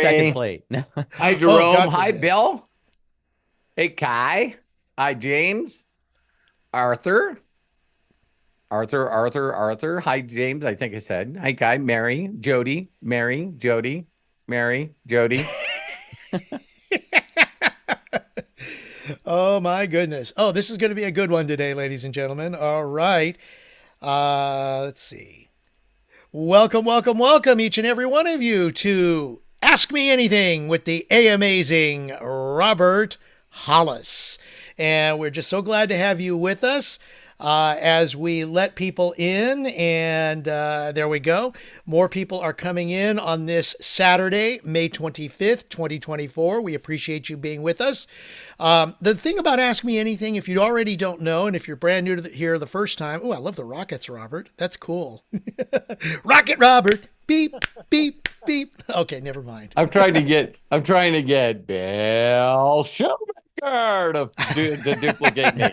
seconds late. Hi, Jerome. God Hi, forbid. Bill. Hey, Kai. Hi, James. Arthur. Arthur. Hi, James. I think I said. Hi, Kai. Mary. Jodie. Mary. Jodie. Mary. Jodie. Oh my goodness. Oh, this is going to be a good one today, ladies and gentlemen. All right. Let's see. Welcome, each and every one of you to Ask Me Anything with the amazing Robert Hollis. And we're just so glad to have you with us as we let people in. And there we go. More people are coming in on this Saturday, May 25th, 2024. We appreciate you being with us. The thing about Ask Me Anything, if you already don't know, and if you're brand new to here the first time, oh, I love the Rockets, Robert. That's cool. Rocket Robert. Beep, beep, beep. Okay, never mind. I'm trying to get Bill Shoemaker to duplicate me.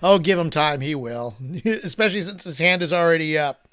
Oh, give him time. He will, especially since his hand is already up.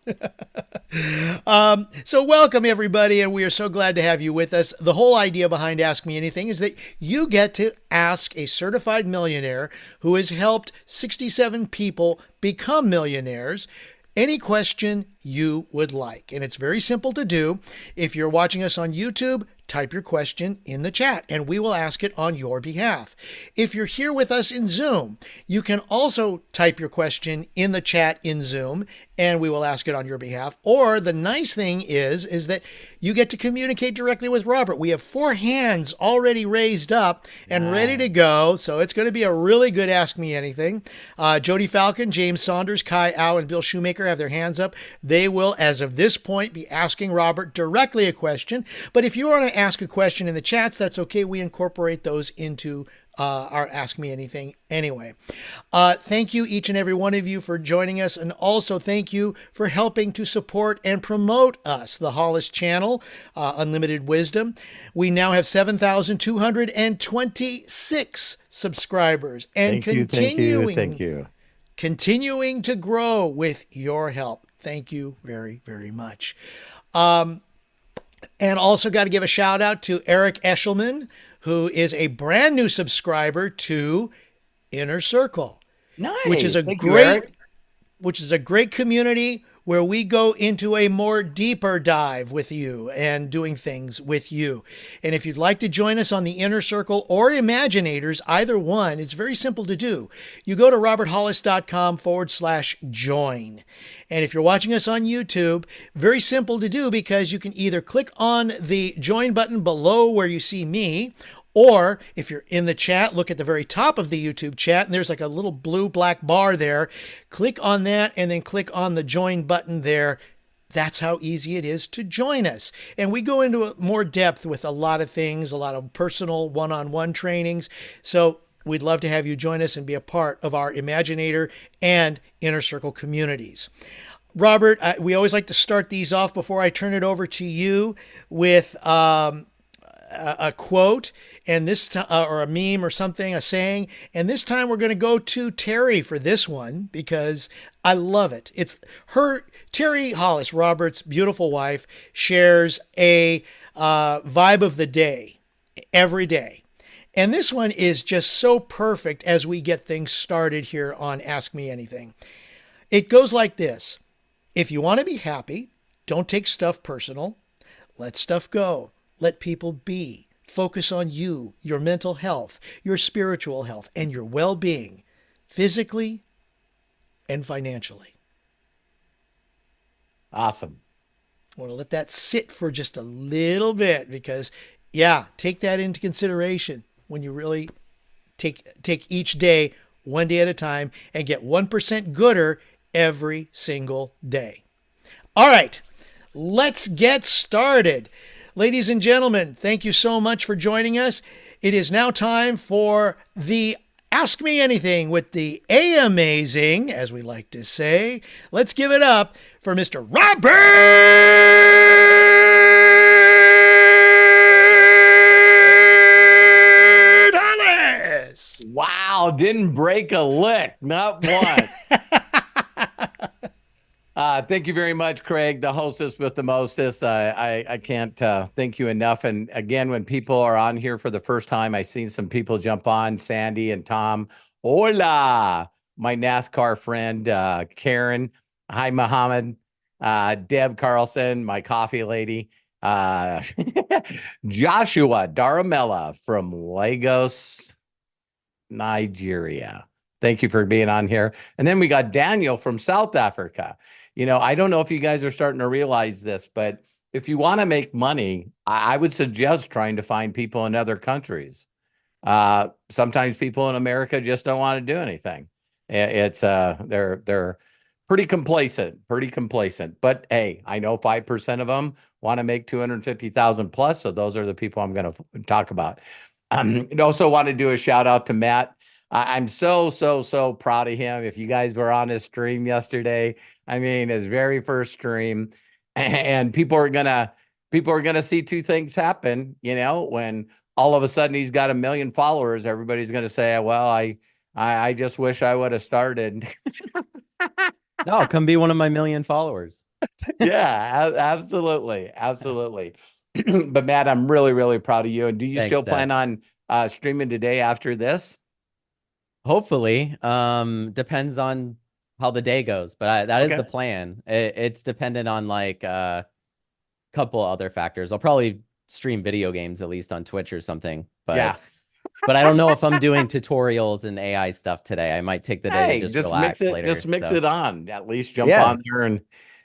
So welcome everybody, and we are so glad to have you with us. The whole idea behind Ask Me Anything is that you get to ask a certified millionaire who has helped 67 people become millionaires any question you would like. And it's very simple to do. If you're watching us on YouTube, type your question in the chat and we will ask it on your behalf. If you're here with us in Zoom, you can also type your question in the chat in Zoom and we will ask it on your behalf. Or the nice thing is that you get to communicate directly with Robert. We have 4 hands already raised up and ready to go. So it's going to be a really good Ask Me Anything. Jodie Falcon, James Saunders, Kai Au, and Bill Shoemaker have their hands up. They will, as of this point, be asking Robert directly a question. But if you want to ask a question in the chats, that's okay. We incorporate those into our Ask Me Anything anyway. Thank you, each and every one of you, for joining us. And also thank you for helping to support and promote us, the Hollis channel, Unlimited Wisdom. We now have 7,226 subscribers and Thank you. continuing to grow with your help. Thank you very, very much. And also got to give a shout out to Eric Eshelman, who is a brand new subscriber to Inner Circle, Nice. which is a Thank you, Eric. great community where we go into a more deeper dive with you and doing things with you. And if you'd like to join us on the Inner Circle or Imaginators, either one, it's very simple to do. You go to roberthollis.com/join. And if you're watching us on YouTube, very simple to do because you can either click on the join button below where you see me, or if you're in the chat, look at the very top of the YouTube chat and there's like a little blue black bar there. Click on that and then click on the join button there. That's how easy it is to join us. And we go into more depth with a lot of things, a lot of personal one-on-one trainings. So we'd love to have you join us and be a part of our Imaginator and Inner Circle communities. Robert, we always like to start these off before I turn it over to you with a quote, and this time, or a meme or something, a saying. And this time we're going to go to Terry for this one because I love it. It's her, Terry Hollis, Robert's beautiful wife, shares a vibe of the day every day. And this one is just so perfect as we get things started here on Ask Me Anything. It goes like this. If you want to be happy, don't take stuff personal. Let stuff go. Let people be. Focus on you, your mental health, your spiritual health, and your well-being, physically and financially. Awesome. I want to let that sit for just a little bit because, yeah, take that into consideration when you really take each day one day at a time and get 1% gooder every single day. All right, let's get started. Ladies and gentlemen, thank you so much for joining us. It is now time for the Ask Me Anything with the amazing, as we like to say. Let's give it up for Mr. Robert Hollis. Wow, didn't break a lick, not one. Thank you very much, Craig, the hostess with the mostest. I can't thank you enough. And again, when people are on here for the first time, I've seen some people jump on, Sandy and Tom. Hola, my NASCAR friend, Karen. Hi, Muhammad. Deb Carlson, my coffee lady. Joshua Daramella from Lagos, Nigeria. Thank you for being on here. And then we got Daniel from South Africa. I don't know if you guys are starting to realize this, but if you want to make money, I would suggest trying to find people in other countries. Sometimes people in America just don't want to do anything. It's they're pretty complacent. But hey, I know 5% of them want to make 250,000 plus. So those are the people I'm going to talk about. I also want to do a shout out to Matt. I'm so proud of him. If you guys were on his stream yesterday, I mean, his very first stream, and people are gonna see two things happen. When all of a sudden he's got 1 million followers, everybody's gonna say, "Well, I just wish I would have started." No, come be one of my 1 million followers. Yeah, absolutely. But Matt, I'm really proud of you. And do you Thanks, still Dad. plan on streaming today after this? Hopefully, depends on how the day goes, but that is Okay. the plan. It's dependent on like a couple other factors. I'll probably stream video games at least on Twitch or something, Yeah. but I don't know if I'm doing tutorials and AI stuff today. I might take the day to Hey, just just mix relax it, later. just mix So it on. At least yeah,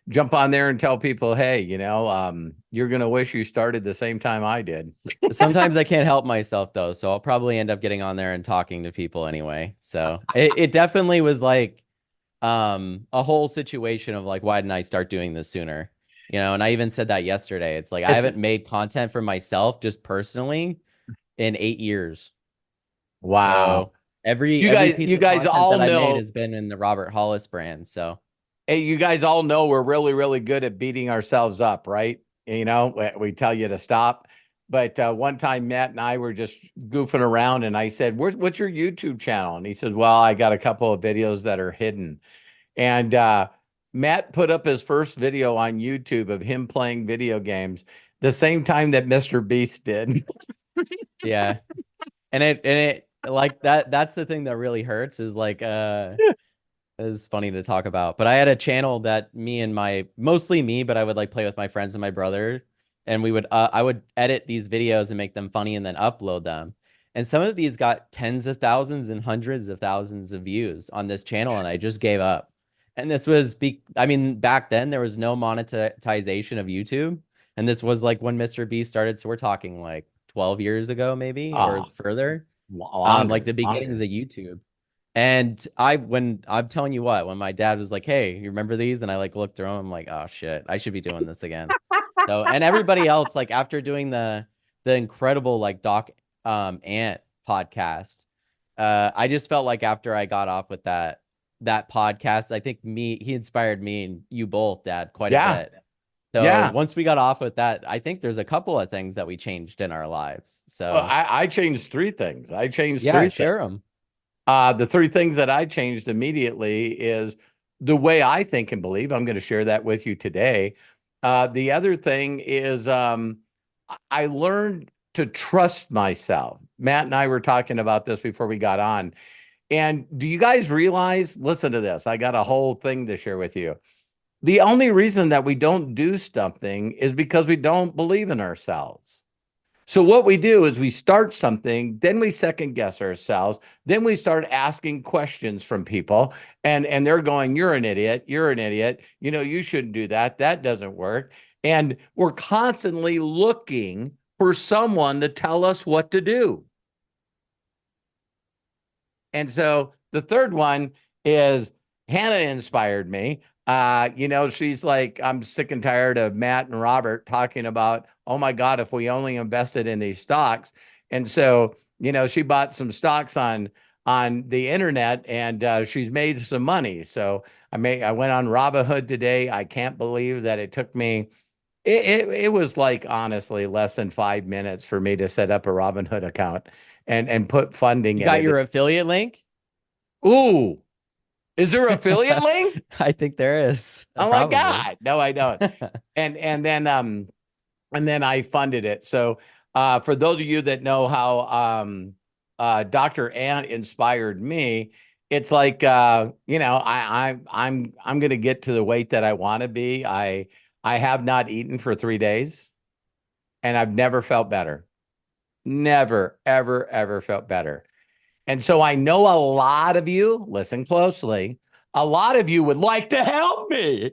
jump on there and tell people, hey, you're gonna wish you started the same time I did. sometimes I can't help myself though, so I'll probably end up getting on there and talking to people anyway. So it definitely was like a whole situation of like, why didn't I start doing this sooner? And I even said that yesterday. It's like I haven't made content for myself just personally in 8 years. Wow. So every piece You of guys content all that I made know, has been in the Robert Hollis brand. So hey, you guys all know we're really good at beating ourselves up, right? We tell you to stop. But one time Matt and I were just goofing around and I said, what's your YouTube channel? And he says, well, I got a couple of videos that are hidden. And Matt put up his first video on YouTube of him playing video games the same time that Mr. Beast did. yeah. And it like that's the thing that really hurts is like is funny to talk about. But I had a channel that mostly me, but I would like play with my friends and my brother, and I would edit these videos and make them funny and then upload them. And some of these got tens of thousands and hundreds of thousands of views on this channel, and I just gave up. And this was I mean, back then there was no monetization of YouTube, and this was like when Mr. Beast started, so we're talking like 12 years ago maybe or Oh, further. Like the beginnings longer. of YouTube. And when I'm telling you what, when my dad was like, "Hey, you remember these?" and I like looked through them, I'm like, "Oh shit, I should be doing this again." So, and everybody else, like after doing the incredible like Doc Ant podcast, I just felt like after I got off with that podcast, I think he inspired me and you both, Dad, quite a Yeah. bit. So Yeah. once we got off with that, I think there's a couple of things that we changed in our lives. So Well, I changed three things. I changed yeah, three share things. them. The three things that I changed immediately is the way I think and believe. I'm going to share that with you today. The other thing is I learned to trust myself. Matt and I were talking about this before we got on. And do you guys realize? Listen to this. I got a whole thing to share with you. The only reason that we don't do something is because we don't believe in ourselves. So what we do is we start something, then we second guess ourselves, then we start asking questions from people, and they're going, "You're an idiot. You're an idiot. You shouldn't do that. That doesn't work." And we're constantly looking for someone to tell us what to do. And so the third one is Hannah inspired me. She's like, I'm sick and tired of Matt and Robert talking about, oh my God, if we only invested in these stocks. And so, she bought some stocks on the internet and she's made some money. So I went on Robinhood today. I can't believe that it took me it was like honestly less than 5 minutes for me to set up a Robinhood account and put funding You in got it. your affiliate link? Ooh, Is there an affiliate link? I think there is. Oh my Probably. God. No, I don't. And then I funded it. So for those of you that know how Dr. Ant inspired me, it's like you know, I'm gonna get to the weight that I want to be. I have not eaten for 3 days, and I've never felt better. Never, ever, ever felt better. And so I know a lot of you, listen closely, a lot of you would like to help me.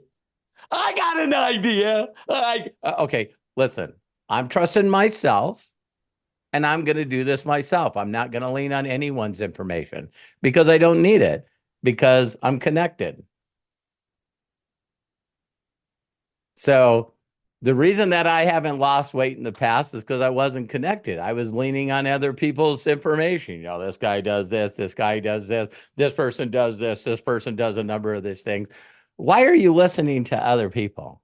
I got an idea. Okay, listen, I'm trusting myself and I'm going to do this myself. I'm not going to lean on anyone's information because I don't need it, because I'm connected. So the reason that I haven't lost weight in the past is because I wasn't connected. I was leaning on other people's information. You know, this guy does this guy does this person does this person does a number of these things. Why are you listening to other people?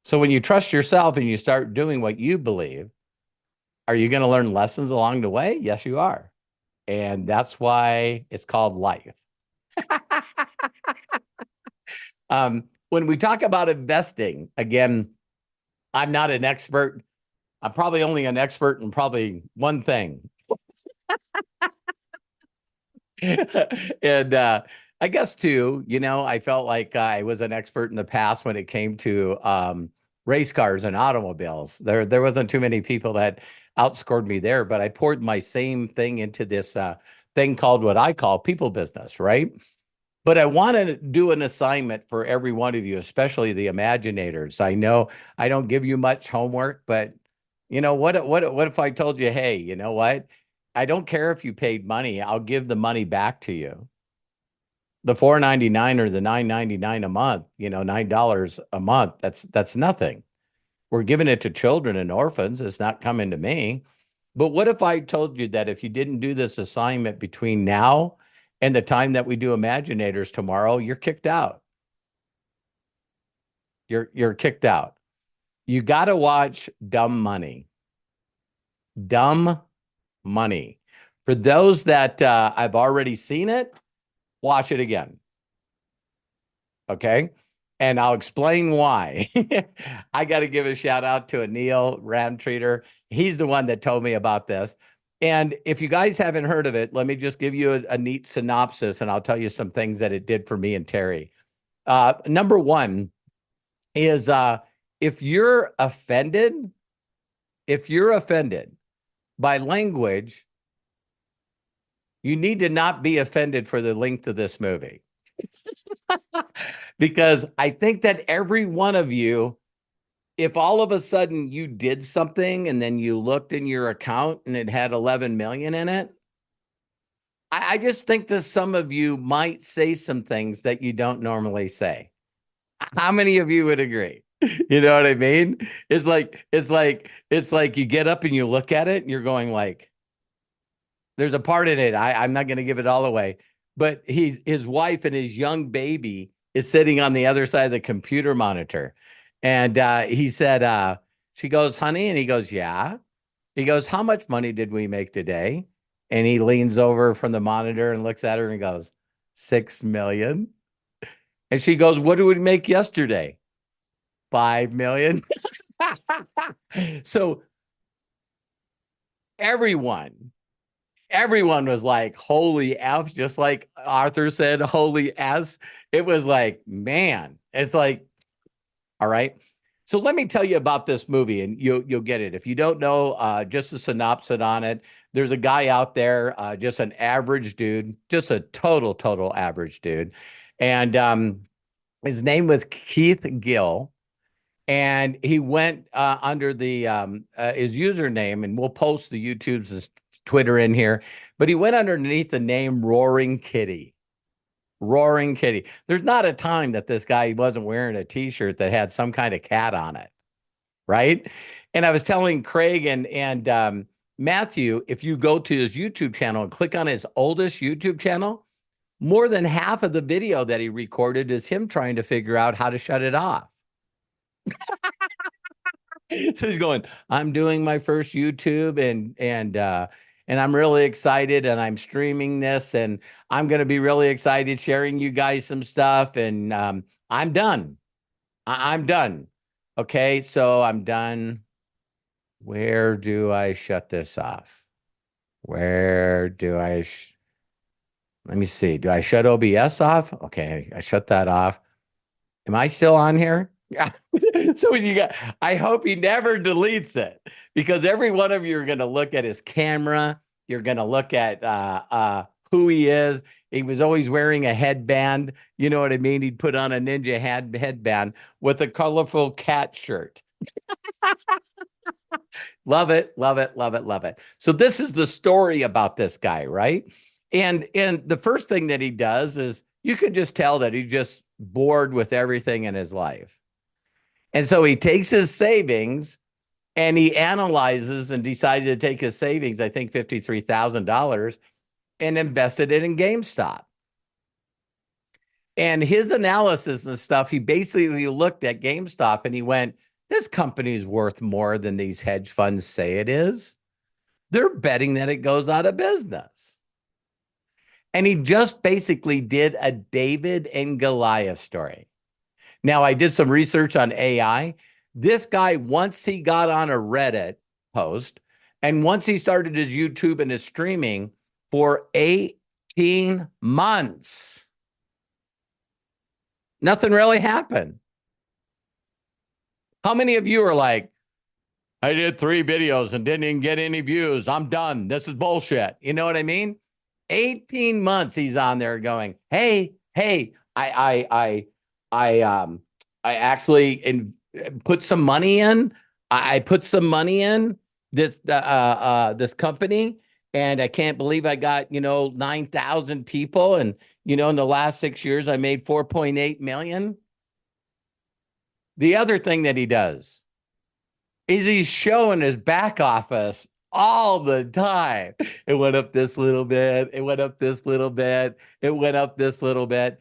So when you trust yourself and you start doing what you believe, are you going to learn lessons along the way? Yes, you are. And that's why it's called life. When we talk about investing, again, I'm not an expert. I'm probably only an expert in probably one thing. And I guess too, you know, I felt like I was an expert in the past when it came to race cars and automobiles. There wasn't too many people that outscored me there, but I poured my same thing into this thing called what I call people business, right? But I want to do an assignment for every one of you, especially the imaginators. I know I don't give you much homework, but you know, what if I told you, hey, you know what? I don't care if you paid money. I'll give the money back to you. The $4.99 or the $9.99 a month, you know, $9 a month, that's nothing. We're giving it to children and orphans. It's not coming to me. But what if I told you that if you didn't do this assignment between now and the time that we do Imaginators tomorrow, you're kicked out. You're kicked out. You got to watch Dumb Money. Dumb Money. For those that I've already seen it, watch it again. Okay? And I'll explain why. I got to give a shout out to Anil Ramtreater. He's the one that told me about this. And if you guys haven't heard of it, let me just give you a neat synopsis, and I'll tell you some things that it did for me and Terry. Number one is if you're offended by language, you need to not be offended for the length of this movie. Because I think that every one of you, if all of a sudden you did something and then you looked in your account and it had 11 million in it, I just think that some of you might say some things that you don't normally say. How many of you would agree? You know what I mean? It's like you get up and you look at it and you're going like, there's a part in it. I'm not going to give it all away, but his wife and his young baby is sitting on the other side of the computer monitor. And he said, she goes, honey, and he goes, yeah. He goes, how much money did we make today? And he leans over from the monitor and looks at her and goes, 6 million. And she goes, what did we make yesterday? 5 million. So everyone was like, holy F, just like Arthur said, holy S. It was like, man, it's like, all right. So let me tell you about this movie and you'll get it. If you don't know, just a synopsis on it. There's a guy out there, just an average dude, just a total average dude. And his name was Keith Gill. And he went under the his username, and we'll post the YouTube's and Twitter in here, but he went underneath the name Roaring Kitty. Roaring Kitty. There's not a time that this guy wasn't wearing a t-shirt that had some kind of cat on it, right? And I was telling Craig and Matthew, if you go to his YouTube channel and click on his oldest YouTube channel, more than half of the video that he recorded is him trying to figure out how to shut it off. So he's going, I'm doing my first YouTube and I'm really excited, and I'm streaming this, and I'm going to be really excited sharing you guys some stuff, and I'm done. I'm done. Okay, so I'm done. Where do I shut this off? Where do I... Let me see. Do I shut OBS off? Okay, I shut that off. Am I still on here? Yeah. So you got, I hope he never deletes it, because every one of you are going to look at his camera. You're going to look at who he is. He was always wearing a headband. You know what I mean? He'd put on a ninja headband with a colorful cat shirt. Love it, love it, love it, love it. So this is the story about this guy, right? And the first thing that he does is, you can just tell that he's just bored with everything in his life. And so he takes his savings and he analyzes and decides to take his savings, I think $53,000, and invested it in GameStop. And his analysis and stuff, he basically looked at GameStop and he went, this company is worth more than these hedge funds say it is. They're betting that it goes out of business. And he just basically did a David and Goliath story. Now, I did some research on AI. This guy, once he got on a Reddit post, and once he started his YouTube and his streaming, for 18 months, nothing really happened. How many of you are like, I did 3 videos and didn't even get any views. I'm done. This is bullshit. You know what I mean? 18 months he's on there going, hey, I actually put some money in. I put some money in this this company, and I can't believe I got 9,000 people, and in the last 6 years I made 4.8 million. The other thing that he does is he's showing his back office all the time. It went up this little bit. It went up this little bit. It went up this little bit.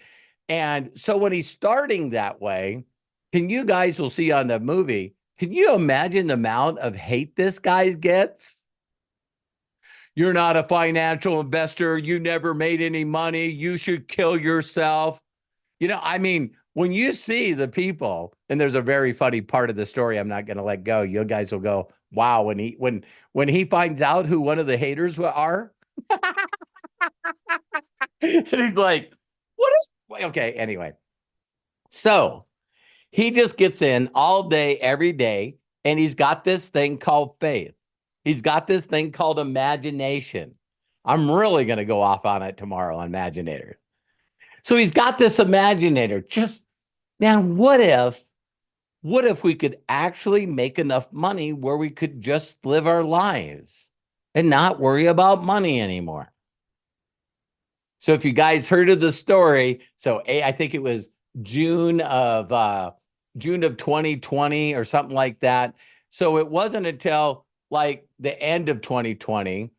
And so when he's starting that way, you guys will see on the movie, can you imagine the amount of hate this guy gets? You're not a financial investor. You never made any money. You should kill yourself. I mean, when you see the people, and there's a very funny part of the story I'm not going to let go. You guys will go, wow, when he finds out who one of the haters are. And he's like, what is, okay, anyway. So he just gets in all day, every day, and he's got this thing called faith. He's got this thing called imagination. I'm really going to go off on it tomorrow on Imaginator. So he's got this imaginator. Just, man, what if we could actually make enough money where we could just live our lives and not worry about money anymore? So if you guys heard of the story, so I think it was June of 2020 or something like that. So it wasn't until like the end of 2020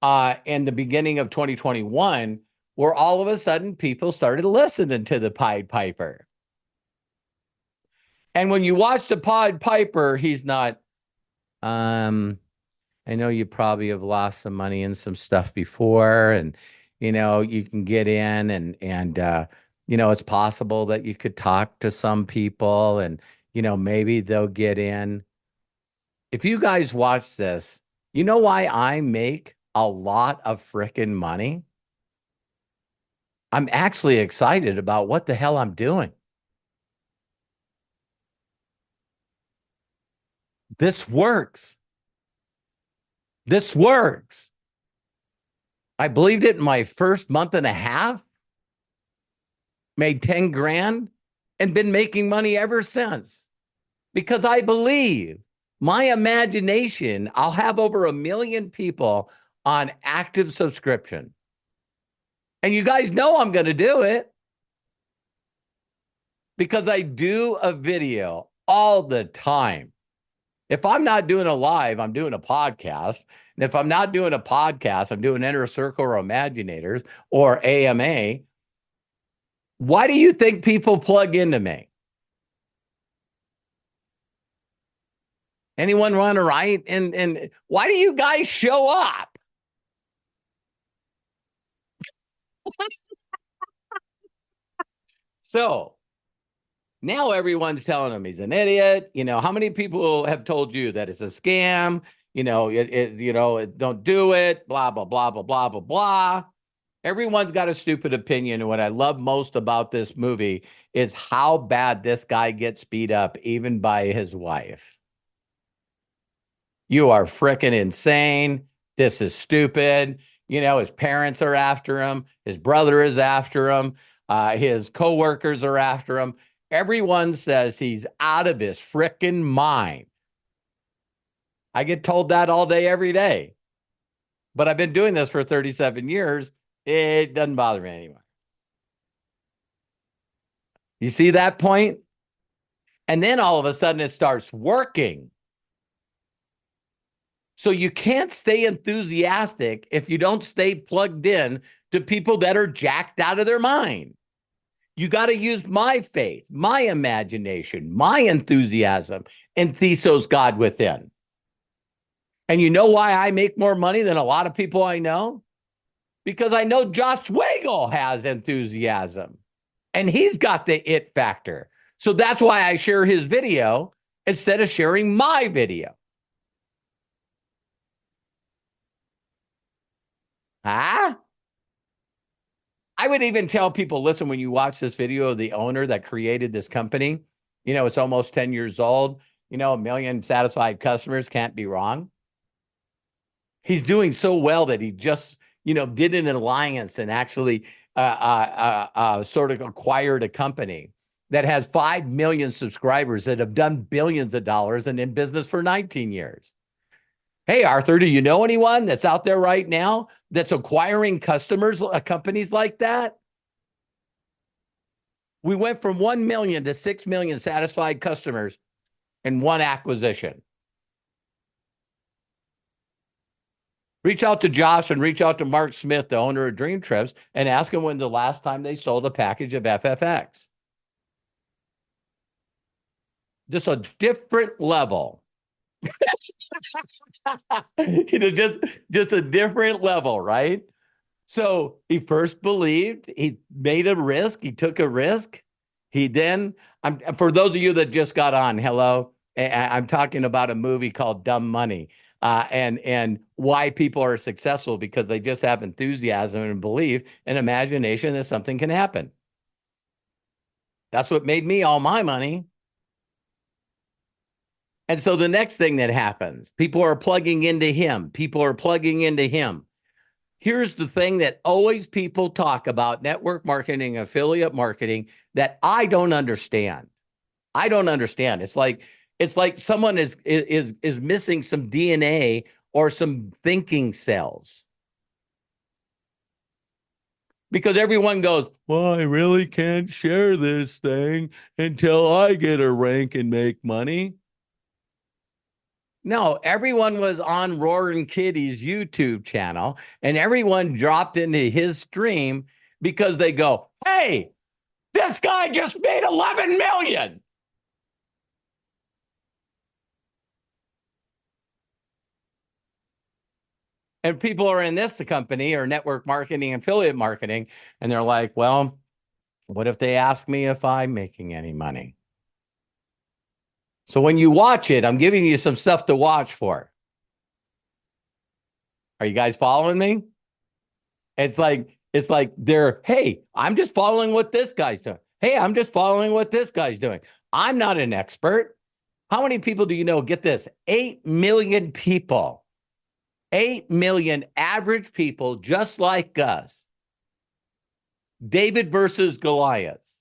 and the beginning of 2021 where all of a sudden people started listening to the Pied Piper. And when you watch the Pied Piper, he's not, I know you probably have lost some money in some stuff before, and, you can get in and it's possible that you could talk to some people and, maybe they'll get in. If you guys watch this, you know why I make a lot of frickin' money? I'm actually excited about what the hell I'm doing. This works. This works. I believed it in my first month and a half, made 10 grand, and been making money ever since. Because I believe my imagination, I'll have over 1 million people on active subscription. And you guys know I'm going to do it because I do a video all the time. If I'm not doing a live, I'm doing a podcast. And if I'm not doing a podcast, I'm doing Inner Circle or Imaginators or AMA. Why do you think people plug into me? Anyone run right? And why do you guys show up? So now everyone's telling him he's an idiot. You know, how many people have told you that it's a scam? You know, don't do it, blah, blah, blah, blah, blah, blah, blah. Everyone's got a stupid opinion. And what I love most about this movie is how bad this guy gets beat up, even by his wife. You are freaking insane. This is stupid. You know, his parents are after him. His brother is after him. His coworkers are after him. Everyone says he's out of his freaking mind. I get told that all day, every day. But I've been doing this for 37 years. It doesn't bother me anymore. You see that point? And then all of a sudden it starts working. So you can't stay enthusiastic if you don't stay plugged in to people that are jacked out of their mind. You got to use my faith, my imagination, my enthusiasm, and Thesos God within. And you know why I make more money than a lot of people I know? Because I know Josh Swagel has enthusiasm, and he's got the it factor. So that's why I share his video instead of sharing my video. I would even tell people, listen, when you watch this video of the owner that created this company, you know, it's almost 10 years old. You know, 1 million satisfied customers, can't be wrong. He's doing so well that he just, you know, did an alliance and actually sort of acquired a company that has 5 million subscribers that have done billions of dollars and in business for 19 years. Hey, Arthur, do you know anyone that's out there right now that's acquiring customers, companies like that? We went from 1 million to 6 million satisfied customers in one acquisition. Reach out to Josh and reach out to Mark Smith, the owner of Dream Trips, and ask them when the last time they sold a package of FFX. Just a different level. You know, just a different level, right? So he first believed, he made a risk, he took a risk. He then, for those of you that just got on, hello, I'm talking about a movie called Dumb Money, and why people are successful, because they just have enthusiasm and belief and imagination that something can happen. That's what made me all my money. And so the next thing that happens, people are plugging into him. People are plugging into him. Here's the thing that always people talk about network marketing, affiliate marketing, that I don't understand. I don't understand. It's like someone is missing some DNA or some thinking cells. Because everyone goes, well, I really can't share this thing until I get a rank and make money. No, everyone was on Roaring Kitty's YouTube channel, and everyone dropped into his stream because they go, hey, this guy just made 11 million. And people are in this company or network marketing, affiliate marketing, and they're like, well, what if they ask me if I'm making any money? So when you watch it, I'm giving you some stuff to watch for. Are you guys following me? It's like they're, hey, I'm just following what this guy's doing. Hey, I'm just following what this guy's doing. I'm not an expert. How many people do you know? Get this, 8 million people. 8 million average people just like us. David versus Goliath.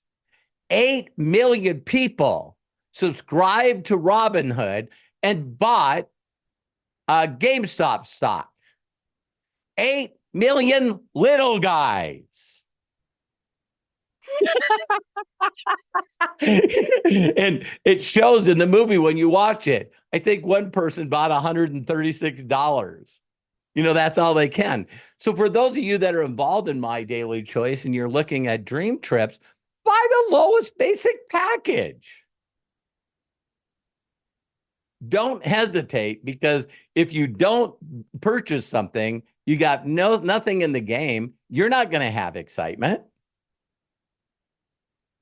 8 million people subscribed to Robinhood and bought GameStop stock. 8 million little guys. And it shows in the movie when you watch it. I think one person bought $136. You know, that's all they can. So for those of you that are involved in My Daily Choice and you're looking at Dream Trips, buy the lowest basic package. Don't hesitate, because if you don't purchase something You got nothing in the game. You're not going to have excitement.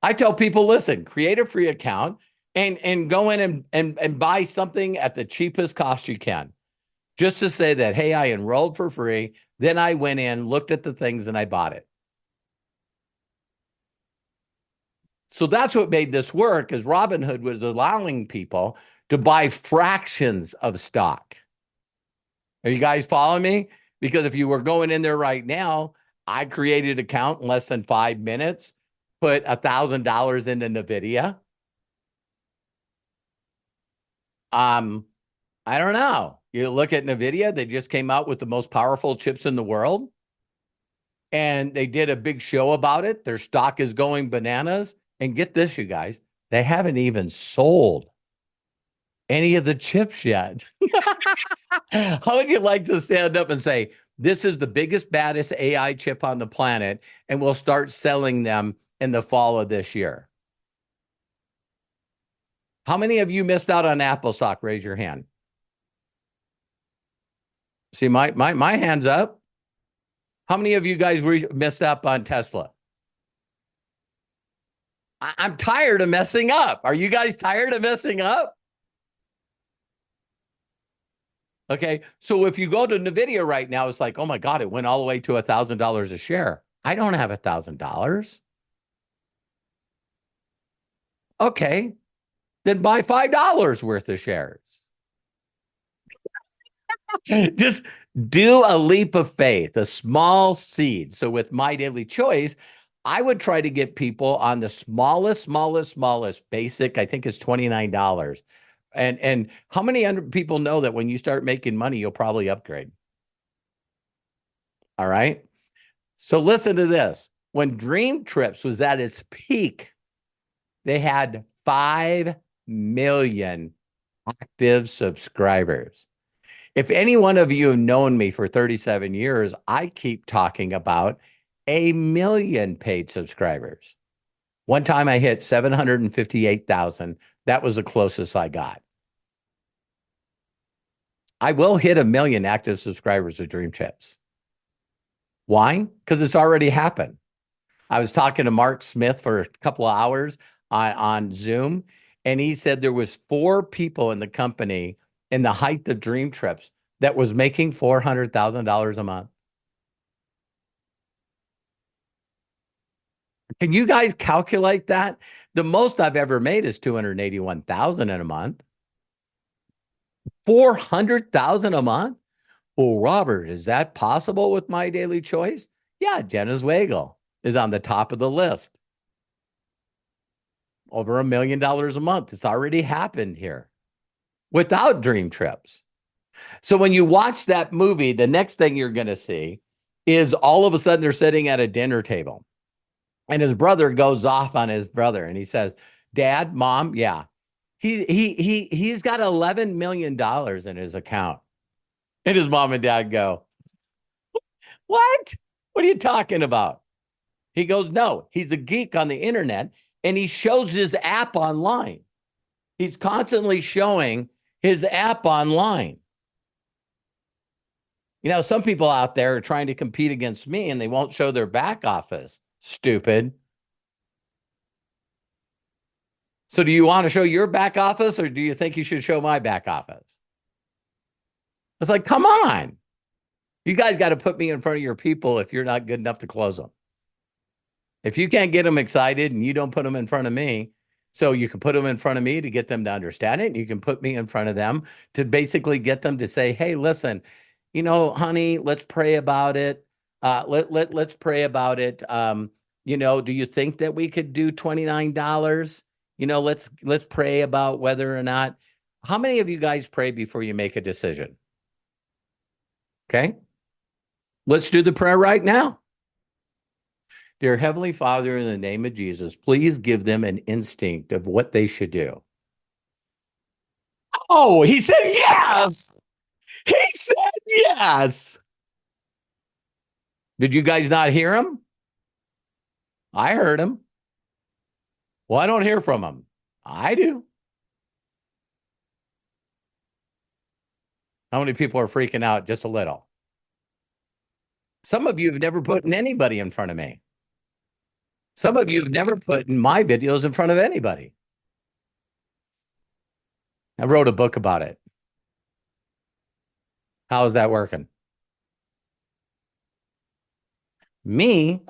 I tell people, listen, create a free account and go in and buy something at the cheapest cost you can. Just to say that, hey, I enrolled for free. Then I went in, looked at the things, and I bought it. So that's what made this work, is Robinhood was allowing people to buy fractions of stock. Are you guys following me? Because if you were going in there right now, I created an account in less than 5 minutes, put $1,000 into NVIDIA. I don't know. You look at NVIDIA, they just came out with the most powerful chips in the world. And they did a big show about it. Their stock is going bananas. And get this, you guys, they haven't even sold any of the chips yet. How would you like to stand up and say, this is the biggest, baddest AI chip on the planet, and we'll start selling them in the fall of this year? How many of you missed out on Apple stock? Raise your hand. See, my hand's up. How many of you guys missed up on Tesla? I'm tired of messing up. Are you guys tired of messing up? Okay, so if you go to NVIDIA right now, it's like, oh my God, it went all the way to $1,000 a share. I don't have $1,000. Okay, then buy $5 worth of shares. Just do a leap of faith, a small seed. So with My Daily Choice, I would try to get people on the smallest basic, I think it's $29. And how many people know that when you start making money, you'll probably upgrade? All right. So listen to this. When Dream Trips was at its peak, they had 5 million active subscribers. If any one of you have known me for 37 years, I keep talking about 1 million paid subscribers. One time I hit 758,000. That was the closest I got. I will hit 1 million active subscribers to Dream Trips. Why? Because it's already happened. I was talking to Mark Smith for a couple of hours on Zoom, and he said there was 4 people in the company in the height of Dream Trips that was making $400,000 a month. Can you guys calculate that? The most I've ever made is $281,000 in a month. $400,000 a month? Well, Robert, is that possible with My Daily Choice? Yeah, Jenna Zweigel is on the top of the list. Over $1 million a month. It's already happened here without Dream Trips. So when you watch that movie, the next thing you're going to see is all of a sudden they're sitting at a dinner table. And his brother goes off on his brother and he says, Dad, Mom, yeah, he's got $11 million in his account. And his mom and dad go, what? What are you talking about? He goes, no, he's a geek on the internet and he shows his app online. He's constantly showing his app online. You know, some people out there are trying to compete against me and they won't show their back office. Stupid. So do you want to show your back office or do you think you should show my back office? It's like, come on. You guys got to put me in front of your people if you're not good enough to close them. If you can't get them excited and you don't put them in front of me, so you can put them in front of me to get them to understand it. And you can put me in front of them to basically get them to say, hey, listen, you know, honey, let's pray about it. Let's pray about it. You know, do you think that we could do $29? You know, let's pray about whether or not. How many of you guys pray before you make a decision? Okay. Let's do the prayer right now. Dear Heavenly Father, in the name of Jesus, please give them an instinct of what they should do. Oh, he said yes. He said yes. Did you guys not hear him? I heard him. Well, I don't hear from him. I do. How many people are freaking out just a little? Some of you have never put anybody in front of me. Some of you have never put my videos in front of anybody. I wrote a book about it. How is that working? Me,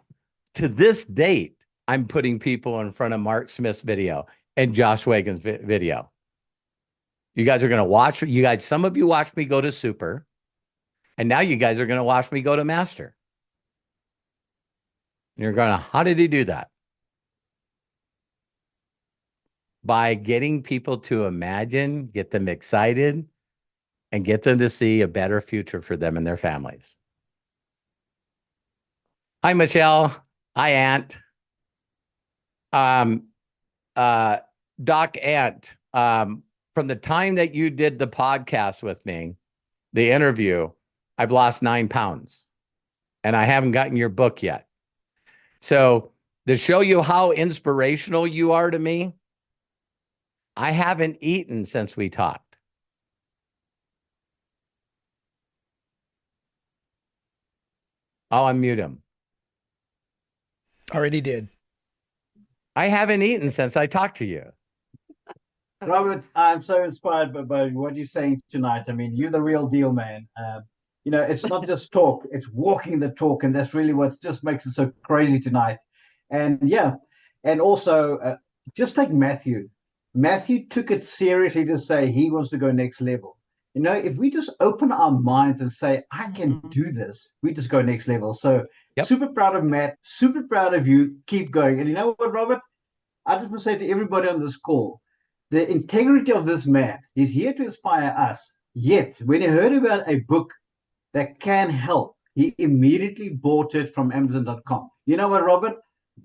to this date, I'm putting people in front of Mark Smith's video and Josh Wagon's video. You guys are going to watch. You guys, some of you watched me go to Super, and now you guys are going to watch me go to Master. You're going to, how did he do that? By getting people to imagine, get them excited, and get them to see a better future for them and their families. Hi, Michelle. Hi, Aunt. Doc Ant, from the time that you did the podcast with me, the interview, I've lost 9 pounds, and I haven't gotten your book yet. So to show you how inspirational you are to me, I haven't eaten since we talked. I'll unmute him. Already did. I haven't eaten since I talked to you. Robert, I'm so inspired by what you're saying tonight. I mean, you're the real deal, man. You know, it's not just talk, it's walking the talk. And that's really what just makes it so crazy tonight. And yeah, and also just take Matthew. Matthew took it seriously to say he wants to go next level. You know, if we just open our minds and say, I can do this, we just go next level. So super proud of Matt, super proud of you. Keep going. And you know what, Robert? I just want to say to everybody on this call, the integrity of this man, he's here to inspire us. Yet, when he heard about a book that can help, he immediately bought it from Amazon.com. You know what, Robert?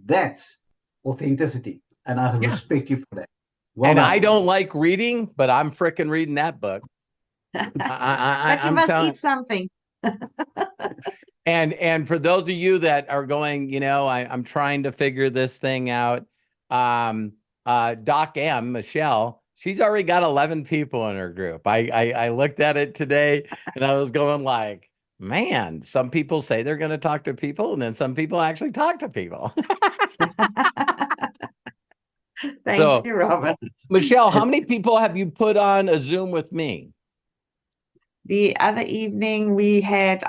That's authenticity. And I respect you for that. Well, and I don't like reading, but I'm freaking reading that book. But you must eat something. And for those of you that are going, you know, I'm trying to figure this thing out. Doc M, Michelle, she's already got 11 people in her group. I looked at it today and I was going like, man, some people say they're going to talk to people, and then some people actually talk to people. Thank you, Robert. Michelle, how many people have you put on a Zoom with me? The other evening we had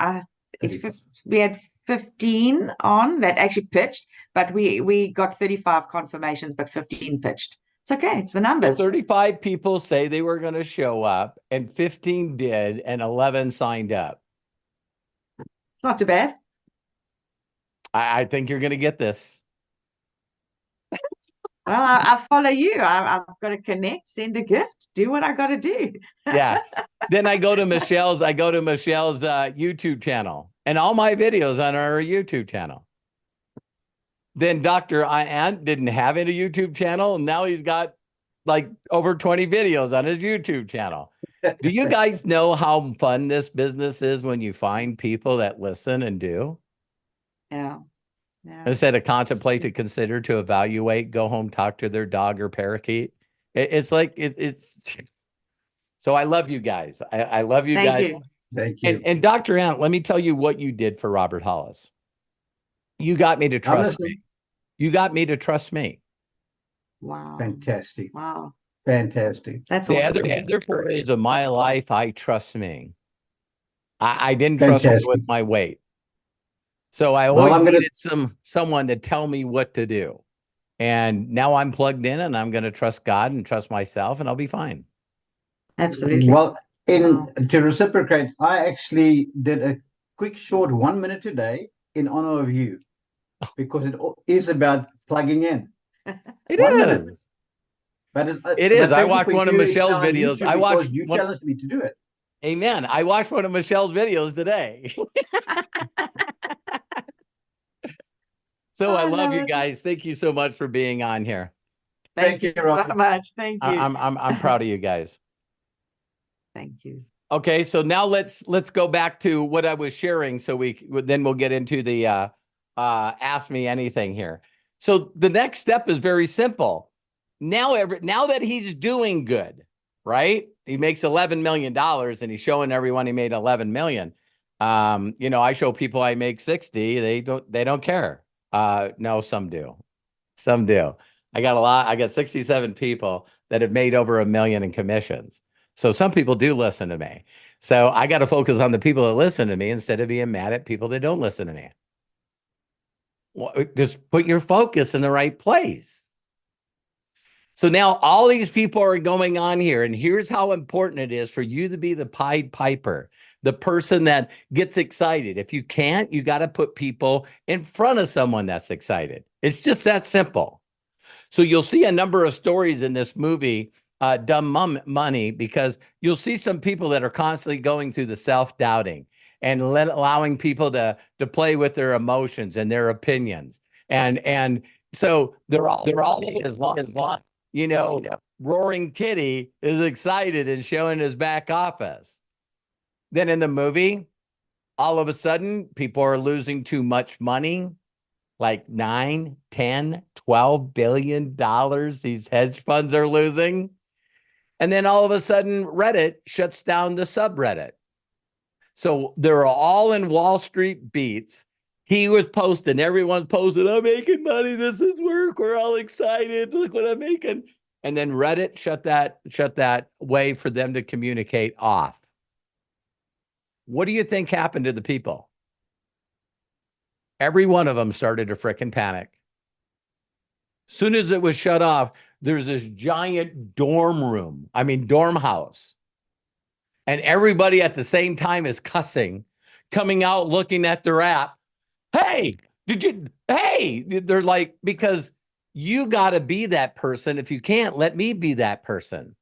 15 on that actually pitched, but we got 35 confirmations, but 15 pitched. It's okay. It's the numbers. 35 people say they were going to show up, and 15 did, and 11 signed up. It's not too bad. I think you're going to get this. Well, I follow you. I've got to connect, send a gift, do what I got to do. Yeah. Then I go to Michelle's YouTube channel, and all my videos on her YouTube channel. Then Dr. Ant didn't have a YouTube channel, and now he's got like over 20 videos on his YouTube channel. Do you guys know how fun this business is when you find people that listen and do? Yeah. Instead of contemplate, to consider, to evaluate, go home, talk to their dog or parakeet. It's like it's. So I love you guys. I love you guys. Thank you. And Dr. Ant, let me tell you what you did for Robert Hollis. You got me to trust me. You got me to trust me. Wow. Fantastic. Wow. Fantastic. That's awesome. The other phrase of my life, I trust me. I didn't trust me with my weight. So I always needed someone to tell me what to do. And now I'm plugged in, and I'm going to trust God and trust myself, and I'll be fine. Absolutely. Well, to reciprocate, I actually did a quick short 1 minute today in honor of you, because it is about plugging in. It is. But it is. I watched one of Michelle's videos. I watched. You challenged me to do it. Amen. I watched one of Michelle's videos today. So I love you guys. Thank you so much for being on here. Thank you so much. Thank you. I'm proud of you guys. Thank you. Okay, so now let's go back to what I was sharing. So we'll get into the ask me anything here. So the next step is very simple. Now that he's doing good, right? He makes $11 million, and he's showing everyone he made $11 million. You know, I show people I make 60, they don't care. No, some do. Some do. I got 67 people that have made over $1 million in commissions. So some people do listen to me. So I got to focus on the people that listen to me instead of being mad at people that don't listen to me. Well, just put your focus in the right place. So now all these people are going on here, and here's how important it is for you to be the Pied Piper, the person that gets excited. If you can't, you got to put people in front of someone that's excited. It's just that simple. So you'll see a number of stories in this movie, Dumb Money, because you'll see some people that are constantly going through the self-doubting and allowing people to play with their emotions and their opinions. And so they're all as long, you know, Roaring Kitty is excited and showing his back office. Then in the movie, all of a sudden, people are losing too much money, like 9, 10, 12 billion dollars these hedge funds are losing. And then all of a sudden, Reddit shuts down the subreddit. So they're all in Wall Street beats. He was posting, everyone's posting, I'm making money. This is work. We're all excited. Look what I'm making. And then Reddit shut that way for them to communicate off. What do you think happened to the people? Every one of them started to frickin' panic. Soon as it was shut off, there's this giant dorm house. And everybody at the same time is cussing, coming out, looking at their app. Hey, they're like, because you got to be that person. If you can't, let me be that person.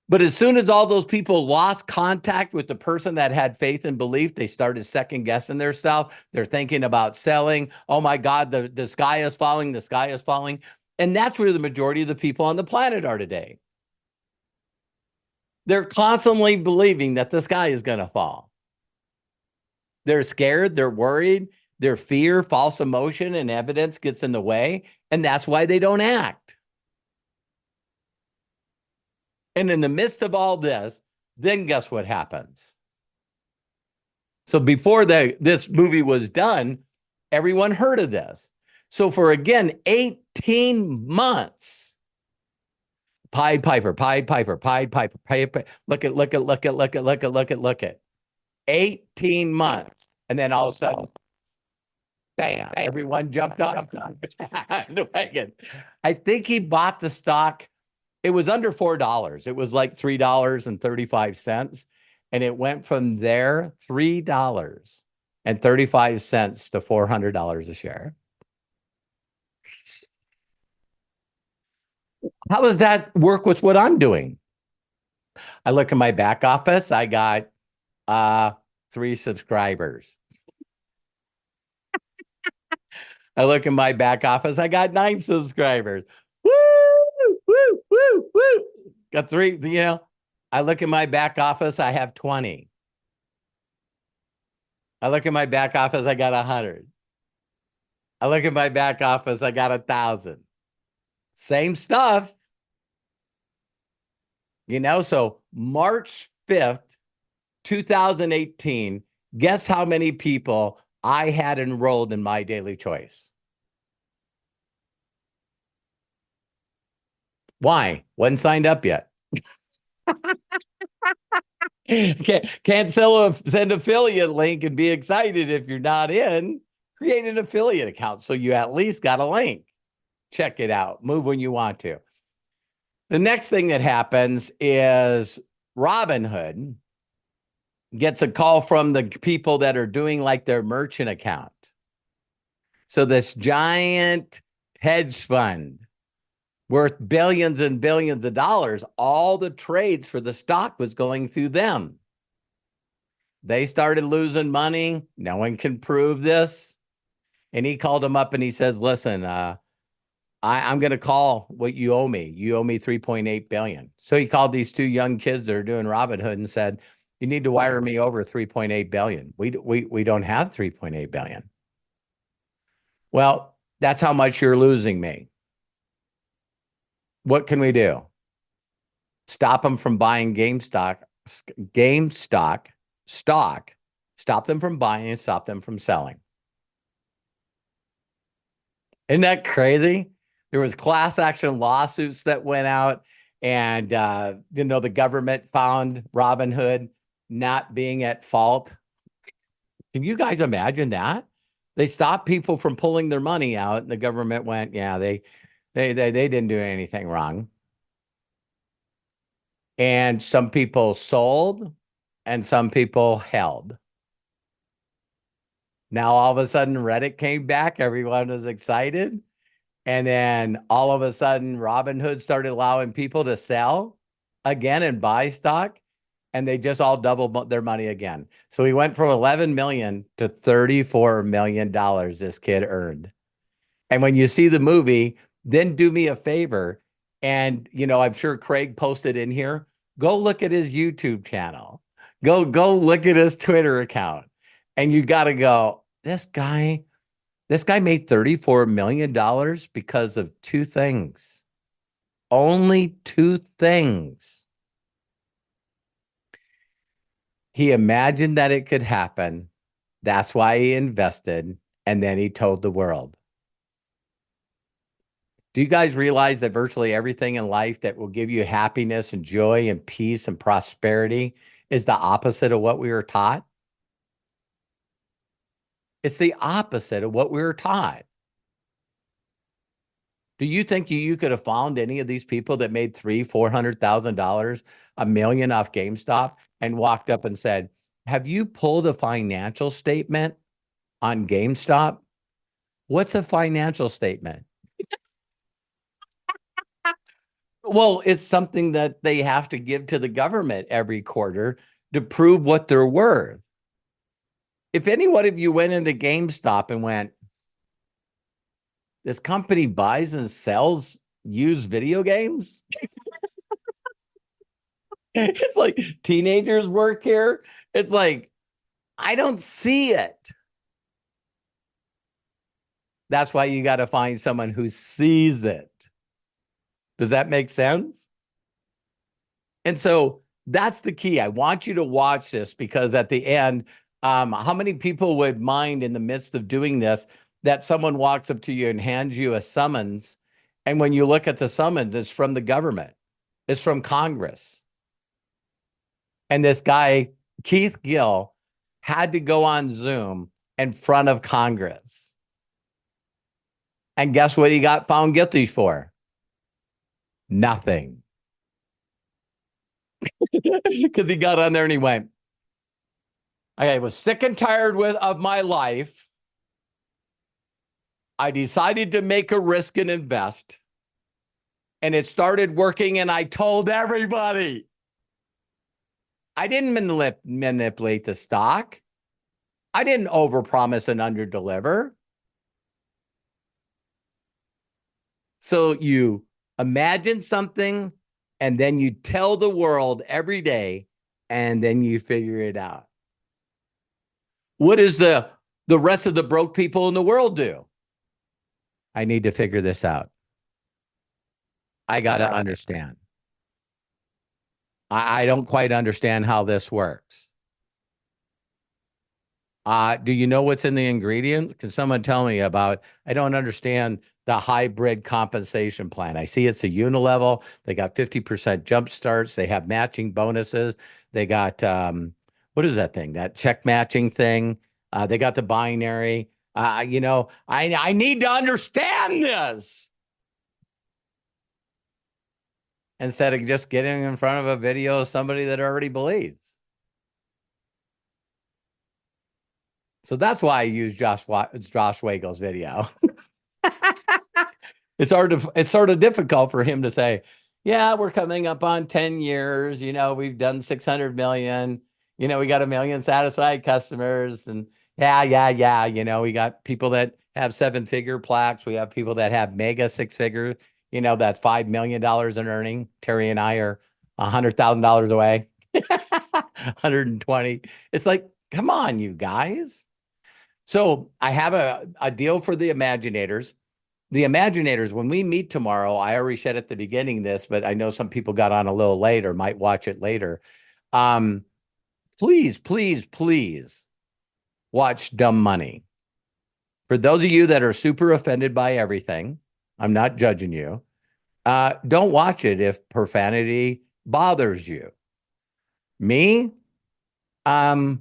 But as soon as all those people lost contact with the person that had faith and belief, they started second guessing themselves. They're thinking about selling. Oh my God, the sky is falling. The sky is falling. And that's where the majority of the people on the planet are today. They're constantly believing that the sky is going to fall. They're scared. They're worried. Their fear, false emotion, and evidence gets in the way. And that's why they don't act. And in the midst of all this, then guess what happens? So before this movie was done, everyone heard of this. So for, again, 18 months, Pied Piper. Look at. 18 months. And then all of a sudden, bam, everyone jumped on the wagon. I think he bought the stock. It was under $4. It was like $3.35. And it went from there, $3.35 to $400 a share. How does that work with what I'm doing? I look in my back office. I got 3 subscribers. I look in my back office. I got 9 subscribers. Woo! Got 3, you know. I look in my back office. I have 20. I look in my back office. I got 100. I look in my back office. I got 1,000. Same stuff. You know, so March 5th, 2018, guess how many people I had enrolled in My Daily Choice? Why? Wasn't signed up yet. Can't send affiliate link and be excited if you're not in. Create an affiliate account so you at least got a link. Check it out. Move when you want to. The next thing that happens is Robinhood gets a call from the people that are doing like their merchant account. So this giant hedge fund worth billions and billions of dollars, all the trades for the stock was going through them. They started losing money. No one can prove this. And he called them up and he says, listen, I'm going to call what you owe me. You owe me $3.8 billion. So he called these 2 young kids that are doing Robinhood and said, you need to wire me over $3.8 billion. We don't have $3.8 billion. Well, that's how much you're losing me. What can we do? Stop them from buying GameStop stock Stop them from buying and stop them from selling. Isn't that crazy? There was class action lawsuits that went out, and the government found Robinhood not being at fault. Can you guys imagine that? They stopped people from pulling their money out, and the government went, yeah, they didn't do anything wrong. And some people sold and some people held. Now, all of a sudden, Reddit came back. Everyone was excited. And then all of a sudden, Robinhood started allowing people to sell again and buy stock. And they just all doubled their money again. So he went from 11 million to $34 million this kid earned. And when you see the movie, then do me a favor. And, I'm sure Craig posted in here. Go look at his YouTube channel. Go look at his Twitter account. And you got to go, this guy made $34 million because of two things. Only two things. He imagined that it could happen. That's why he invested. And then he told the world. Do you guys realize that virtually everything in life that will give you happiness and joy and peace and prosperity is the opposite of what we were taught? It's the opposite of what we were taught. Do you think you could have found any of these people that made $300,000, $400,000, $1 million off GameStop and walked up and said, have you pulled a financial statement on GameStop? What's a financial statement? Well, it's something that they have to give to the government every quarter to prove what they're worth. If any one of you went into GameStop and went, this company buys and sells used video games? It's like teenagers work here. It's like, I don't see it. That's why you got to find someone who sees it. Does that make sense? And so that's the key. I want you to watch this because at the end, how many people would mind in the midst of doing this that someone walks up to you and hands you a summons, and when you look at the summons, it's from the government. It's from Congress. And this guy, Keith Gill, had to go on Zoom in front of Congress. And guess what he got found guilty for? Nothing. Because he got on there and he went, I was sick and tired of my life. I decided to make a risk and invest. And it started working and I told everybody. I didn't manipulate the stock. I didn't overpromise and underdeliver. So you imagine something and then you tell the world every day and then you figure it out. What does the rest of the broke people in the world do? I need to figure this out. I got to understand. I don't quite understand how this works. Do you know what's in the ingredients? Can someone tell me about, I don't understand the hybrid compensation plan. I see it's a unilevel. They got 50% jump starts. They have matching bonuses. They got, what is that thing? That check matching thing. They got the binary. I need to understand this. Instead of just getting in front of a video of somebody that already believes. So that's why I use Josh Weigel's video. It's sort of difficult for him to say, yeah, we're coming up on 10 years. We've done 600 million. We got 1 million satisfied customers. And yeah. We got people that have 7-figure plaques. We have people that have mega 6-figure, that's $5 million in earning. Terry and I are $100,000 away. 120. It's like, come on, you guys. So I have a deal for the Imaginators. The Imaginators, when we meet tomorrow, I already said at the beginning this, but I know some people got on a little late or might watch it later. Please, please, please watch Dumb Money. For those of you that are super offended by everything, I'm not judging you. Don't watch it if profanity bothers you. Me, I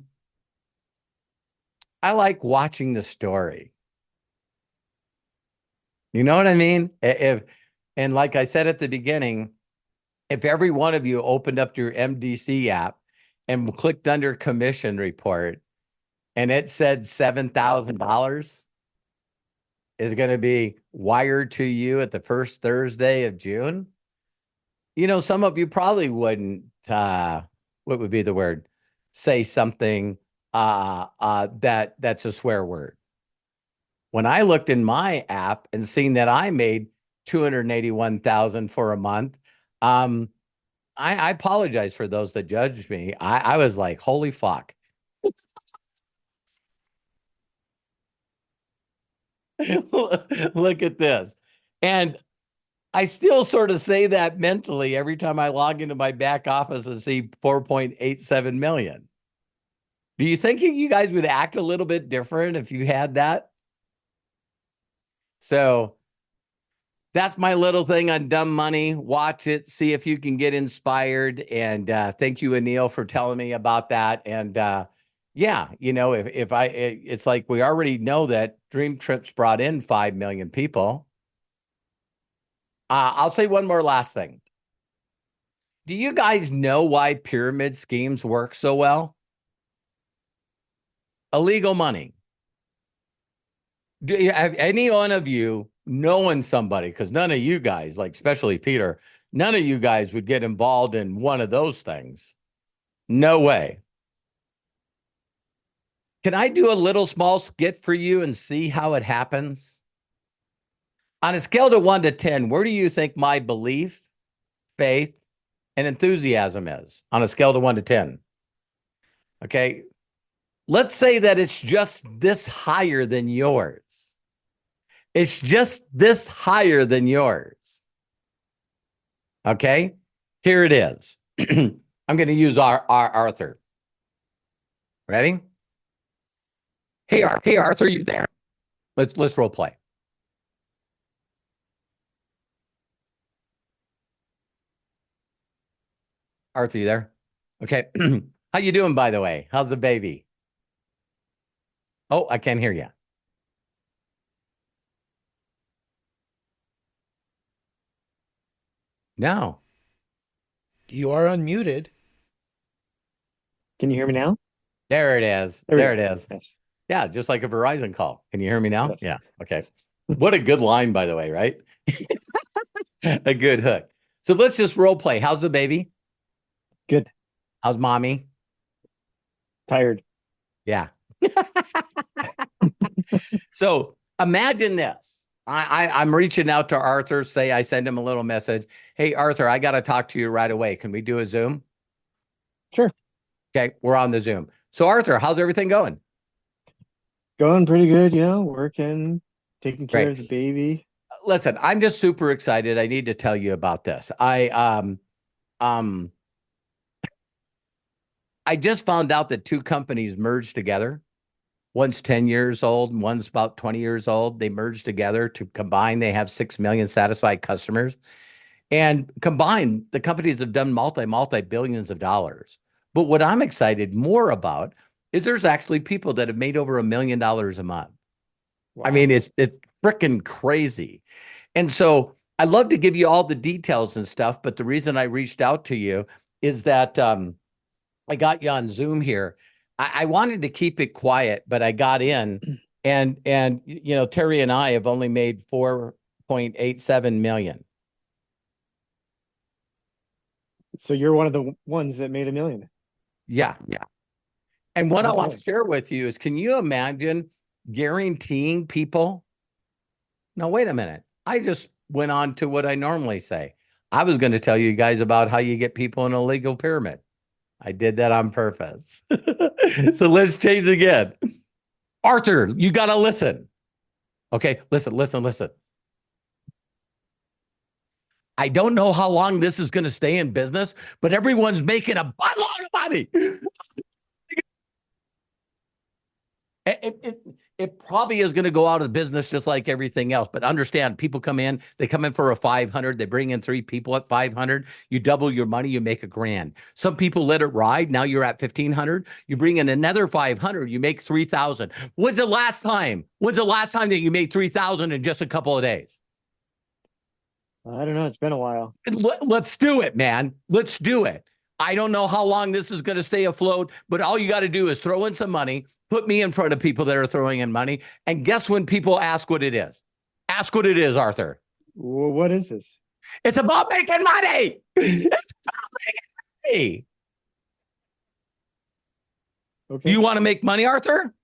like watching the story. You know what I mean? And like I said at the beginning, if every one of you opened up your MDC app and clicked under commission report and it said $7,000 is going to be wired to you at the first Thursday of June, you know, some of you probably wouldn't, what would be the word? Say something that's a swear word. When I looked in my app and seen that I made $281,000 for a month, I apologize for those that judged me. I was like, holy fuck. Look at this. And I still sort of say that mentally every time I log into my back office and see 4.87 million. Do you think you guys would act a little bit different if you had that? So that's my little thing on Dumb Money. Watch it, see if you can get inspired. And thank you, Anil, for telling me about that. And yeah, you know, it's like we already know that Dream Trips brought in 5 million people. I'll say one more last thing. Do you guys know why pyramid schemes work so well? Illegal money. Do you have any one of you knowing somebody? Because none of you guys, like especially Peter, none of you guys would get involved in one of those things. No way. Can I do a little small skit for you and see how it happens? On a scale to 1 to 10, where do you think my belief, faith, and enthusiasm is on a scale to 1 to 10? Okay. Let's say that it's just this higher than yours. It's just this higher than yours. Okay. Here it is. I'm going to use our Arthur. Ready? Hey, Arthur, you there? Let's role play. Arthur, you there? Okay. How you doing, by the way? How's the baby? Oh, I can't hear you. No. You are unmuted. Can you hear me now? There it is. There it is. Yes. Yeah, just like a Verizon call. Can you hear me now? Yes. Yeah. Okay. What a good line, by the way, right? A good hook. So let's just role play. How's the baby? Good. How's mommy? Tired. Yeah. So imagine this. I'm reaching out to Arthur. Say I send him a little message. Hey, Arthur, I got to talk to you right away. Can we do a Zoom? Sure. Okay, we're on the Zoom. So Arthur, how's everything going? Going pretty good, working, taking care Great. of the baby. Listen, I'm just super excited. I need to tell you about this. I just found out that two companies merged together. One's 10 years old, and one's about 20 years old. They merged together to combine. They have 6 million satisfied customers. And combined, the companies have done multi-billions of dollars. But what I'm excited more about is there's actually people that have made over $1 million a month. Wow. I mean, it's freaking crazy. And so I love to give you all the details and stuff, but the reason I reached out to you is that I got you on Zoom here. I wanted to keep it quiet, but I got in and you know, Terry and I have only made 4.87 million. So you're one of the ones that made $1 million. Yeah. And what I want to share with you is, can you imagine guaranteeing people? No, wait a minute. I just went on to what I normally say. I was going to tell you guys about how you get people in a legal pyramid. I did that on purpose. So let's change again. Arthur, you got to listen. Okay, listen. I don't know how long this is going to stay in business, but everyone's making a buttload of money. It probably is going to go out of business just like everything else. But understand, people come in, they come in for a 500, they bring in 3 people at 500, you double your money, you make $1,000. Some people let it ride. Now you're at 1,500. You bring in another 500, you make 3,000. When's the last time that you made 3,000 in just a couple of days? I don't know. It's been a while. Let's do it, man. Let's do it. I don't know how long this is going to stay afloat, but all you got to do is throw in some money, put me in front of people that are throwing in money, and guess when people ask what it is? Ask what it is, Arthur. Well, what is this? It's about making money. It's about making money. Okay. Do you want to make money, Arthur?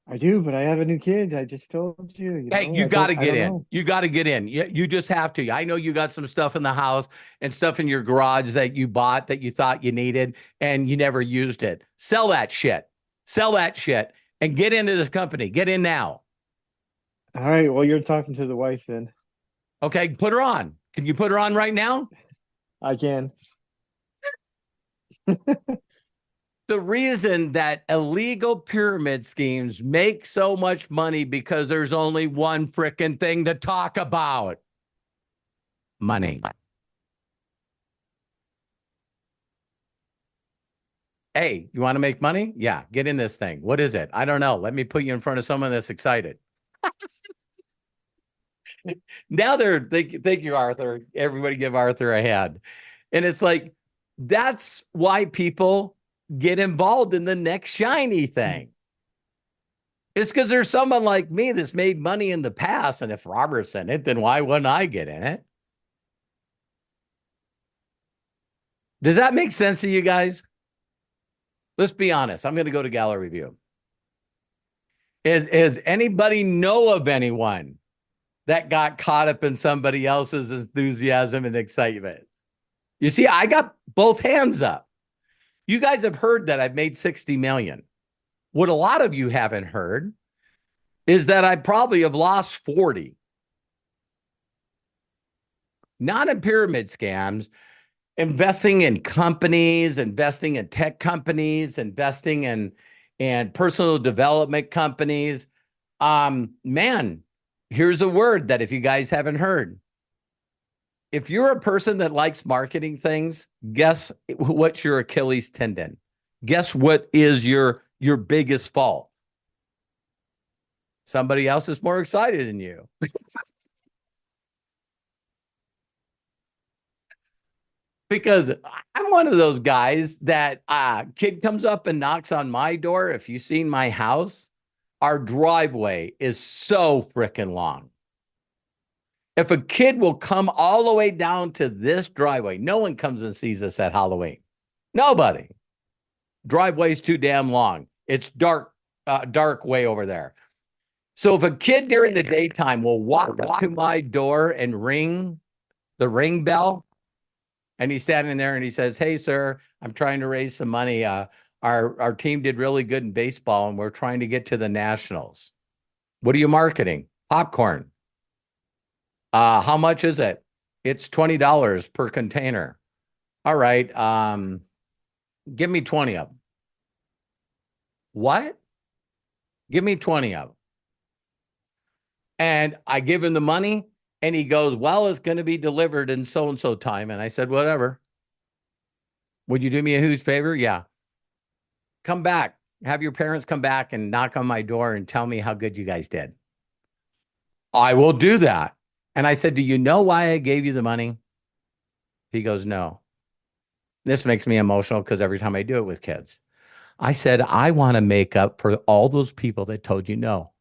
I do, but I have a new kid. I just told you. Hey, you got to get in. You got to get in. You just have to. I know you got some stuff in the house and stuff in your garage that you bought that you thought you needed and you never used it. Sell that shit. Sell that shit and get into this company. Get in now. All right. Well, you're talking to the wife then. Okay, put her on. Can you put her on right now? I can. The reason that illegal pyramid schemes make so much money because there's only one freaking thing to talk about. Money. Hey, you want to make money? Yeah, get in this thing. What is it? I don't know. Let me put you in front of someone that's excited. Now thank you, Arthur. Everybody give Arthur a hand. And it's like, that's why people get involved in the next shiny thing. It's because there's someone like me that's made money in the past, and if Robert's in it, then why wouldn't I get in it? Does that make sense to you guys? Let's be honest. I'm going to go to gallery view. Is anybody know of anyone that got caught up in somebody else's enthusiasm and excitement? You see, I got both hands up. You guys have heard that I've made 60 million. What a lot of you haven't heard is that I probably have lost 40. Not in pyramid scams, investing in companies, investing in tech companies, investing in personal development companies. Man, here's a word that if you guys haven't heard. If you're a person that likes marketing things, guess what's your Achilles tendon? Guess what is your biggest fault? Somebody else is more excited than you. Because I'm one of those guys that kid comes up and knocks on my door. If you've seen my house, our driveway is so freaking long. If a kid will come all the way down to this driveway, no one comes and sees us at Halloween. Nobody. Driveway's too damn long. It's dark way over there. So if a kid during the daytime will walk to my door and ring the ring bell, and he's standing there and he says, "Hey, sir, I'm trying to raise some money. Our team did really good in baseball and we're trying to get to the Nationals. What are you marketing? Popcorn. How much is it? It's $20 per container. All right. Give me 20 of them. What? Give me 20 of them. And I give him the money and he goes, well, it's going to be delivered in so-and-so time. And I said, whatever. Would you do me a huge favor? Yeah. Come back. Have your parents come back and knock on my door and tell me how good you guys did. I will do that. And I said, do you know why I gave you the money? He goes, no. This makes me emotional because every time I do it with kids. I said, I want to make up for all those people that told you no.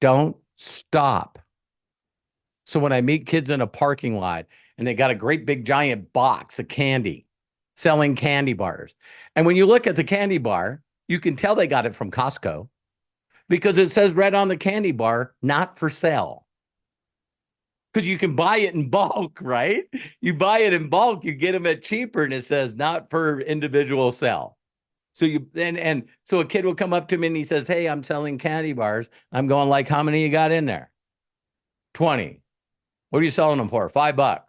Don't stop. So when I meet kids in a parking lot and they got a great big giant box of candy, selling candy bars. And when you look at the candy bar, you can tell they got it from Costco. Because it says right on the candy bar, not for sale. Because you can buy it in bulk, right? You buy it in bulk, you get them at cheaper, and it says not for individual sale. So so a kid will come up to me and he says, hey, I'm selling candy bars. I'm going like, how many you got in there? 20. What are you selling them for? $5.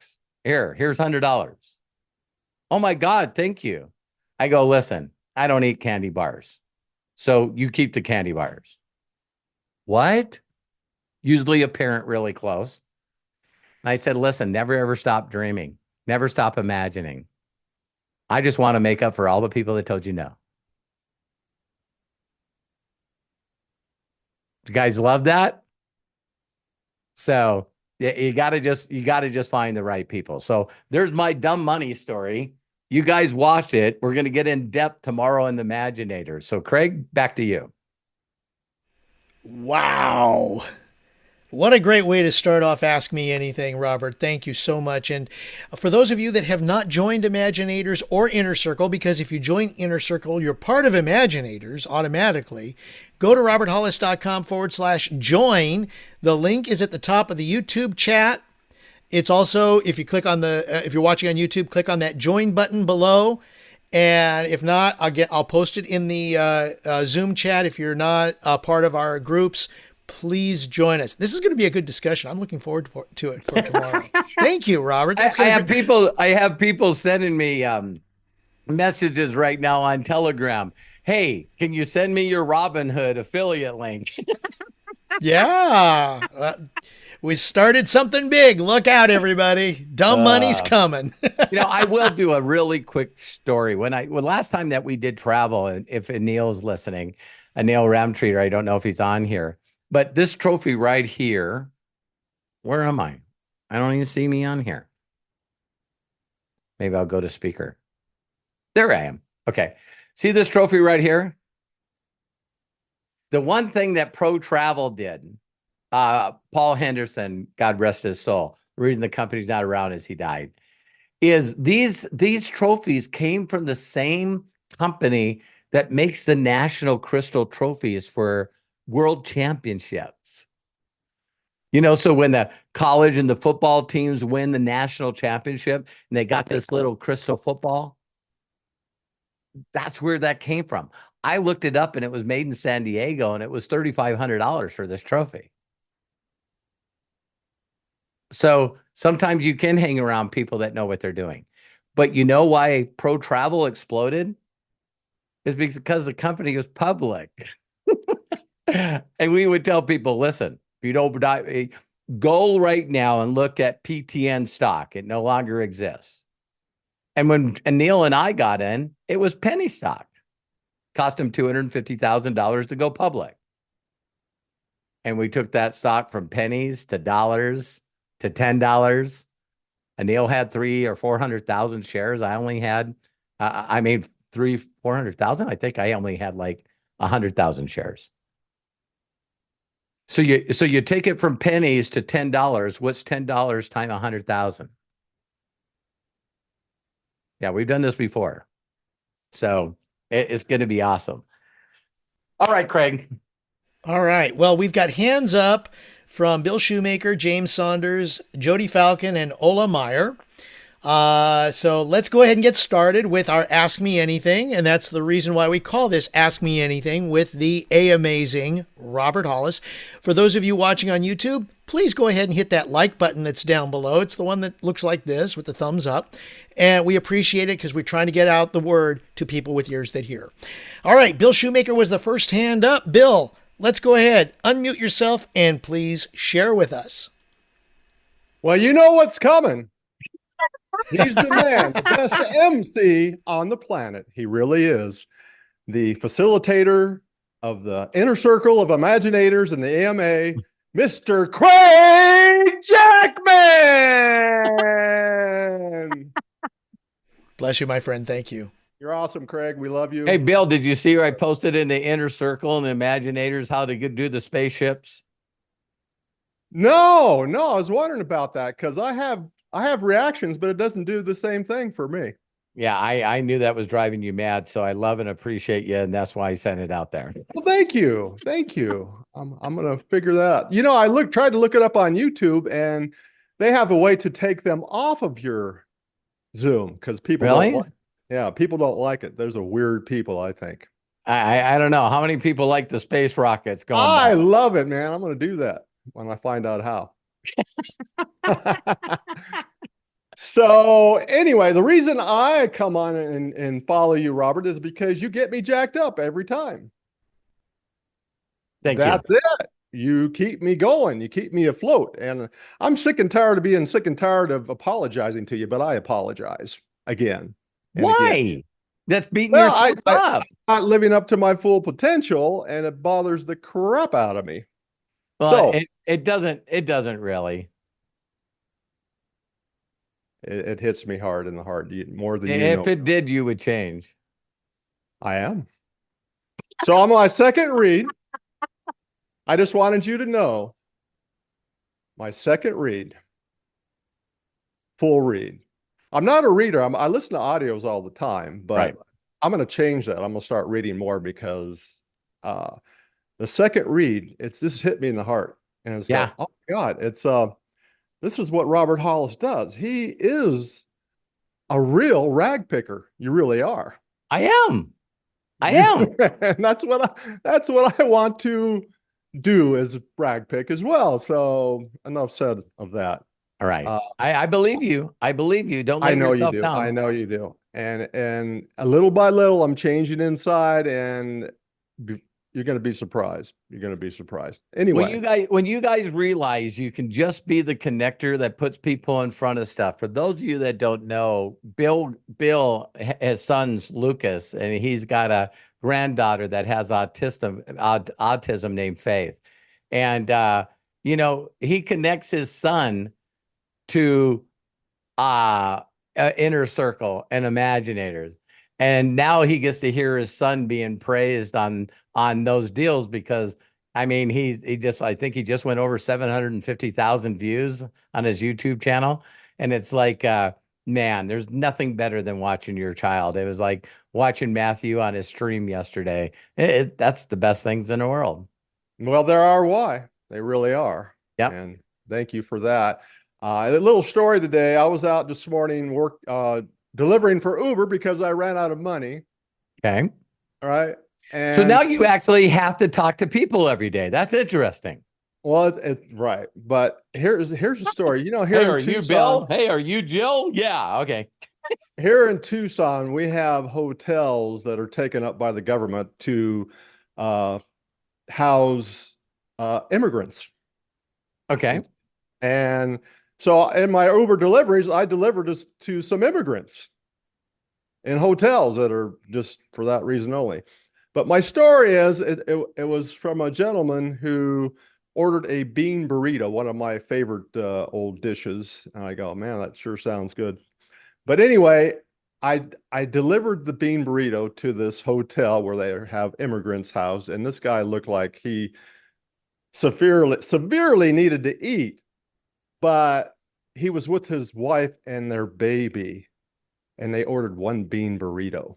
Here's $100. Oh my God, thank you. I go, listen, I don't eat candy bars. So you keep the candy bars. What? Usually a parent really close. And I said, listen, never ever stop dreaming. Never stop imagining. I just want to make up for all the people that told you no. You guys love that? So you gotta just find the right people. So there's my dumb money story. You guys watch it. We're gonna get in depth tomorrow in the Imaginators. So Craig, back to you. Wow. What a great way to start off Ask Me Anything, Robert. Thank you so much. And for those of you that have not joined Imaginators or Inner Circle, because if you join Inner Circle, you're part of Imaginators automatically, go to roberthollis.com/join. The link is at the top of the YouTube chat. It's also, if you click on if you're watching on YouTube, click on that join button below. And if not, I'll post it in the Zoom chat. If you're not a part of our groups, please join us. This is going to be a good discussion. I'm looking forward to it for tomorrow. Thank you, Robert. I have people sending me messages right now on Telegram. Hey, can you send me your Robinhood affiliate link? Yeah. We started something big. Look out, everybody. Dumb money's coming. I will do a really quick story. When last time that we did travel, and if Anil's listening, Anil Ramtreater, I don't know if he's on here, but this trophy right here, where am I? I don't even see me on here. Maybe I'll go to speaker. There I am. Okay. See this trophy right here? The one thing that Pro Travel did, Paul Henderson, God rest his soul, the reason the company's not around is he died, is these trophies came from the same company that makes the national crystal trophies for world championships. So when the college and the football teams win the national championship and they got this little crystal football, that's where that came from. I looked it up and it was made in San Diego and it was $3,500 for this trophy. So sometimes you can hang around people that know what they're doing. But you know why Pro Travel exploded? Is because the company was public. And we would tell people, listen, if you don't die, go right now and look at PTN stock. It no longer exists. And when Anil and I got in, it was penny stock. Cost him $250,000 to go public. And we took that stock from pennies to dollars to $10. Anil had 300,000 or 400,000 shares. I only had, I made 400,000. I think I only had like 100,000 shares. So you take it from pennies to $10. What's $10 times 100,000? Yeah, we've done this before. So it's going to be awesome. All right, Craig. All right. Well, we've got hands up from Bill Shoemaker, James Saunders, Jodie Falcon, and Ola Meyer. So let's go ahead and get started with our Ask Me Anything. And that's the reason why we call this Ask Me Anything with the amazing Robert Hollis. For those of you watching on YouTube, please go ahead and hit that like button that's down below. It's the one that looks like this with the thumbs up. And we appreciate it because we're trying to get out the word to people with ears that hear. All right, Bill Shoemaker was the first hand up. Bill, let's go ahead. Unmute yourself and please share with us. Well, you know what's coming. He's the man, the best MC on the planet. He really is. The facilitator of the Inner Circle of Imaginators and the AMA, Mr. Craig Jackman. Bless you, my friend. Thank you. You're awesome, Craig. We love you. Hey, Bill, did you see where I posted in the Inner Circle and the Imaginators how to do the spaceships? No, I was wondering about that because I have reactions, but it doesn't do the same thing for me. Yeah, I knew that was driving you mad, so I love and appreciate you, and that's why I sent it out there. Well, thank you. I'm gonna figure that out. I tried to look it up on YouTube, and they have a way to take them off of your Zoom because people people don't like it. There's a weird people, I think. I don't know how many people like the space rockets going. I love it, man. I'm gonna do that when I find out how. So anyway, the reason I come on and follow you, Robert, is because you get me jacked up every time. That's it. You keep me going. You keep me afloat. And I'm sick and tired of being sick and tired of apologizing to you, but I apologize again. Why? Again. That's beating yourself up. I'm not living up to my full potential, and it bothers the crap out of me. Well, so it doesn't really. It hits me hard in the heart, more than you know. If it did, you would change. I am. So on my second read, I just wanted you to know my second read, full read. I'm not a reader. I listen to audios all the time, but I'm going to change that. I'm going to start reading more because the second read, this hit me in the heart. And it's like, oh my God, this is what Robert Hollis does. He is a real rag picker. You really are. I am. And that's what I want to do as rag pick as well. So enough said of that. All right. I believe you. I believe you. Don't let yourself down. I know you do. And a little by little, I'm changing inside, and you're going to be surprised. You're going to be surprised. Anyway, when you guys realize you can just be the connector that puts people in front of stuff. For those of you that don't know, Bill, his son's Lucas, and he's got a granddaughter that has autism named Faith. And, he connects his son to Inner Circle and Imaginators. And now he gets to hear his son being praised on those deals because, I mean, I think he just went over 750,000 views on his YouTube channel. And it's like, man, there's nothing better than watching your child. It was like watching Matthew on his stream yesterday. That's the best things in the world. Well, there are why. They really are. Yeah. And thank you for that. A little story today. I was out this morning delivering for Uber because I ran out of money. Okay. All right. And so now you actually have to talk to people every day. That's interesting. Well, it's right. But here's the story. Here hey, in are Tucson, you Bill? Hey, are you Jill? Yeah. Okay. Here in Tucson, we have hotels that are taken up by the government to house immigrants. Okay. And so in my Uber deliveries, I delivered to some immigrants in hotels that are just for that reason only. But my story is it was from a gentleman who ordered a bean burrito, one of my favorite old dishes. And I go, man, that sure sounds good. But anyway, I delivered the bean burrito to this hotel where they have immigrants housed. And this guy looked like he severely needed to eat. But he was with his wife and their baby, and they ordered one bean burrito.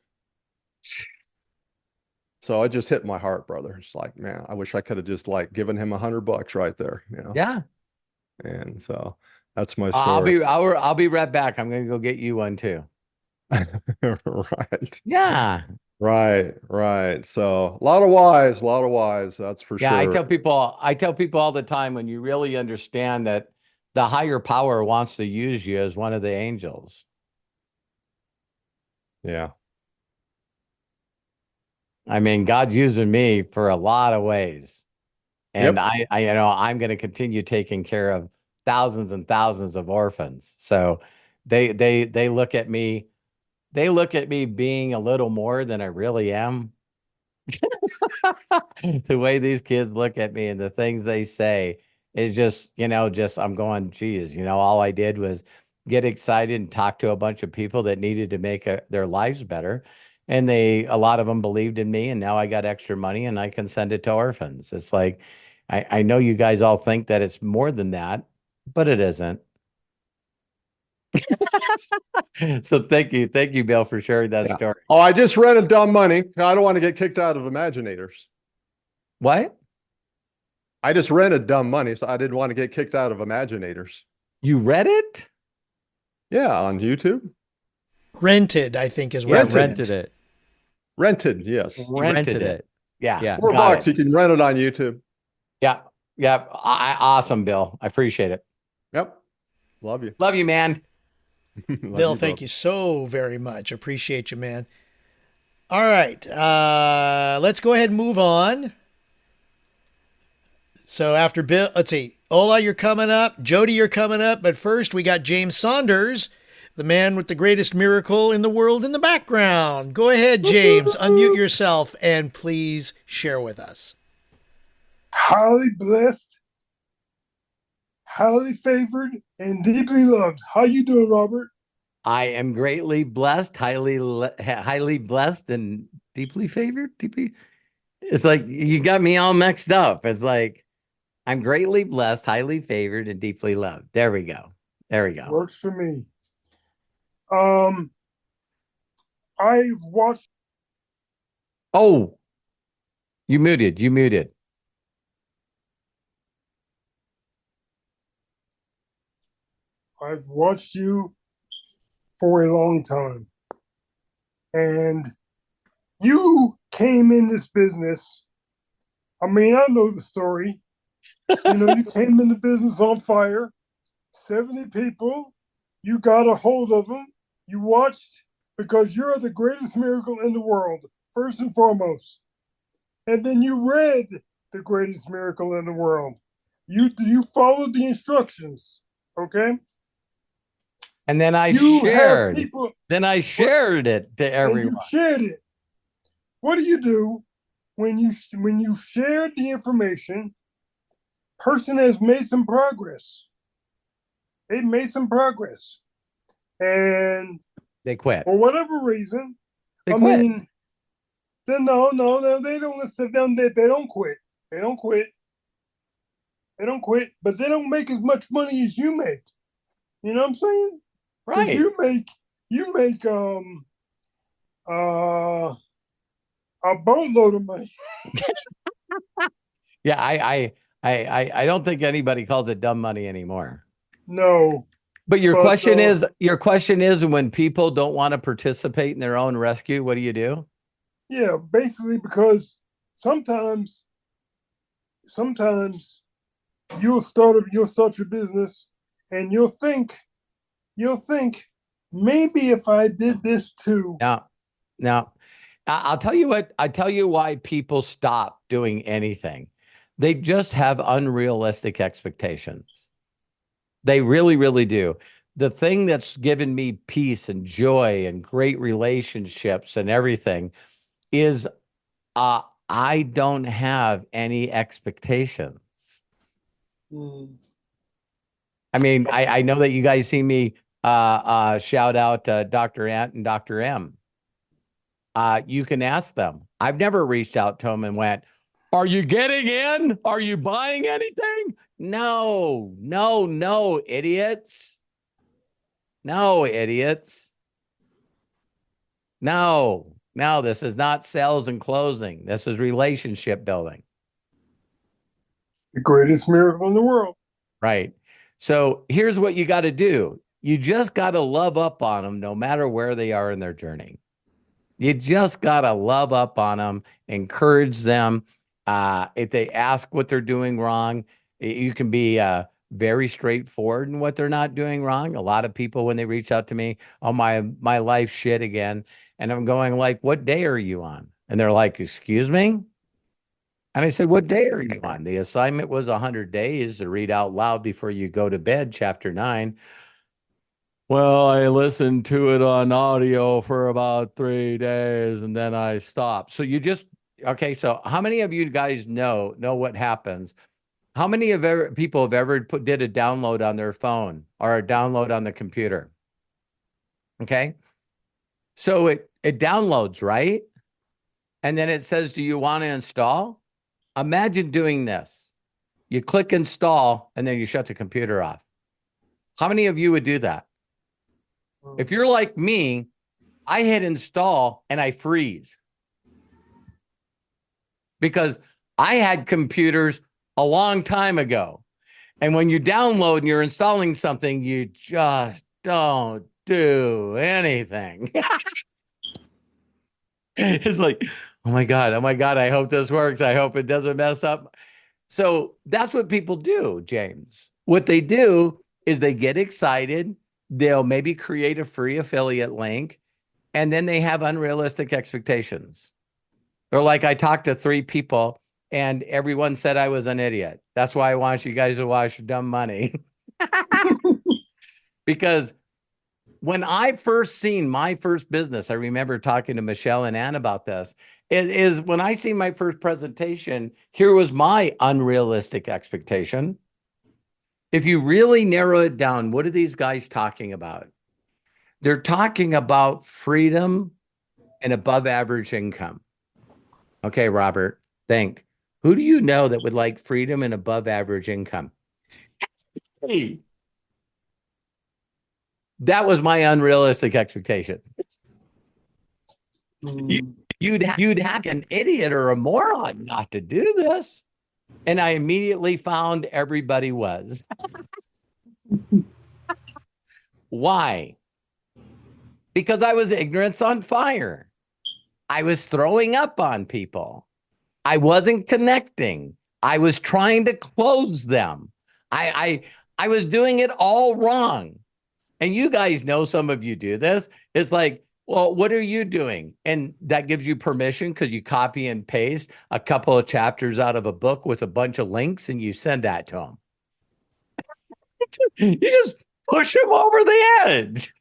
So it just hit my heart, brother. It's like, man, I wish I could have just given him $100 right there, Yeah. And so that's my story. I'll be right back. I'm going to go get you one too. Right. Yeah. Right. So a lot of whys, that's for sure. Yeah, I tell people all the time, when you really understand that the higher power wants to use you as one of the angels. Yeah. I mean, God's using me for a lot of ways. And Yep. I'm going to continue taking care of thousands and thousands of orphans. So they look at me, being a little more than I really am. The way these kids look at me and the things they say is just, I'm going, geez, all I did was get excited and talk to a bunch of people that needed to make their lives better. And a lot of them believed in me, and now I got extra money and I can send it to orphans. It's like, I know you guys all think that it's more than that, but it isn't. So thank you, Bill, for sharing that story. Oh, I just rented dumb money. I don't want to get kicked out of Imaginators. What? I just rented dumb money, so I didn't want to get kicked out of Imaginators. You read it? Yeah, on YouTube. Rented, I think, is what rented it. Rented, yes. Rented it. Yeah. $4. You can rent it on YouTube. Yeah. Awesome, Bill. I appreciate it. Yep. Love you. Love you, man. Love Bill, you, thank brother. you so very much. Appreciate you, man. All right. Let's go ahead and move on. So after Bill, let's see. Ola, you're coming up. Jodie, you're coming up. But first, we got James Saunders, the man with the greatest miracle in the world in the background. Go ahead, James. Unmute yourself and please share with us. Highly blessed, highly favored, and deeply loved. How you doing, Robert? I am greatly blessed, highly blessed, and deeply favored. It's like you got me all mixed up. It's like I'm greatly blessed, highly favored, and deeply loved. There we go. There we go. Works for me. I've watched. Oh, you muted. You muted. I've watched you for a long time, and you came in this business. I mean, I know the story. You came in the business on fire. 70 people. You got a hold of them. You watched because you're the greatest miracle in the world, first and foremost. And then you read the greatest miracle in the world. You followed the instructions, okay? And then I shared. Then I shared it to everyone. And you shared it. What do you do when you shared the information? Person has made some progress. They made some progress, and they quit for whatever reason. They quit. Mean, no, they don't listen. They don't quit. They don't quit. They don't quit, but they don't make as much money as you make. You know what I'm saying? Right. You make a boatload of money. Yeah, I don't think anybody calls it dumb money anymore. No. But your question is when people don't want to participate in their own rescue, what do you do? Yeah, basically because sometimes you'll start your business and you'll think maybe if I did this too. No. I'll tell you what, I tell you why people stop doing anything. They just have unrealistic expectations. They really, really do. The thing that's given me peace and joy and great relationships and everything is I don't have any expectations. I mean, I know that you guys see me shout out Dr. Ant and Dr. M. You can ask them. I've never reached out to them and went, "Are you getting in? Are you buying anything?" No, idiots. No, idiots. No, this is not sales and closing. This is relationship building. The greatest miracle in the world. Right. So here's what you got to do. You just got to love up on them no matter where they are in their journey. You just got to love up on them, encourage them. If they ask what they're doing wrong, you can be very straightforward in what they're not doing wrong. A lot of people, when they reach out to me, "Oh, my life shit again." And I'm going like, "What day are you on?" And they're like, "Excuse me?" And I said, "What day are you on?" The assignment was 100 days to read out loud before you go to bed, chapter 9. "Well, I listened to it on audio for about 3 days and then I stopped." So okay, so how many of you guys know what happens? How many people have ever did a download on their phone or a download on the computer? Okay. So it downloads, right? And then it says, "Do you want to install?" Imagine doing this. You click install and then you shut the computer off. How many of you would do that? If you're like me, I hit install and I freeze. Because I had computers a long time ago. And when you download and you're installing something, you just don't do anything. It's like, oh my God, I hope this works. I hope it doesn't mess up. So that's what people do, James. What they do is they get excited they'll maybe create a free affiliate link, and then they have unrealistic expectations. Or like I talked to 3 people and everyone said I was an idiot. That's why I want you guys to watch Dumb Money. Because when I first seen my first business, I remember talking to Michelle and Ann about this, is when I see my first presentation, here was my unrealistic expectation. If you really narrow it down, what are these guys talking about? They're talking about freedom and above average income. Okay, Robert, think. Who do you know that would like freedom and above average income? Hey. That was my unrealistic expectation. You'd have an idiot or a moron not to do this. And I immediately found everybody was. Why? Because I was ignorance on fire. I was throwing up on people. I wasn't connecting. I was trying to close them. I was doing it all wrong. And you guys know, some of you do this. It's like, well, what are you doing? And that gives you permission because you copy and paste a couple of chapters out of a book with a bunch of links and you send that to them. You just push them over the edge.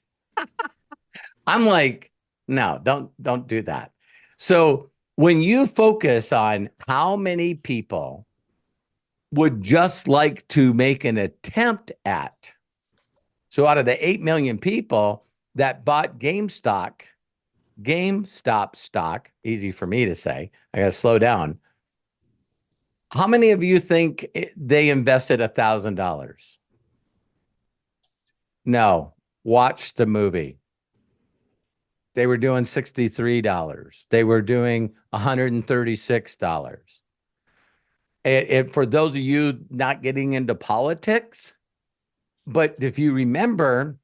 I'm like, no, don't do that. So when you focus on how many people would just like to make an attempt at, so out of the 8 million people that bought GameStop stock, easy for me to say, I got to slow down. How many of you think they invested $1,000? No, watch the movie. They were doing $63. They were doing $136. For those of you not getting into politics, but if you remember,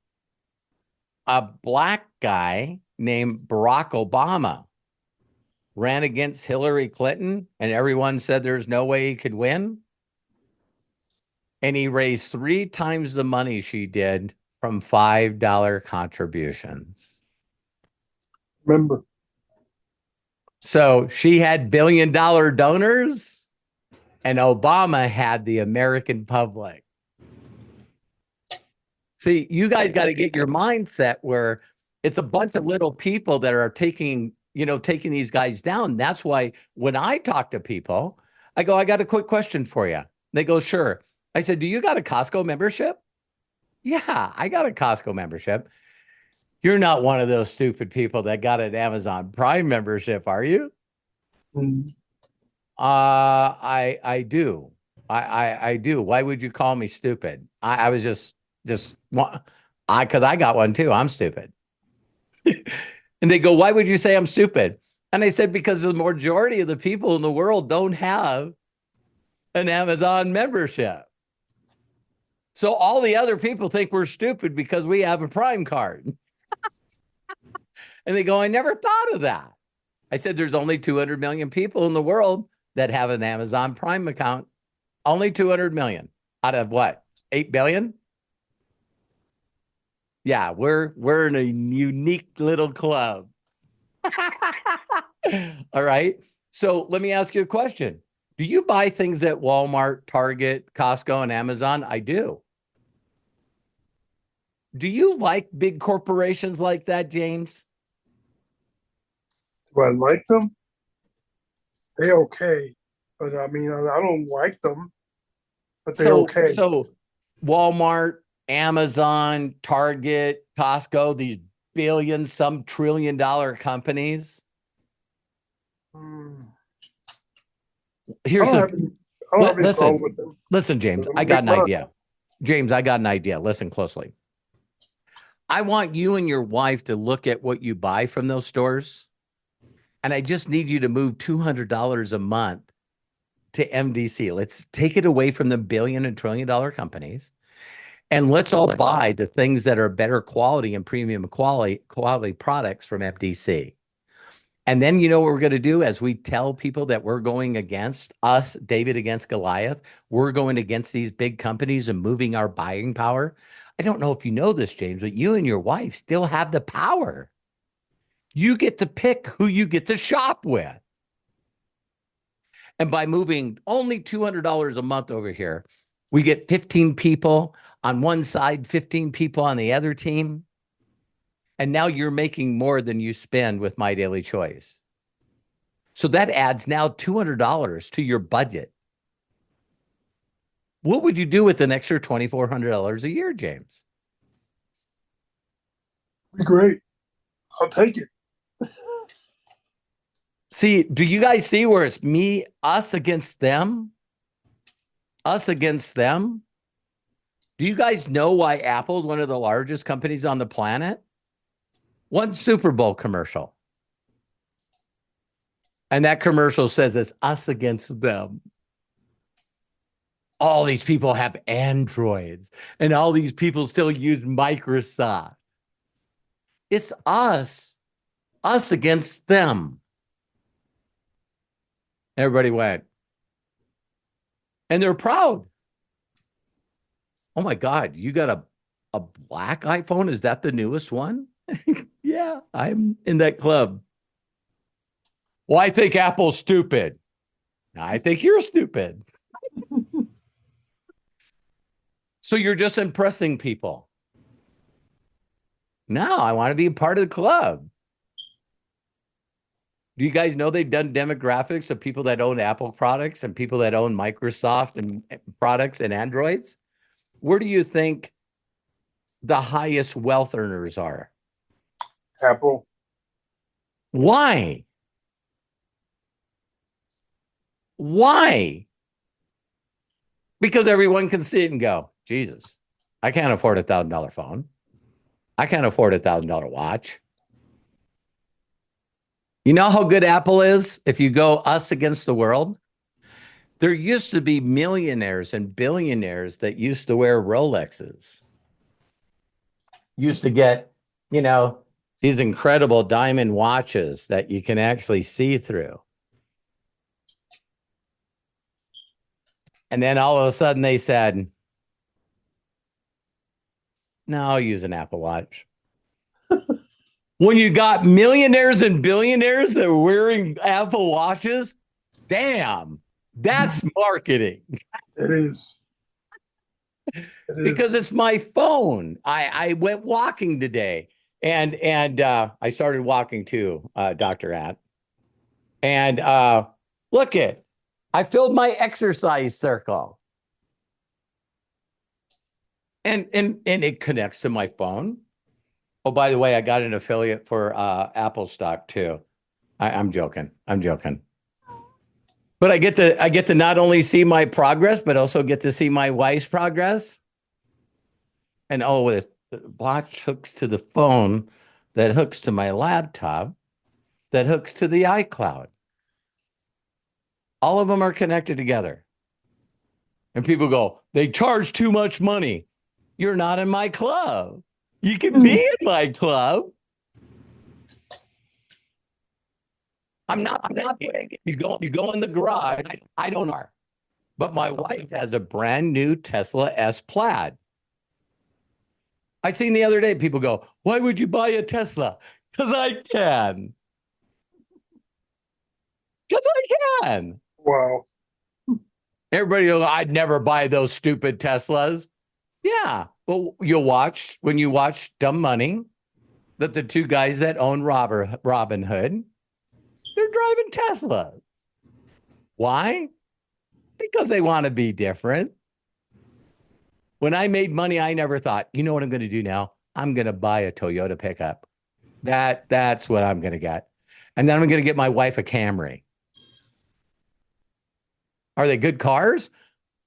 a black guy named Barack Obama ran against Hillary Clinton, and everyone said there's no way he could win. And he raised 3 times the money she did from $5 contributions. Remember. So she had $1 billion donors, and Obama had the American public. See, you guys got to get your mindset where it's a bunch of little people that are taking these guys down. That's why when I talk to people, I go, I got a quick question for you. They go, sure. I said, do you got a Costco membership? Yeah, I got a Costco membership. You're not one of those stupid people that got an Amazon Prime membership, are you? I do. I do. Why would you call me stupid? I was just because I got one too. I'm stupid. And they go, why would you say I'm stupid? And I said, because the majority of the people in the world don't have an Amazon membership. So all the other people think we're stupid because we have a Prime card. And they go, I never thought of that. I said, there's only 200 million people in the world that have an Amazon Prime account. Only 200 million out of what? 8 billion? Yeah, we're in a unique little club. All right. So let me ask you a question. Do you buy things at Walmart, Target, Costco, and Amazon? I do. Do you like big corporations like that, James? Do I like them? They're okay. But I mean, I don't like them, but they're okay. So Walmart, Amazon, Target, Costco, these billion, some $1 trillion companies. Here's listen, James, I got an idea. James, I got an idea. Listen closely. I want you and your wife to look at what you buy from those stores. And I just need you to move $200 a month to MDC. Let's take it away from the billion and $1 trillion companies. And let's all buy the things that are better quality and premium quality products from FDC. And then you know what we're going to do as we tell people that we're going against us, David against Goliath, we're going against these big companies and moving our buying power. I don't know if you know this, James, but you and your wife still have the power. You get to pick who you get to shop with. And by moving only $200 a month over here, we get 15 people on one side, 15 people on the other team. And now you're making more than you spend with My Daily Choice. So that adds now $200 to your budget. What would you do with an extra $2,400 a year, James? Be great. I'll take it. See, do you guys see where it's us against them? Us against them? Do you guys know why Apple is one of the largest companies on the planet? One Super Bowl commercial. And that commercial says it's us against them. All these people have Androids, and all these people still use Microsoft. It's us against them. Everybody went. And they're proud. Oh my God, you got a black iPhone? Is that the newest one? Yeah, I'm in that club. Well, I think Apple's stupid. I think you're stupid. So you're just impressing people. No, I want to be a part of the club. Do you guys know they've done demographics of people that own Apple products and people that own Microsoft and products and Androids? Where do you think the highest wealth earners are? Apple. Why? Why? Because everyone can see it and go, Jesus, I can't afford a $1,000 phone. I can't afford a $1,000 watch. You know how good Apple is if you go us against the world? There used to be millionaires and billionaires that used to wear Rolexes. Used to get, these incredible diamond watches that you can actually see through. And then all of a sudden they said, no, I'll use an Apple Watch. When you got millionaires and billionaires that are wearing Apple Watches, damn, that's marketing. It is. Because it's my phone. I went walking today, and I started walking too, Dr. At. And look it, I filled my exercise circle. And it connects to my phone. Oh, by the way, I got an affiliate for Apple stock too. I'm joking. But I get to not only see my progress, but also get to see my wife's progress. And the watch hooks to the phone, that hooks to my laptop, that hooks to the iCloud. All of them are connected together. And people go, they charge too much money. You're not in my club. You can be in my club. I'm not you go in the garage. I don't know. But my wife has a brand new Tesla S Plaid. I seen the other day, people go, why would you buy a Tesla? Because I can. Because I can. Wow. Everybody goes, I'd never buy those stupid Teslas. Yeah. Well, when you watch Dumb Money, that the two guys that own Robin Hood, they're driving Teslas. Why? Because they want to be different. When I made money, I never thought, you know what I'm going to do now? I'm going to buy a Toyota pickup. That's what I'm going to get. And then I'm going to get my wife a Camry. Are they good cars?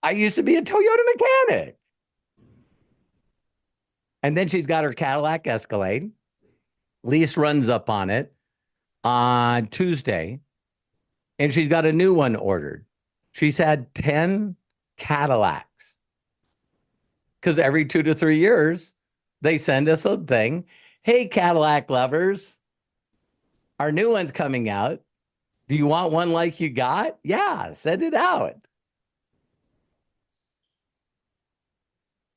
I used to be a Toyota mechanic. And then she's got her Cadillac Escalade. Lease runs up on it on Tuesday. And she's got a new one ordered. She's had 10 Cadillacs. Because every 2 to 3 years, they send us a thing. Hey, Cadillac lovers, our new one's coming out. Do you want one like you got? Yeah, send it out.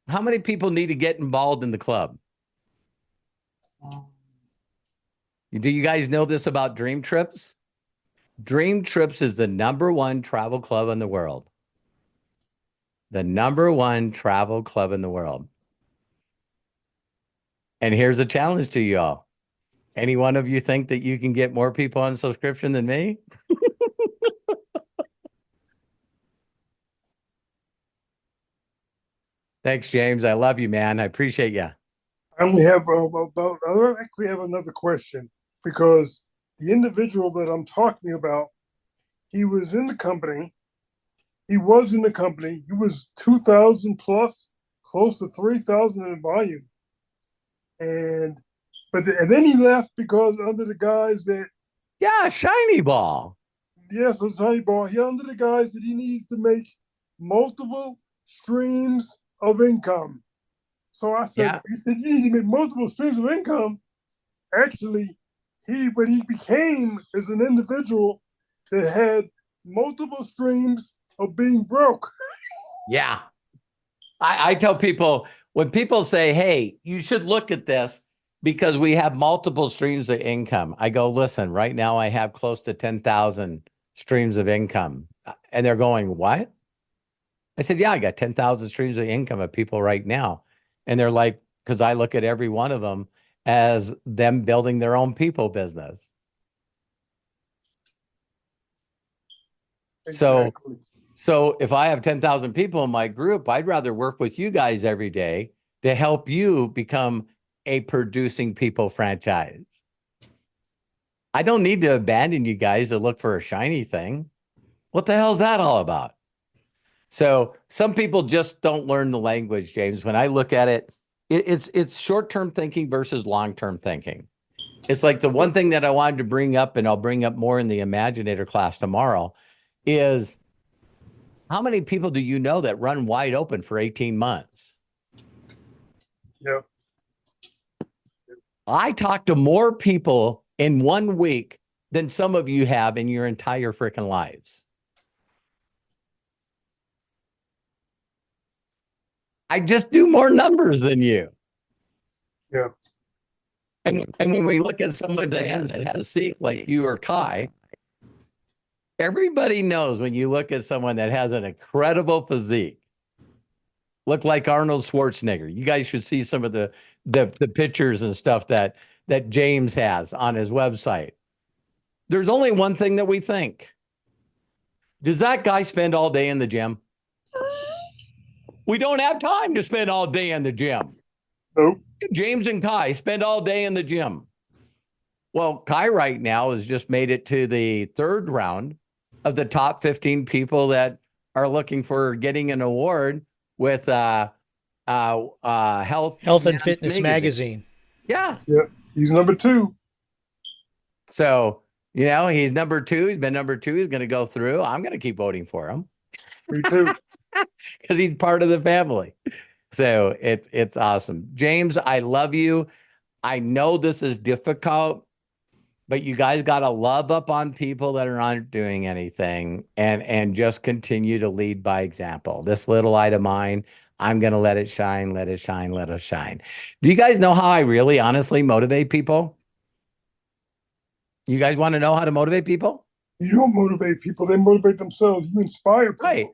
How many people need to get involved in the club? Do you guys know this about Dream Trips? Dream Trips is the #1 travel club in the world. The #1 travel club in the world. And here's a challenge to you all. Any one of you think that you can get more people on subscription than me? Thanks, James. I love you, man. I appreciate you. I only have I actually have another question, because the individual that I'm talking about, he was in the company. He was 2,000 plus, close to 3,000 in volume. And then he left because under the guise that, Yeah, shiny ball. yes, it's honey ball. He under the guise that he needs to make multiple streams of income. So I said, Yeah. he said, you need to make multiple streams of income. Actually, what he became is an individual that had multiple streams of being broke. Yeah. I tell people, when people say, hey, you should look at this because we have multiple streams of income. I go, listen, right now I have close to 10,000 streams of income. And they're going, what? I said, yeah, I got 10,000 streams of income of people right now. And they're like, because I look at every one of them as them building their own people business. Exactly. So if I have 10,000 people in my group, I'd rather work with you guys every day to help you become a producing people franchise. I don't need to abandon you guys to look for a shiny thing. What the hell is that all about? So some people just don't learn the language, James. When I look at it, it's short-term thinking versus long-term thinking. It's like the one thing that I wanted to bring up, and I'll bring up more in the Imaginator class tomorrow, is how many people do you know that run wide open for 18 months? Yeah. I talk to more people in 1 week than some of you have in your entire freaking lives. I just do more numbers than you. Yeah. And when we look at someone that has a physique like you or Kai, everybody knows when you look at someone that has an incredible physique, look like Arnold Schwarzenegger. You guys should see some of the pictures and stuff that James has on his website. There's only one thing that we think. Does that guy spend all day in the gym? We don't have time to spend all day in the gym. Nope. James and Kai spend all day in the gym. Well, Kai right now has just made it to the 3rd round of the top 15 people that are looking for getting an award with Health and Fitness magazine. Yeah. Yeah. He's number 2. So, you know, he's number 2. He's been number 2. He's going to go through. I'm going to keep voting for him. Me too. Because he's part of the family. So it's awesome. James, I love you. I know this is difficult, but you guys got to love up on people that aren't doing anything and just continue to lead by example. This little light of mine, I'm going to let it shine, let it shine, let it shine. Do you guys know how I really honestly motivate people? You guys want to know how to motivate people? You don't motivate people. They motivate themselves. You inspire people. Right.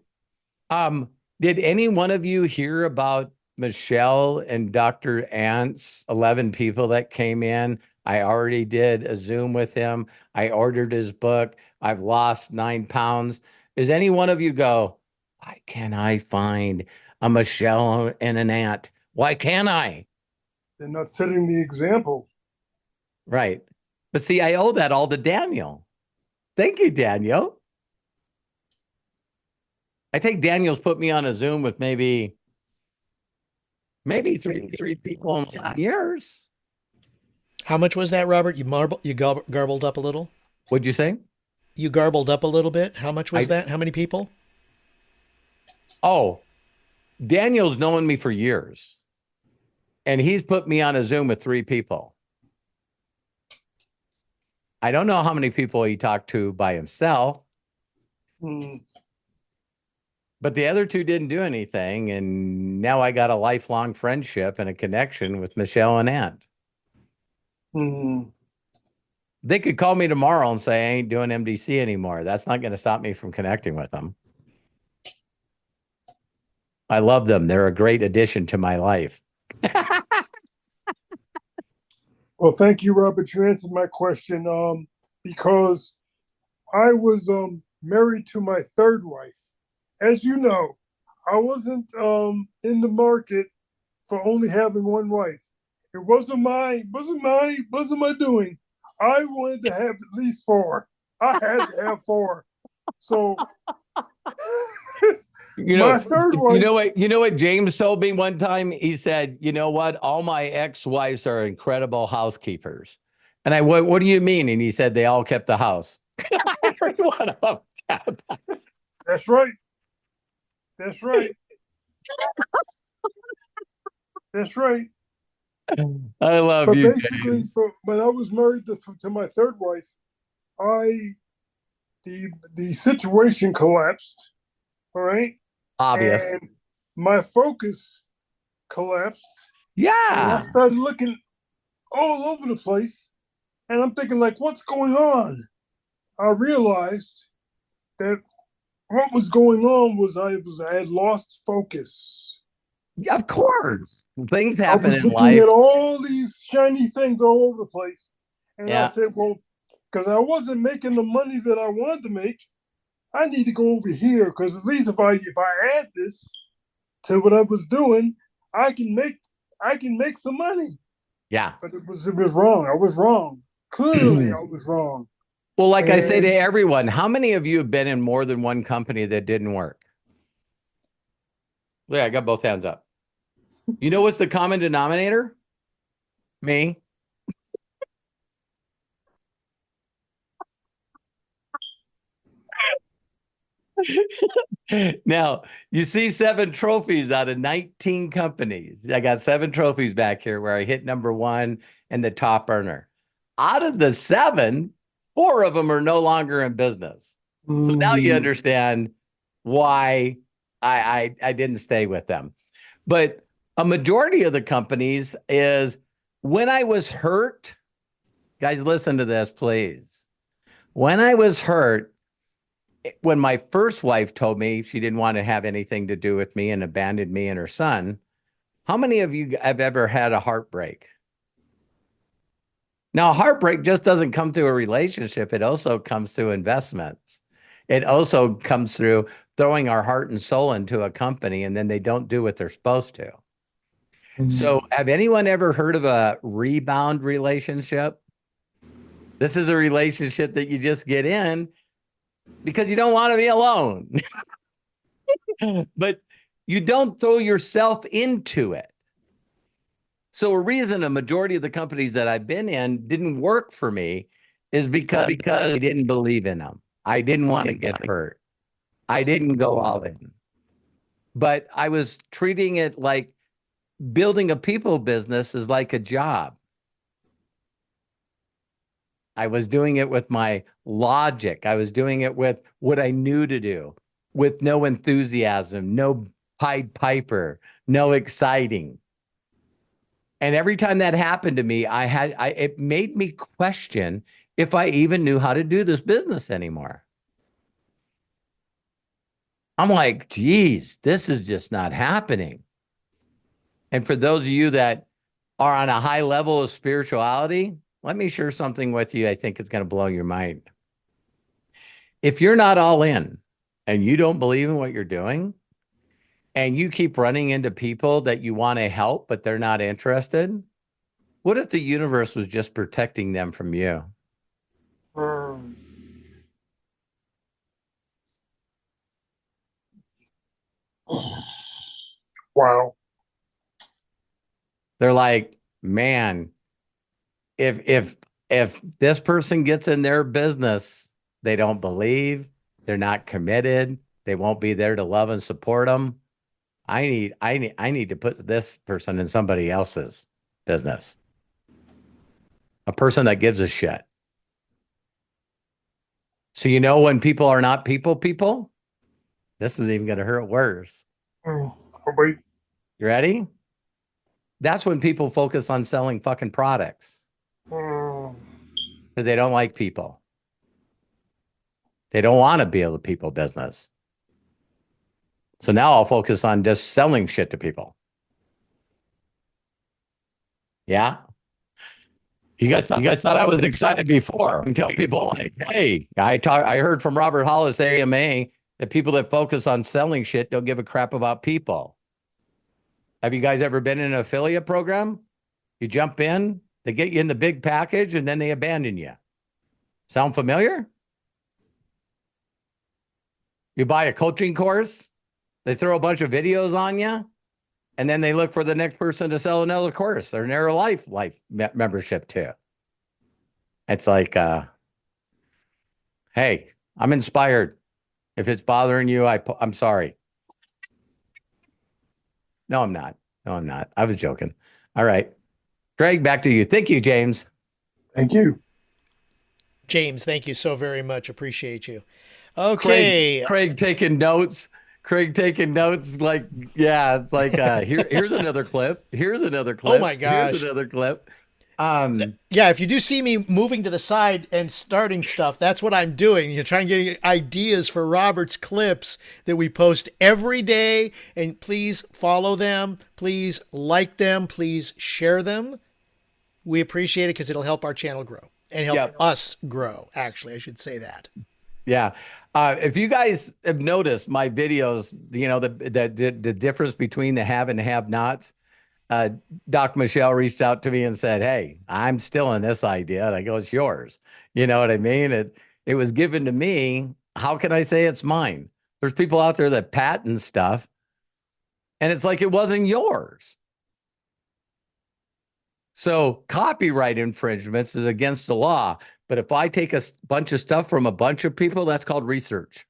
Did any one of you hear about Michelle and Dr. Ant's 11 people that came in? I already did a Zoom with him. I ordered his book. I've lost 9 pounds. Does any one of you go, why can't I find a Michelle and an Ant? Why can't I? They're not setting the example. Right. But see, I owe that all to Daniel. Thank you, Daniel. I think Daniel's put me on a Zoom with maybe three people in 5 years. How much was that, Robert? You garbled up a little? What'd you say? You garbled up a little bit. How much was that? How many people? Oh, Daniel's known me for years. And he's put me on a Zoom with 3 people. I don't know how many people he talked to by himself. But But the other two didn't do anything. And now I got a lifelong friendship and a connection with Michelle and Ant. Mhm. They could call me tomorrow and say, I ain't doing MDC anymore. That's not going to stop me from connecting with them. I love them. They're a great addition to my life. Well, thank you, Robert. You answered my question. Because I was married to my third wife. As you know, I wasn't in the market for only having one wife. It wasn't my doing. I wanted to have at least 4. I had to have 4. So my third wife. You know what James told me one time? He said, you know what? All my ex-wives are incredible housekeepers. And I went, what do you mean? And he said, they all kept the house. Every one of them kept. That's right. That's right. That's right. I love But you, basically, James. so when I was married to my third wife, the situation collapsed. All right. Obvious. And my focus collapsed. And Yeah. I started looking all over the place. And I'm thinking, like, what's going on? I realized that what was going on was I had lost focus. Yeah, of course. Things I happen was in looking life. at all these shiny things all over the place. And Yeah. I said, well, because I wasn't making the money that I wanted to make, I need to go over here, because at least if I add this to what I was doing, I can make some money. Yeah. But it was wrong. I was wrong. Clearly I was wrong. Well, like I say to everyone, how many of you have been in more than one company that didn't work? Yeah, I got both hands up. You know what's the common denominator? Me. Now, you see 7 trophies out of 19 companies. I got 7 trophies back here where I hit #1 and the top earner. Out of the 7, 4 of them are no longer in business. So now you understand why I didn't stay with them. But a majority of the companies is when I was hurt, guys, listen to this, please. When I was hurt, when my first wife told me she didn't want to have anything to do with me and abandoned me and her son, how many of you have ever had a heartbreak? Now, a heartbreak just doesn't come through a relationship. It also comes through investments. It also comes through throwing our heart and soul into a company and then they don't do what they're supposed to. So have anyone ever heard of a rebound relationship? This is a relationship that you just get in because you don't want to be alone. But you don't throw yourself into it. So a reason a majority of the companies that I've been in didn't work for me is because I didn't believe in them. I didn't want to get hurt. I didn't go all in. But I was treating it like building a people business is like a job. I was doing it with my logic. I was doing it with what I knew to do, with no enthusiasm, no Pied Piper, no exciting. And every time that happened to me, it made me question if I even knew how to do this business anymore. I'm like, geez, this is just not happening. And for those of you that are on a high level of spirituality, let me share something with you I think is going to blow your mind. If you're not all in and you don't believe in what you're doing, and you keep running into people that you want to help, but they're not interested, what if the universe was just protecting them from you? Wow. They're like, man, if this person gets in their business, they don't believe, they're not committed, they won't be there to love and support them. I need to put this person in somebody else's business. A person that gives a shit. So you know when people are not people, This is even going to hurt worse. Oh, wait. You ready? That's when people focus on selling fucking products Oh, because they don't like people. They don't want to be a people business. So now I'll focus on just selling shit to people. Yeah. You guys thought I was excited before. I'm telling people like, hey, I heard from Robert Hollis, AMA, that people that focus on selling shit don't give a crap about people. Have you guys ever been in an affiliate program? You jump in, they get you in the big package, and then they abandon you. Sound familiar? You buy a coaching course, they throw a bunch of videos on you, and then they look for the next person to sell another course or narrow life membership too. It's like, hey, I'm inspired. If it's bothering you, I'm sorry. No, I'm not. No, I'm not. I was joking. All right. Greg, back to you. Thank you, James. thank you. James, thank you so very much. Appreciate you. Okay. Craig taking notes. Craig taking notes like, yeah, it's like, here's another clip. Here's another clip. Oh my gosh. Here's another clip. Yeah, if you do see me moving to the side and starting stuff, that's what I'm doing. You're trying to get ideas for Robert's clips that we post every day. And please follow them. Please like them. Please share them. We appreciate it because it'll help our channel grow and help us grow. Actually, I should say that. Yeah. If you guys have noticed my videos, you know, the difference between the have and have nots, Doc Michelle reached out to me and said, hey, I'm still in this idea. And I go, it's yours. You know what I mean? It was given to me. How can I say it's mine? There's people out there that patent stuff and it's like, it wasn't yours. So copyright infringements is against the law. But if I take a bunch of stuff from a bunch of people, that's called research.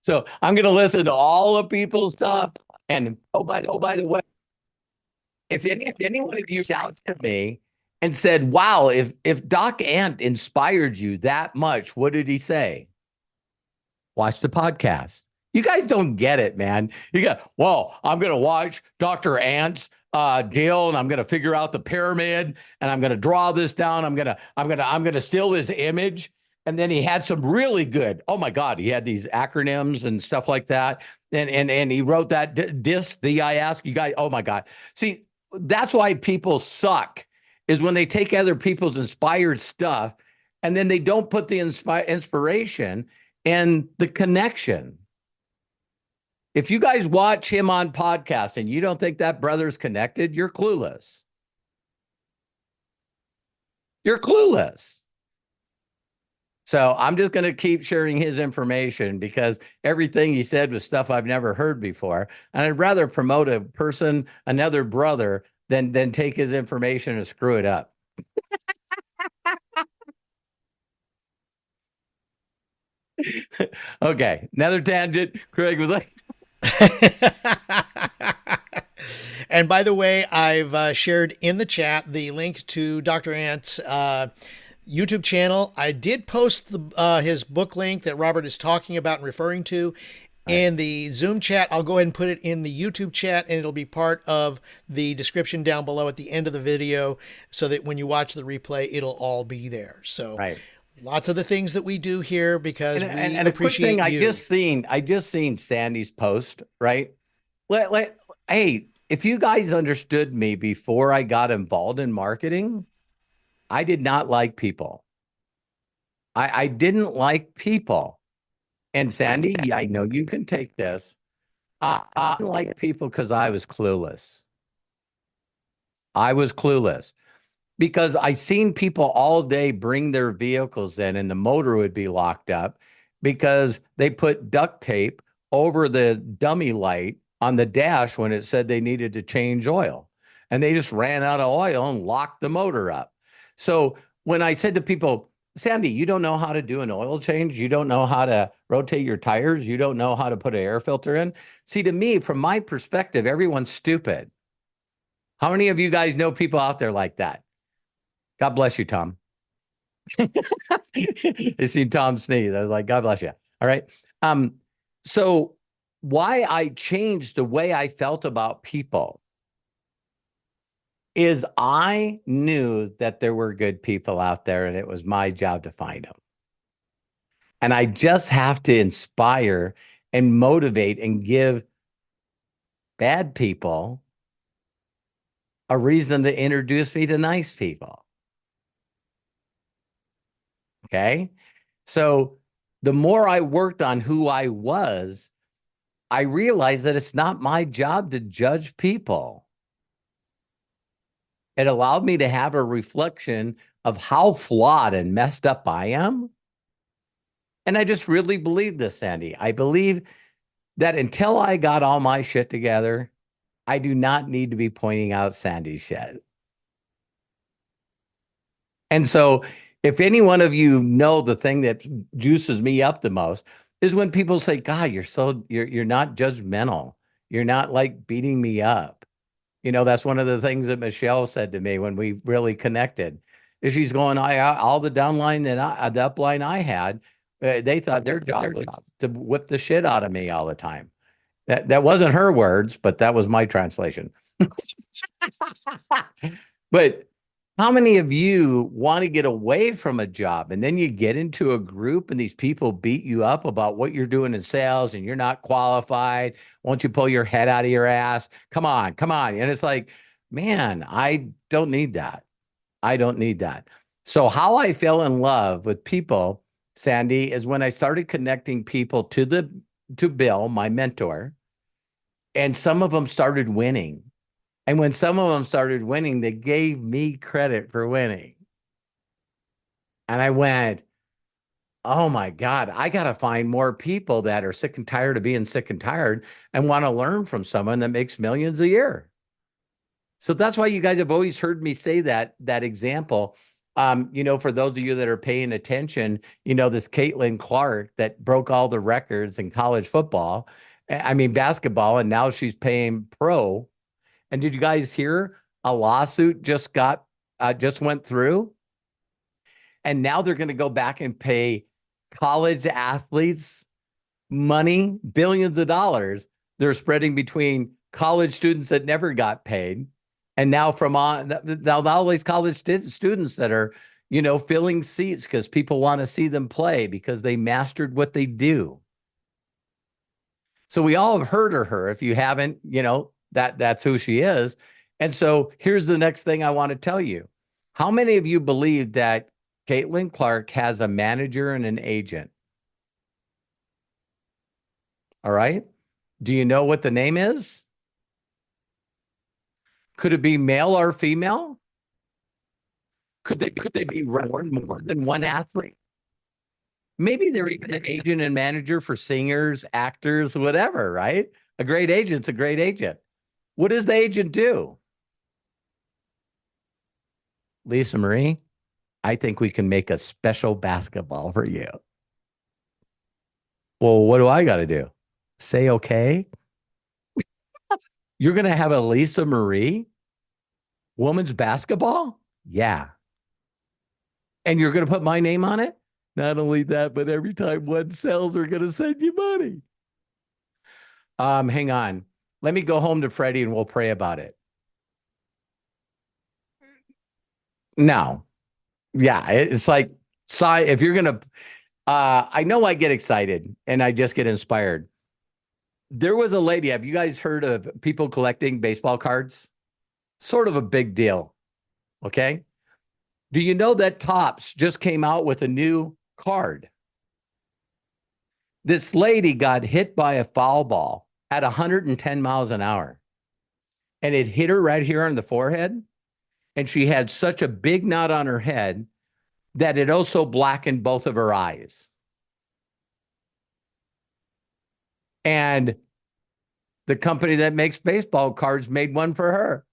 So I'm going to listen to all the people's stuff. And oh, by the way, if any one of you out to me and said, wow, if Doc Ant inspired you that much, what did he say? Watch the podcast. You guys don't get it, man. You got, well, I'm going to watch Dr. Ant's deal, and I'm going to figure out the pyramid, and I'm going to draw this down. I'm going to steal his image. And then he had some really good, oh my God, he had these acronyms and stuff like that. And he wrote that DIS, D-I-S, you guys, oh my God. See, that's why people suck, is when they take other people's inspired stuff and then they don't put the inspiration and the connection. If you guys watch him on podcast and you don't think that brother's connected, you're clueless. You're clueless. So I'm just going to keep sharing his information because everything he said was stuff I've never heard before. And I'd rather promote a person, another brother, than take his information and screw it up. Okay, another tangent. Craig was like... And by the way, I've shared in the chat the link to Dr. Ant's YouTube channel. I did post his book link that Robert is talking about and referring to in the Zoom chat. I'll go ahead and put it in the YouTube chat, and it'll be part of the description down below at the end of the video so that when you watch the replay, it'll all be there. So lots of the things that we do here because we appreciate a quick thing, you. I just seen Sandy's post, right? Hey, if you guys understood me before I got involved in marketing, I did not like people. I didn't like people. And Sandy, I know you can take this. I didn't like people because I was clueless. I was clueless because I seen people all day bring their vehicles in and the motor would be locked up because they put duct tape over the dummy light on the dash when it said they needed to change oil. And they just ran out of oil and locked the motor up. So when I said to people, Sandy, you don't know how to do an oil change. You don't know how to rotate your tires. You don't know how to put an air filter in. See, to me, from my perspective, everyone's stupid. How many of you guys know people out there like that? God bless you, Tom. I seen Tom sneeze. I was like, God bless you. All right. So why I changed the way I felt about people is I knew that there were good people out there, and it was my job to find them. And I just have to inspire and motivate and give bad people a reason to introduce me to nice people. Okay. So the more I worked on who I was, I realized that it's not my job to judge people. It allowed me to have a reflection of how flawed and messed up I am. And I just really believe this, Sandy. I believe that until I got all my shit together, I do not need to be pointing out Sandy's shit. And so if any one of you know the thing that juices me up the most is when people say, God, you're not judgmental. You're not like beating me up. You know, that's one of the things that Michelle said to me when we really connected. Is she's going, all the downline the upline I had, they thought their job was to whip the shit out of me all the time. That wasn't her words, but that was my translation. But how many of you want to get away from a job and then you get into a group and these people beat you up about what you're doing in sales and you're not qualified? Won't you pull your head out of your ass? Come on, come on. And it's like, man, I don't need that. I don't need that. So how I fell in love with people, Sandy, is when I started connecting people to Bill, my mentor, and some of them started winning. And when some of them started winning, they gave me credit for winning. And I went, oh my God, I got to find more people that are sick and tired of being sick and tired and want to learn from someone that makes millions a year. So that's why you guys have always heard me say that example. You know, for those of you that are paying attention, you know, this Caitlin Clark that broke all the records in college football, basketball, and now she's paying pro. And did you guys hear a lawsuit just went through? And now they're going to go back and pay college athletes money, billions of dollars. They're spreading between college students that never got paid. And now all these college students that are, you know, filling seats because people want to see them play because they mastered what they do. So we all have heard of her. If you haven't, you know, that's who she is. And so here's the next thing I want to tell you. How many of you believe that Caitlin Clark has a manager and an agent? All right. Do you know what the name is? Could it be male or female? Could they be more than one athlete? Maybe they're even an agent and manager for singers, actors, whatever, right? A great agent's a great agent. What does the agent do? Lisa Marie, I think we can make a special basketball for you. Well, what do I got to do? Say okay? You're going to have a Lisa Marie women's basketball? Yeah. And you're going to put my name on it? Not only that, but every time one sells, we're going to send you money. Hang on. Let me go home to Freddie and we'll pray about it. No. Yeah, it's like, if you're going to, I know I get excited and I just get inspired. There was a lady, have you guys heard of people collecting baseball cards? Sort of a big deal. Okay. Do you know that Topps just came out with a new card? This lady got hit by a foul ball at 110 miles an hour. And it hit her right here on the forehead. And she had such a big knot on her head that it also blackened both of her eyes. And the company that makes baseball cards made one for her.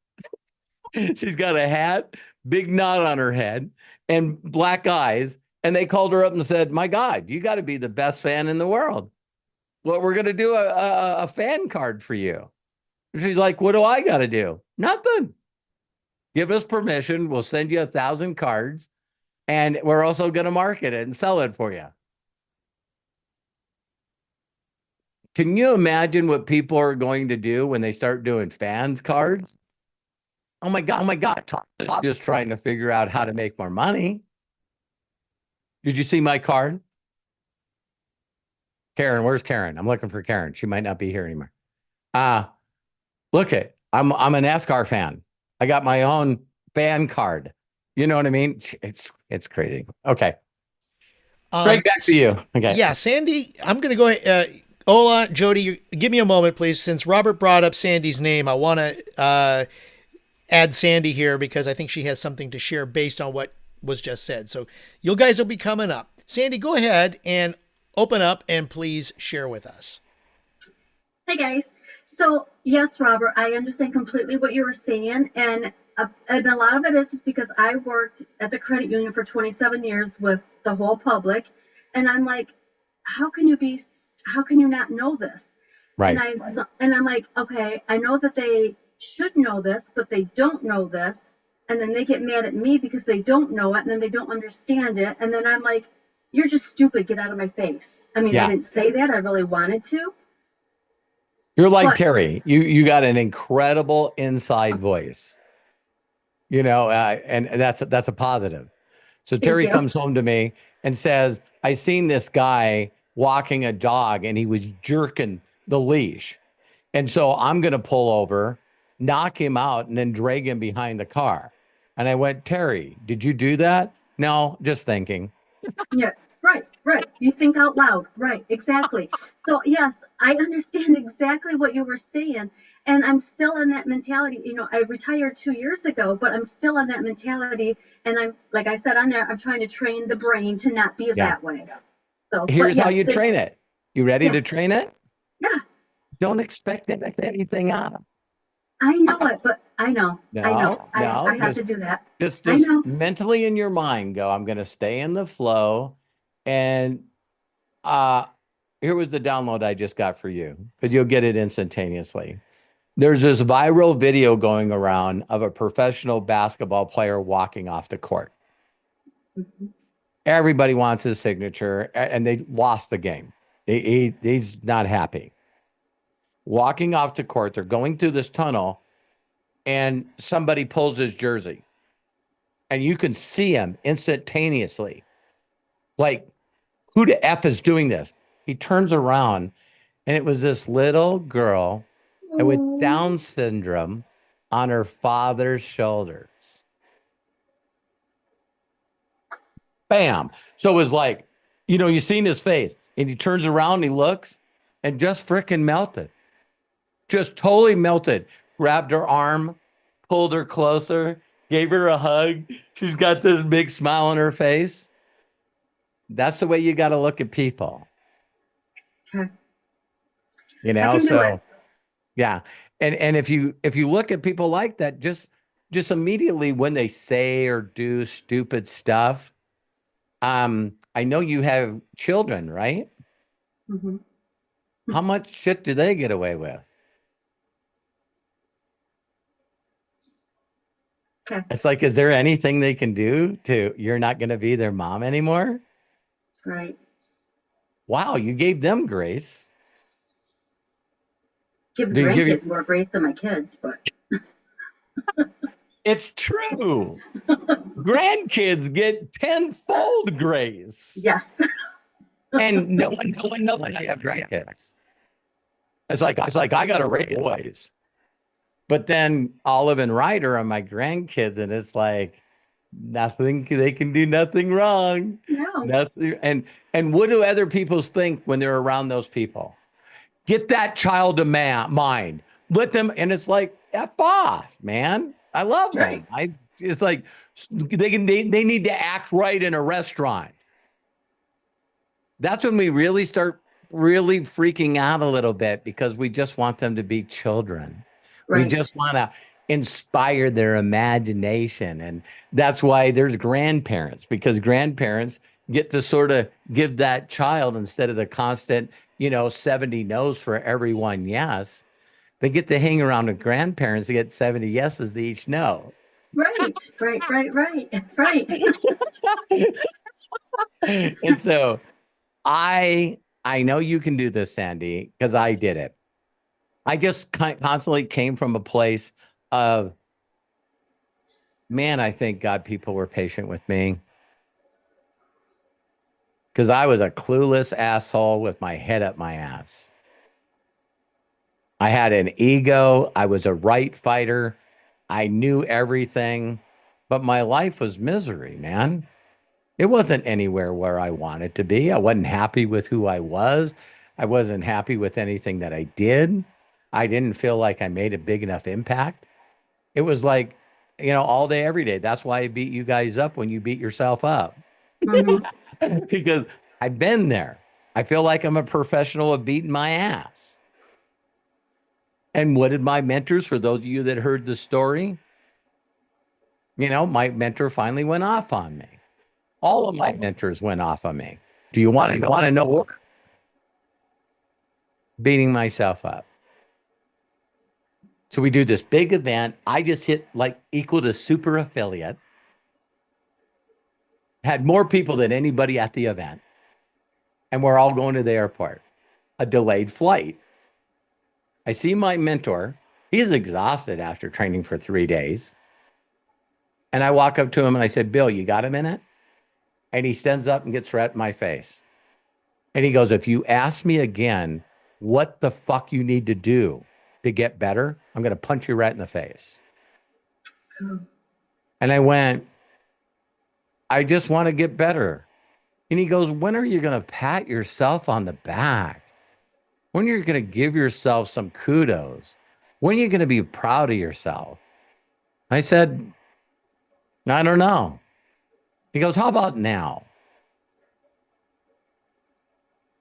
She's got a hat, big knot on her head, and black eyes. And they called her up and said, my God, you got to be the best fan in the world. Well, we're going to do a fan card for you. She's like, what do I got to do? Nothing. Give us permission. We'll send you 1,000 cards. And we're also going to market it and sell it for you. Can you imagine what people are going to do when they start doing fans cards? Oh my God, I'm just trying to figure out how to make more money. Did you see my card? Karen, where's Karen? I'm looking for Karen. She might not be here anymore. Look it. I'm a NASCAR fan. I got my own fan card. You know what I mean? It's crazy. Okay. Right back to you. Okay. Yeah, Sandy, I'm going to go ahead. Ola, Jodie, give me a moment, please. Since Robert brought up Sandy's name, I want to add Sandy here because I think she has something to share based on what was just said. So you guys will be coming up. Sandy, go ahead and open up and please share with us. Hey guys. So yes, Robert, I understand completely what you were saying. And a lot of it is because I worked at the credit union for 27 years with the whole public. And I'm like, how can you not know this? Right. And I'm like, okay, I know that they should know this, but they don't know this. And then they get mad at me because they don't know it and then they don't understand it. And then I'm like, you're just stupid. Get out of my face. I mean, I didn't say that. I really wanted to. You're like Terry. You got an incredible inside voice. You know, and that's a positive. So Terry comes home to me and says, I seen this guy walking a dog and he was jerking the leash. And so I'm going to pull over, knock him out, and then drag him behind the car. And I went, Terry, did you do that? No, just thinking. Yeah, right. You think out loud. Right, exactly. So yes, I understand exactly what you were saying. And I'm still in that mentality. You know, I retired 2 years ago, but I'm still in that mentality. And I'm, like I said on there, I'm trying to train the brain to not be that way. So here's how you train it. You ready to train it? Yeah. Don't expect anything out of it. I know it, but I know. I have to do that. Just mentally in your mind go, I'm going to stay in the flow. And here was the download I just got for you, because you'll get it instantaneously. There's this viral video going around of a professional basketball player walking off the court. Mm-hmm. Everybody wants his signature, and they lost the game. He's not happy. Walking off the court, they're going through this tunnel, and somebody pulls his jersey. And you can see him instantaneously. Like, who the F is doing this? He turns around, and it was this little girl with Down syndrome on her father's shoulders. Bam. So it was like, you know, you seen his face, and he turns around, and he looks, and just freaking melted. Just totally melted. Grabbed her arm, pulled her closer, gave her a hug. She's got this big smile on her face. That's the way you got to look at people. Okay. You know, so yeah. And if you look at people like that, just immediately when they say or do stupid stuff, I know you have children, right? Mm-hmm. How much shit do they get away with? Okay. It's like, is there anything they can do to, you're not going to be their mom anymore? Right. Wow, you gave them grace. Give the grandkids more grace than my kids, but. It's true. Grandkids get tenfold grace. Yes. And no one knows I have grandkids. It's like I got to raise boys. But then Olive and Ryder are my grandkids, and it's like nothing, they can do nothing wrong. No. Nothing. And what do other people think when they're around those people? Get that child of mind. Let them, and it's like, F off, man. I love them. Right. It's like they need to act right in a restaurant. That's when we really start really freaking out a little bit, because we just want them to be children. Right. We just want to inspire their imagination. And that's why there's grandparents, because grandparents get to sort of give that child, instead of the constant, 70 no's for everyone yes, they get to hang around with grandparents to get 70 yeses to each no. Right. That's right. And so I I know you can do this, Sandy, because I did it. I just constantly came from a place of, man, I thank God people were patient with me. Because I was a clueless asshole with my head up my ass. I had an ego. I was a right fighter. I knew everything. But my life was misery, man. It wasn't anywhere where I wanted to be. I wasn't happy with who I was. I wasn't happy with anything that I did. I didn't feel like I made a big enough impact. It was like, all day, every day. That's why I beat you guys up when you beat yourself up. Because I've been there. I feel like I'm a professional of beating my ass. And what did my mentors, for those of you that heard the story, my mentor finally went off on me. All of my mentors went off on me. Do you want to know what? Beating myself up. So we do this big event. I just hit like equal to super affiliate. Had more people than anybody at the event. And we're all going to the airport. A delayed flight. I see my mentor. He's exhausted after training for 3 days. And I walk up to him and I said, Bill, you got a minute? And he stands up and gets right in my face. And he goes, if you ask me again what the fuck you need to do to get better, I'm going to punch you right in the face. And I went, I just want to get better. And he goes, when are you going to pat yourself on the back? When are you going to give yourself some kudos? When are you going to be proud of yourself? I said, I don't know. He goes, how about now?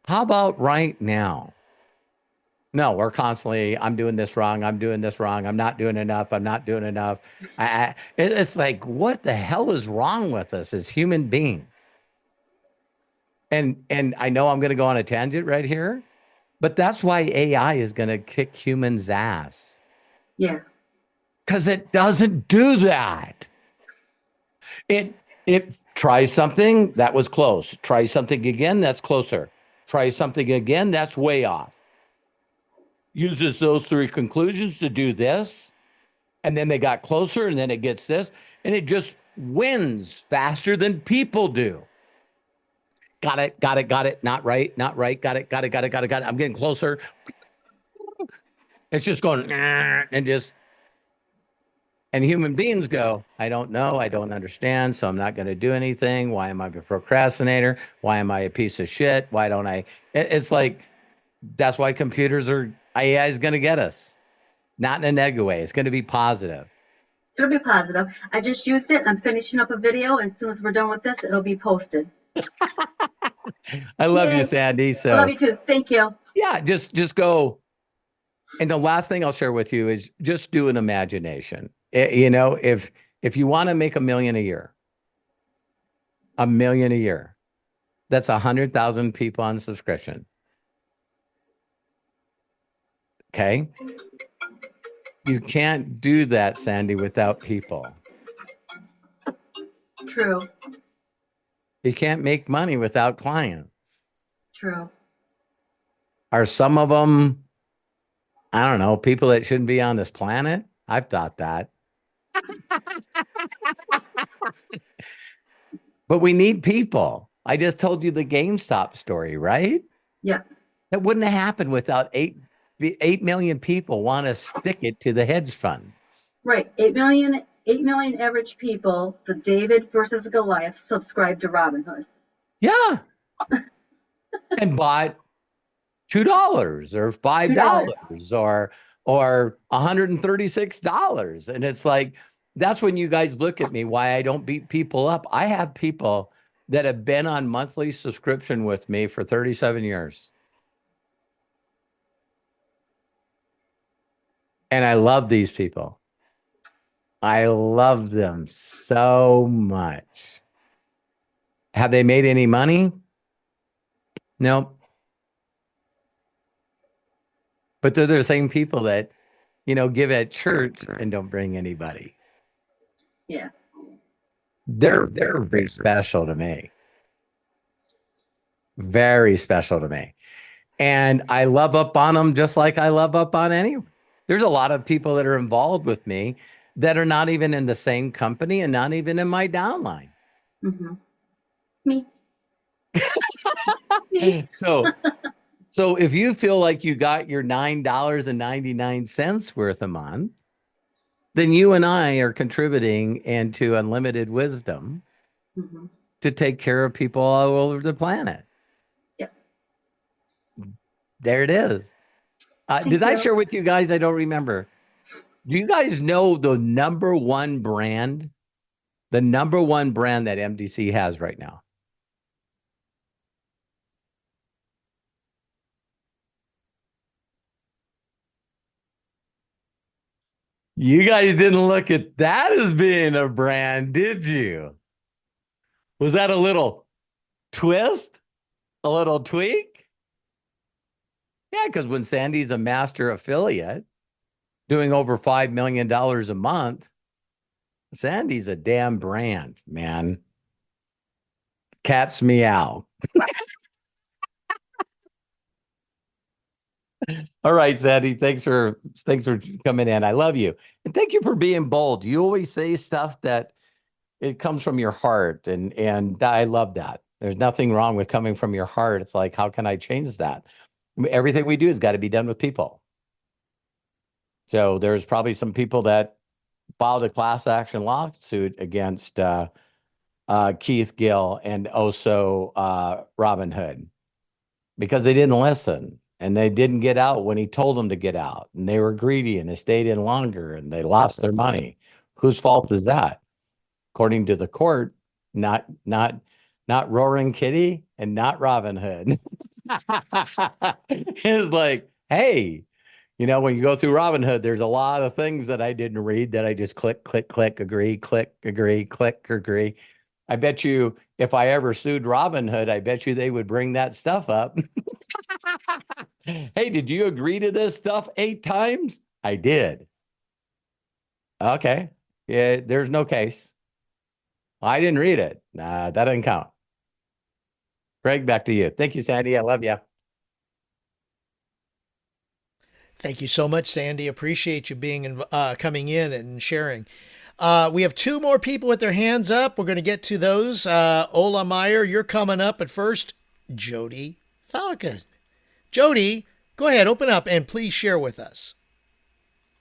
How about right now? No, we're constantly, I'm doing this wrong. I'm doing this wrong. I'm not doing enough. I'm not doing enough. It's like, what the hell is wrong with us as human beings? And I know I'm going to go on a tangent right here, but that's why AI is going to kick humans' ass. Yeah. Because it doesn't do that. It tries something, that was close. Try something again, that's closer. Try something again, that's way off. Uses those 3 conclusions to do this, and then they got closer, and then it gets this, and it just wins faster than people do. Got it, not right, got it. I'm getting closer. It's just going, and human beings go, I don't know, I don't understand, so I'm not going to do anything. Why am I a procrastinator? Why am I a piece of shit? Why don't I? It's like, that's why AI is going to get us. Not in a negative way. It's going to be positive. It'll be positive. I just used it. I'm finishing up a video, and as soon as we're done with this, it'll be posted. I love you, Sandy. So I love you too. Thank you. Yeah, just go. And the last thing I'll share with you is just do an imagination. If you want to make $1 million a year, that's 100,000 people on subscription. Okay. You can't do that, Sandy, without people. True. You can't make money without clients. True. Are some of them, I don't know, people that shouldn't be on this planet? I've thought that. But we need people. I just told you the GameStop story, right? Yeah. That wouldn't have happened without 8 million people want to stick it to the hedge funds. Right. 8 million average people, the David versus Goliath, subscribed to Robinhood. Yeah. And bought $2 or $5 or $136. And it's like, that's when you guys look at me, why I don't beat people up. I have people that have been on monthly subscription with me for 37 years. And I love these people. I love them so much. Have they made any money? Nope. But they're the same people that, give at church and don't bring anybody. Yeah. They're very special to me. Very special to me. And I love up on them just like I love up on anyone. There's a lot of people that are involved with me that are not even in the same company and not even in my downline. Me. Me. So if you feel like you got your $9.99 worth a month, then you and I are contributing into unlimited wisdom to take care of people all over the planet. Yep. There it is. Did I share with you guys? I don't remember. Do you guys know the number one brand? The number one brand that MDC has right now? You guys didn't look at that as being a brand, did you? Was that a little twist? A little tweak? Yeah, because when Sandy's a master affiliate doing over $5 million a month, Sandy's a damn brand, man. Cat's meow. All right, Sandy, thanks for coming in. I love you. And thank you for being bold. You always say stuff that it comes from your heart, and I love that. There's nothing wrong with coming from your heart. It's like, how can I change that? Everything we do has got to be done with people. So there's probably some people that filed a class action lawsuit against Keith Gill and also Robin Hood because they didn't listen. And they didn't get out when he told them to get out. And they were greedy and they stayed in longer and they lost their money. Whose fault is that? According to the court, not Roaring Kitty and not Robin Hood. It's like, hey, you know, when you go through Robin Hood, there's a lot of things that I didn't read that I just click, agree, click, agree. I bet you if I ever sued Robin Hood, I bet you they would bring that stuff up. Hey, did you agree to this stuff 8 times? I did. Okay. Yeah, there's no case. I didn't read it. Nah, that doesn't count. Greg, back to you. Thank you, Sandy. I love you. Thank you so much, Sandy. Appreciate you being coming in and sharing. We have 2 more people with their hands up. We're going to get to those. Ola Meyer, you're coming up. But first, Jodie Falcon. Jodie, go ahead, open up, and please share with us.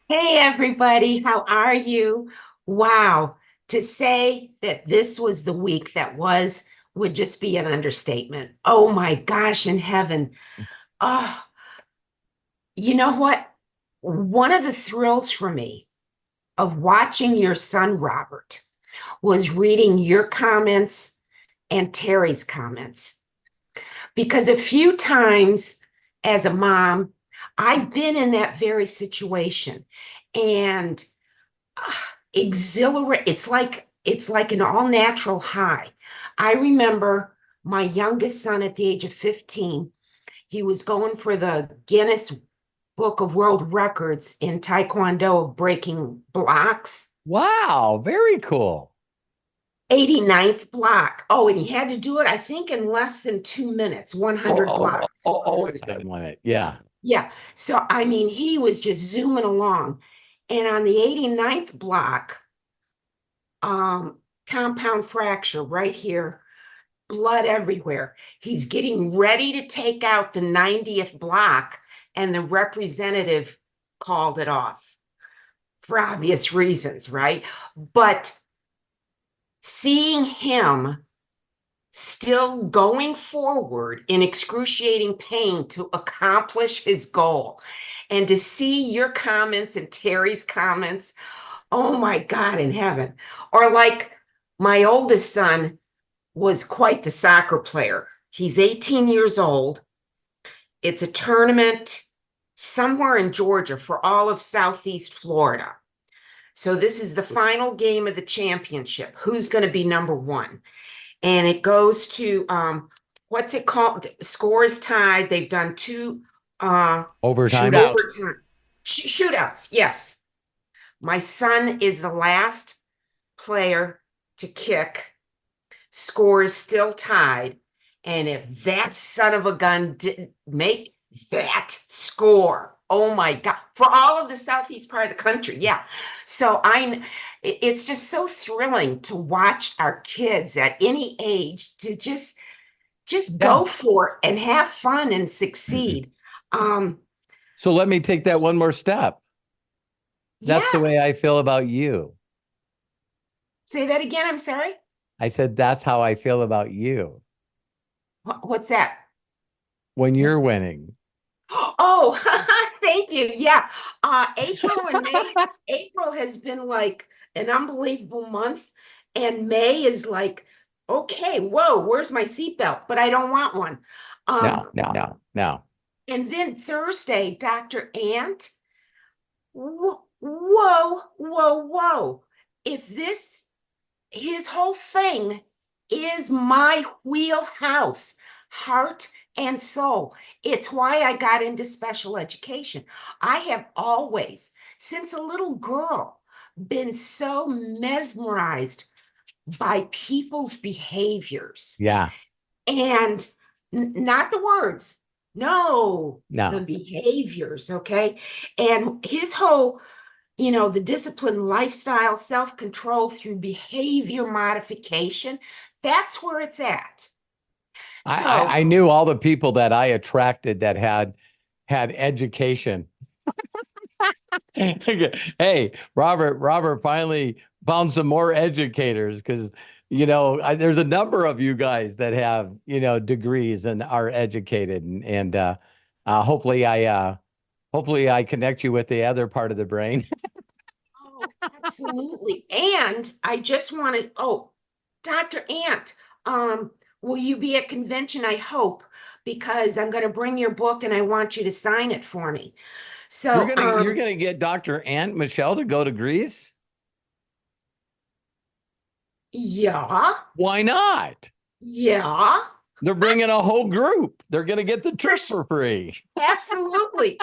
Hey, everybody. How are you? Wow. To say that this was the week that was would just be an understatement. Oh, my gosh, in heaven. Oh, you know what? One of the thrills for me of watching your son, Robert, was reading your comments and Terry's comments. Because a few times as a mom, I've been in that very situation, and exhilarate. It's like an all natural high. I remember my youngest son at the age of 15. He was going for the Guinness Book of World Records in Taekwondo of breaking blocks. Wow, very cool. 89th block. Oh, and he had to do it, I think, in less than 2 minutes, 100 blocks. It's a limit. Yeah. Yeah. So, I mean, he was just zooming along. And on the 89th block, compound fracture right here, blood everywhere. He's getting ready to take out the 90th block, and the representative called it off for obvious reasons, right? But seeing him still going forward in excruciating pain to accomplish his goal, and to see your comments and Terry's comments, oh my God in heaven. Or like my oldest son was quite the soccer player. He's 18 years old. It's a tournament somewhere in Georgia for all of Southeast Florida. So this is the final game of the championship. Who's going to be number 1? And it goes to, what's it called? Scores tied. They've done 2 overtime. Shootouts. Yes. My son is the last player to kick. Scores still tied. And if that son of a gun didn't make that score, oh my God, for all of the southeast part of the country. Yeah. So it's just so thrilling to watch our kids at any age to just go for it and have fun and succeed. So let me take that one more step. That's the way I feel about you. Say that again. I'm sorry. I said, that's how I feel about you. What's that? When you're winning. Oh, thank you. Yeah. April and May. April has been like an unbelievable month. And May is like, okay, whoa, where's my seatbelt? But I don't want one. No. And then Thursday, Dr. Ant. Whoa. If his whole thing is my wheelhouse, heart and soul. It's why I got into special education. I have always, since a little girl, been so mesmerized by people's behaviors. Yeah. And not the words. No, the behaviors. Okay. And his whole, the disciplined lifestyle, self-control through behavior modification, that's where it's at. So, I knew all the people that I attracted that had education. Hey, Robert finally found some more educators because, there's a number of you guys that have, degrees and are educated. And hopefully I connect you with the other part of the brain. Oh, absolutely. And I just want to, Dr. Ant, will you be at convention? I hope, because I'm going to bring your book and I want you to sign it for me. So you're gonna get Dr. Ant Michelle to go to Greece? Yeah. Why not? Yeah. They're bringing a whole group. They're going to get the trip for free. Absolutely.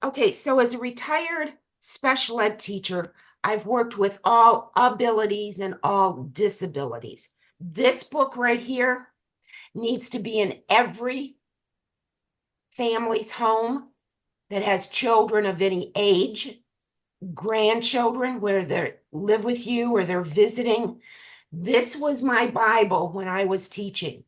Okay, so as a retired special ed teacher, I've worked with all abilities and all disabilities. This book right here needs to be in every family's home that has children of any age, grandchildren where they live with you or they're visiting. This was my Bible when I was teaching.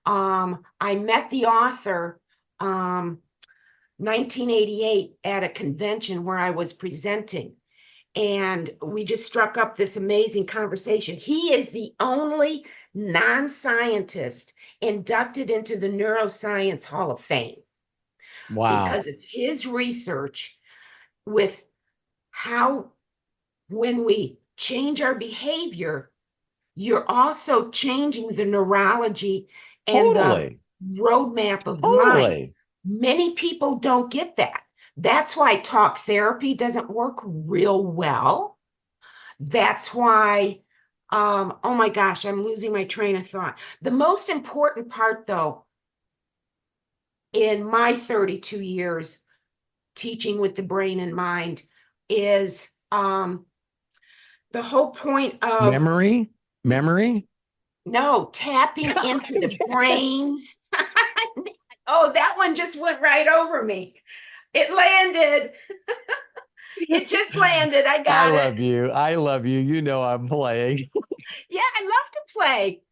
I met the author 1988 at a convention where I was presenting, and we just struck up this amazing conversation. He is the only non-scientist inducted into the Neuroscience Hall of Fame. Wow. Because of his research with how when we change our behavior, you're also changing the neurology and the roadmap of the mind. Many people don't get that. That's why talk therapy doesn't work real well. That's why, oh my gosh, I'm losing my train of thought. The most important part, though, in my 32 years teaching with the brain and mind is the whole point of memory. No, tapping into the brains. Oh, that one just went right over me. It landed. It just landed. I got it. I love you. You know I'm playing. Yeah, I love to play.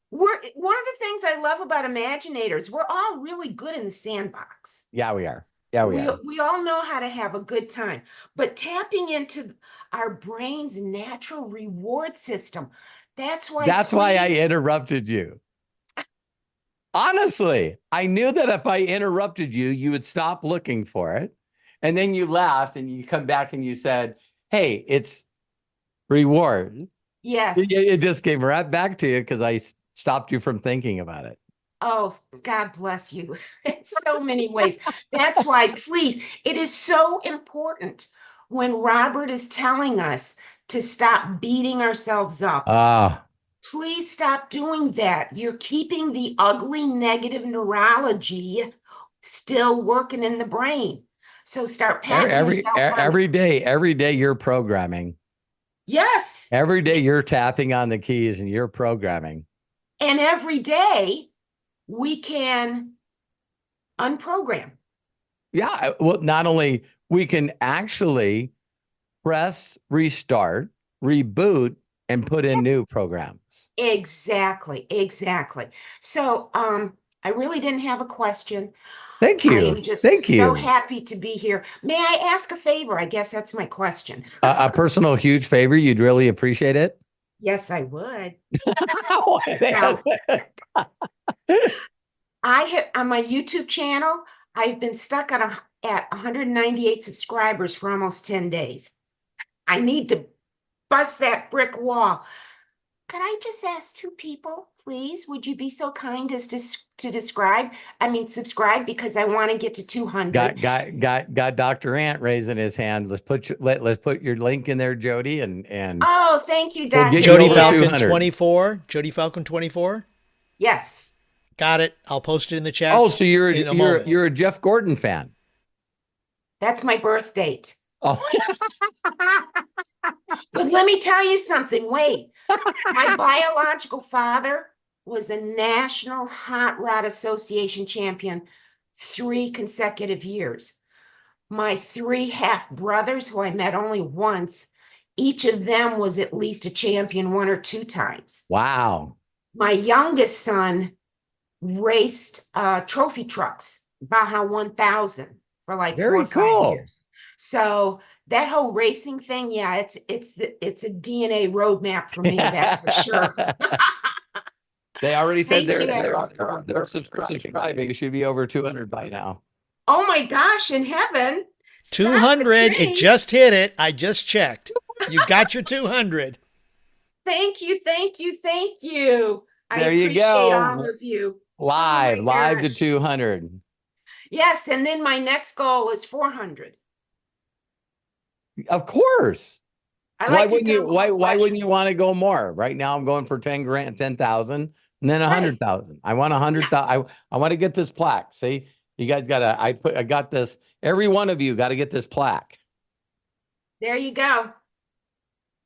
One of the things I love about Imaginators, we're all really good in the sandbox. Yeah, we are. Yeah, we are. We all know how to have a good time, but tapping into our brain's natural reward system. That's why I interrupted you. Honestly, I knew that if I interrupted you, you would stop looking for it. And then you laughed and you come back and you said, hey, it's reward. Yes. It just came right back to you because I stopped you from thinking about it. Oh, God bless you. In so many ways. That's why, please, it is so important when Robert is telling us to stop beating ourselves up. Please stop doing that. You're keeping the ugly negative neurology still working in the brain. So start patting yourself on every day you're programming. Yes. Every day you're tapping on the keys and you're programming. And every day we can unprogram. Yeah. Well, not only we can actually press restart, reboot, and put in new programs. Exactly. So I really didn't have a question. Thank I you. am just Thank so you. happy to be here. May I ask a favor? I guess that's my question. A personal huge favor. You'd really appreciate it. Yes, I would. Now, I have on my YouTube channel, I've been stuck at 198 subscribers for almost 10 days. I need to bust that brick wall. Could I just ask 2 people, please? Would you be so kind as to subscribe, because I want to get to 200. Got Dr. Ant raising his hand. Let's put your link in there, Jody, and Oh, thank you, We'll Dr. get you Jody over Falcon 200. 24. Jody Falcon 24. Yes. Got it. I'll post it in the chat. Oh, so you're in a moment. you're a Jeff Gordon fan. That's my birth date. Oh, But let me tell you something. Wait, my biological father was a National Hot Rod Association champion 3 consecutive years. My 3 half brothers, who I met only once, each of them was at least a champion 1 or 2 times. wow. My youngest son raced trophy trucks, Baja 1000, for like Very 4 or 5 cool. years. So that whole racing thing, yeah, it's a DNA roadmap for me, that's for sure. They already said Thank they're subscribing. You should be over 200 by now. Oh my gosh, in heaven. Stop the 200. It train. just hit it. I just checked. You got your 200. Thank you. I There you appreciate go. all of you. Live to gosh. 200. Yes, and then my next goal is 400. Of course. I Why like to wouldn't you? double Why the wouldn't you pleasure. want to go more? Right now, I'm going for 10,000, and then 100,000. I want 100,000. I want to get this plaque. See, you guys gotta. I got this. Every one of you got to get this plaque. There you go.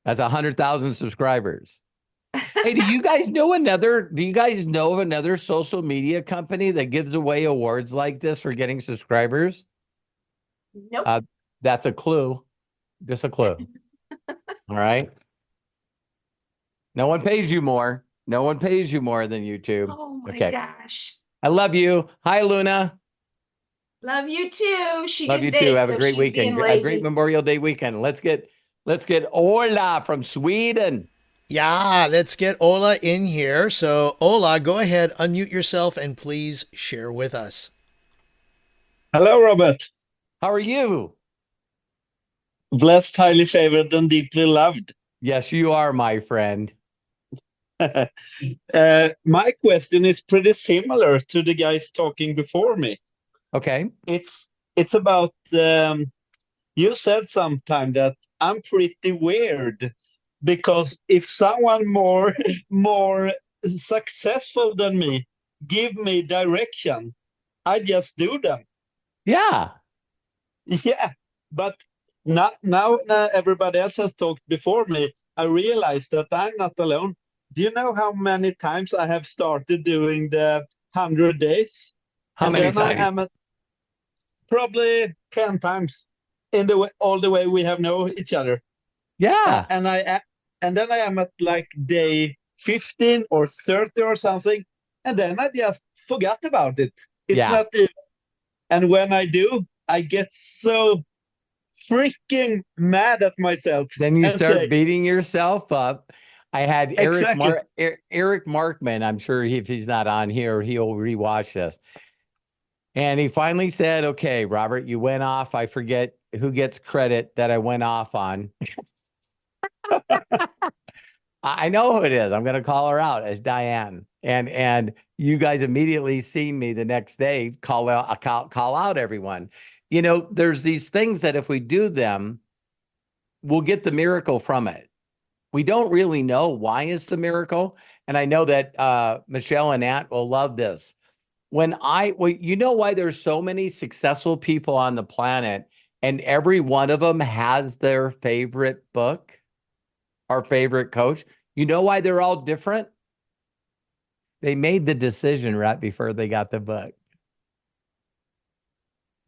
That's 100,000 subscribers. Hey, do you guys know of another social media company that gives away awards like this for getting subscribers? Nope. That's a clue. Just a clue. All right. No one pays you more. No one pays you more than YouTube. Oh my Okay. gosh. I love you. Hi, Luna. Love you too. She Love just you too. ate, Have a so great she's weekend. being A lazy. great Memorial Day weekend. Let's get Ola from Sweden. Yeah, let's get Ola in here. So, Ola, go ahead, unmute yourself, and please share with us. Hello, Robert. How are you? Blessed, highly favored, and deeply loved. Yes, you are, my friend. My question is pretty similar to the guys talking before me. Okay. It's about you said sometime that I'm pretty weird because if someone more successful than me give me direction, I just do them. Yeah. Yeah, but now everybody else has talked before me. I realized that I'm not alone. Do you know how many times I have started doing the 100 days? How And many then I times? am at probably 10 times in all the way we have known each other. Yeah. And then I am at like day 15 or 30 or something, and then I just forgot about it. It's Yeah. not even, and when I do, I get so freaking mad at myself. Then you and start say, beating yourself up. I had Exactly. Eric Markman. I'm sure if he's not on here, he'll rewatch this. And he finally said, okay, Robert, you went off. I forget who gets credit that I went off on. I know who it is. I'm going to call her out as Diane. And you guys immediately seen me the next day call out everyone. You know, there's these things that if we do them, we'll get the miracle from it. We don't really know why it's the miracle. And I know that Michelle and Ant will love this. You know why there's so many successful people on the planet and every one of them has their favorite book? our favorite coach. You know why they're all different? They made the decision right before they got the book.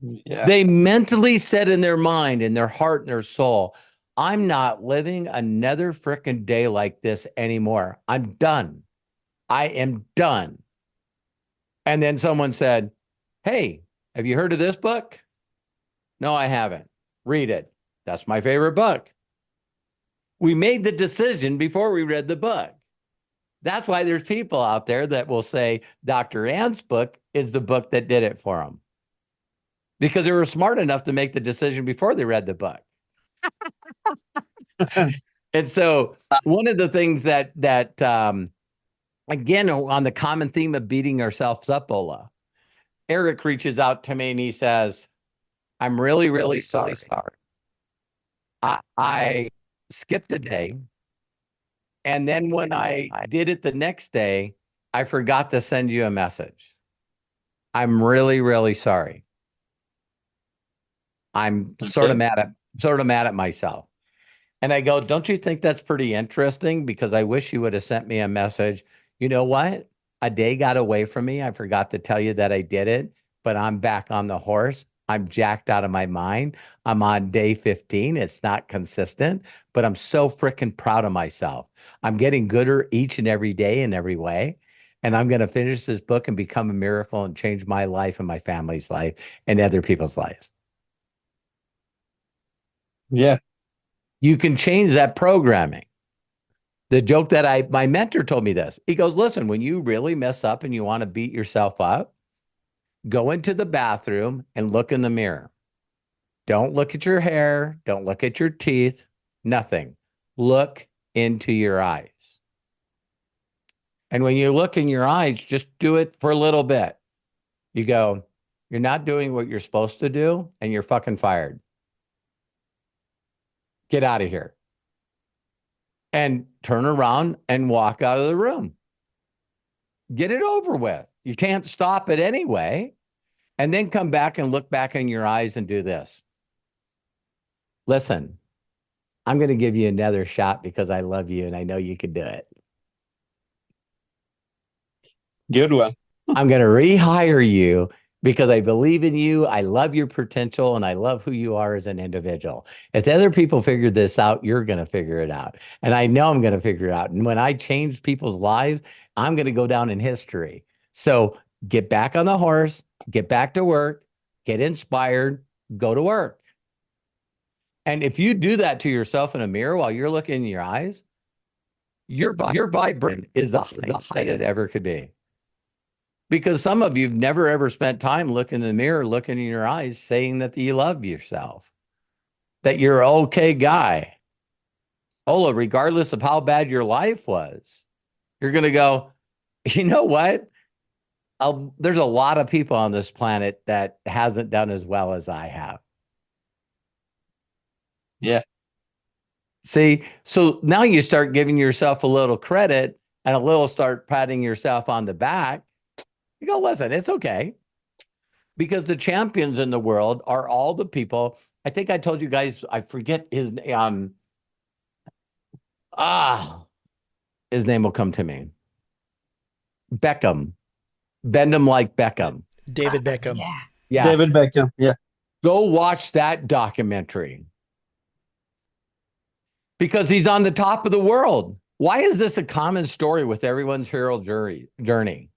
Yeah. They mentally said in their mind, in their heart, and their soul, I'm not living another freaking day like this anymore. I'm done. I am done. And then someone said, hey, have you heard of this book? No, I haven't. Read it. That's my favorite book. We made the decision before we read the book. That's why there's people out there that will say Dr. Ann's book is the book that did it for them. Because they were smart enough to make the decision before they read the book. And so one of the things that again, on the common theme of beating ourselves up, Ola, Eric reaches out to me and he says, I'm really, really sorry. I skipped a day. And then when I did it the next day, I forgot to send you a message. I'm really, really sorry. I'm sort of mad at myself. And I go, don't you think that's pretty interesting? Because I wish you would have sent me a message. You know what? A day got away from me. I forgot to tell you that I did it, but I'm back on the horse. I'm jacked out of my mind. I'm on day 15. It's not consistent, but I'm so freaking proud of myself. I'm getting gooder each and every day in every way. And I'm going to finish this book and become a miracle and change my life and my family's life and other people's lives. Yeah. You can change that programming. The joke that my mentor told me this. He goes, listen, when you really mess up and you want to beat yourself up, go into the bathroom and look in the mirror. Don't look at your hair. Don't look at your teeth. Nothing. Look into your eyes. And when you look in your eyes, just do it for a little bit. You go, you're not doing what you're supposed to do, and you're fucking fired. Get out of here. And turn around and walk out of the room. Get it over with. You can't stop it anyway. And then come back and look back in your eyes and do this. Listen, I'm going to give you another shot because I love you and I know you can do it. Good one. I'm going to rehire you because I believe in you. I love your potential and I love who you are as an individual. If the other people figure this out, you're going to figure it out. And I know I'm going to figure it out. And when I change people's lives, I'm going to go down in history. So get back on the horse, get back to work, get inspired, go to work. And if you do that to yourself in a mirror while you're looking in your eyes, your vibrant is the height it ever could be. Because some of you have never, ever spent time looking in the mirror, looking in your eyes, saying that you love yourself, that you're an okay guy. Ola, regardless of how bad your life was, you're going to go, you know what? There's a lot of people on this planet that hasn't done as well as I have. Yeah. See, so now you start giving yourself a little credit and a little start patting yourself on the back. You go, listen, it's okay. Because the champions in the world are all the people. I think I told you guys, I forget his name. His name will come to me. Beckham. Bend him like Beckham. David Beckham. Yeah. David Beckham. Yeah. Go watch that documentary. Because he's on the top of the world. Why is this a common story with everyone's hero journey?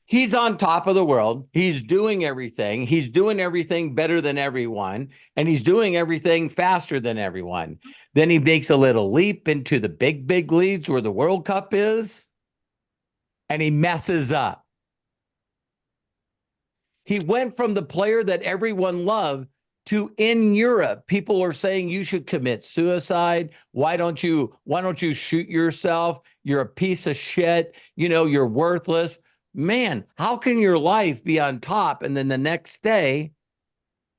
He's on top of the world. He's doing everything. He's doing everything better than everyone. And he's doing everything faster than everyone. Then he makes a little leap into the big, big leagues where the World Cup is. And he messes up. He went from the player that everyone loved to in Europe, people are saying you should commit suicide. Why don't you shoot yourself? You're a piece of shit. You know, you're worthless. Man, how can your life be on top and then the next day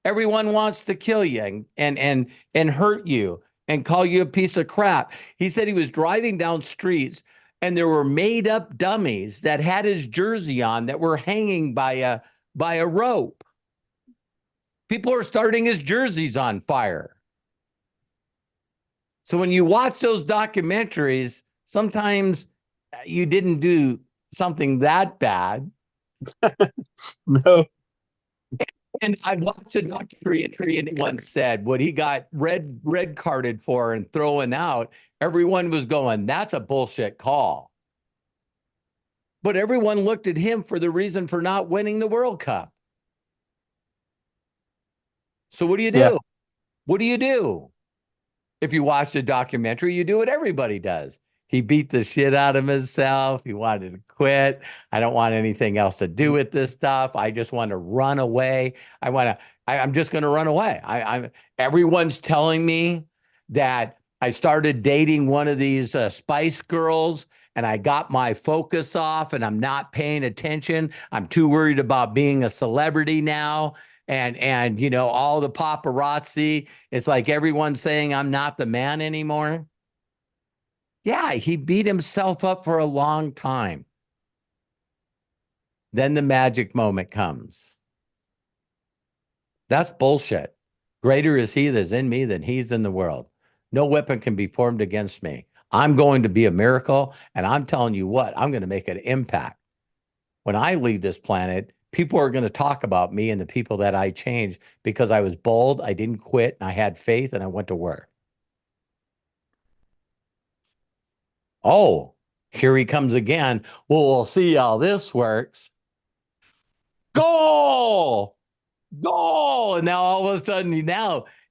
everyone wants to kill you and hurt you and call you a piece of crap? He said he was driving down streets and there were made up dummies that had his jersey on that were hanging by a rope. People are starting his jerseys on fire. So when you watch those documentaries, sometimes you didn't do something that bad. No. And I watched a documentary and anyone said what he got red carded for and throwing out, everyone was going, that's a bullshit call. But everyone looked at him for the reason for not winning the World Cup. So what do you do? Yeah. What do you do? If you watch the documentary, you do what everybody does. He beat the shit out of himself. He wanted to quit. I don't want anything else to do with this stuff. I just want to run away. I'm just going to run away. Everyone's telling me that I started dating one of these Spice Girls and I got my focus off and I'm not paying attention. I'm too worried about being a celebrity now. And you know, all the paparazzi, it's like everyone's saying I'm not the man anymore. Yeah, he beat himself up for a long time. Then the magic moment comes. That's bullshit. Greater is he that's in me than he's in the world. No weapon can be formed against me. I'm going to be a miracle, and I'm telling you what, I'm going to make an impact. When I leave this planet, people are going to talk about me and the people that I changed because I was bold, I didn't quit, and I had faith, and I went to work. Oh, here he comes again. Well, we'll see how this works. Goal! Goal! And now all of a sudden,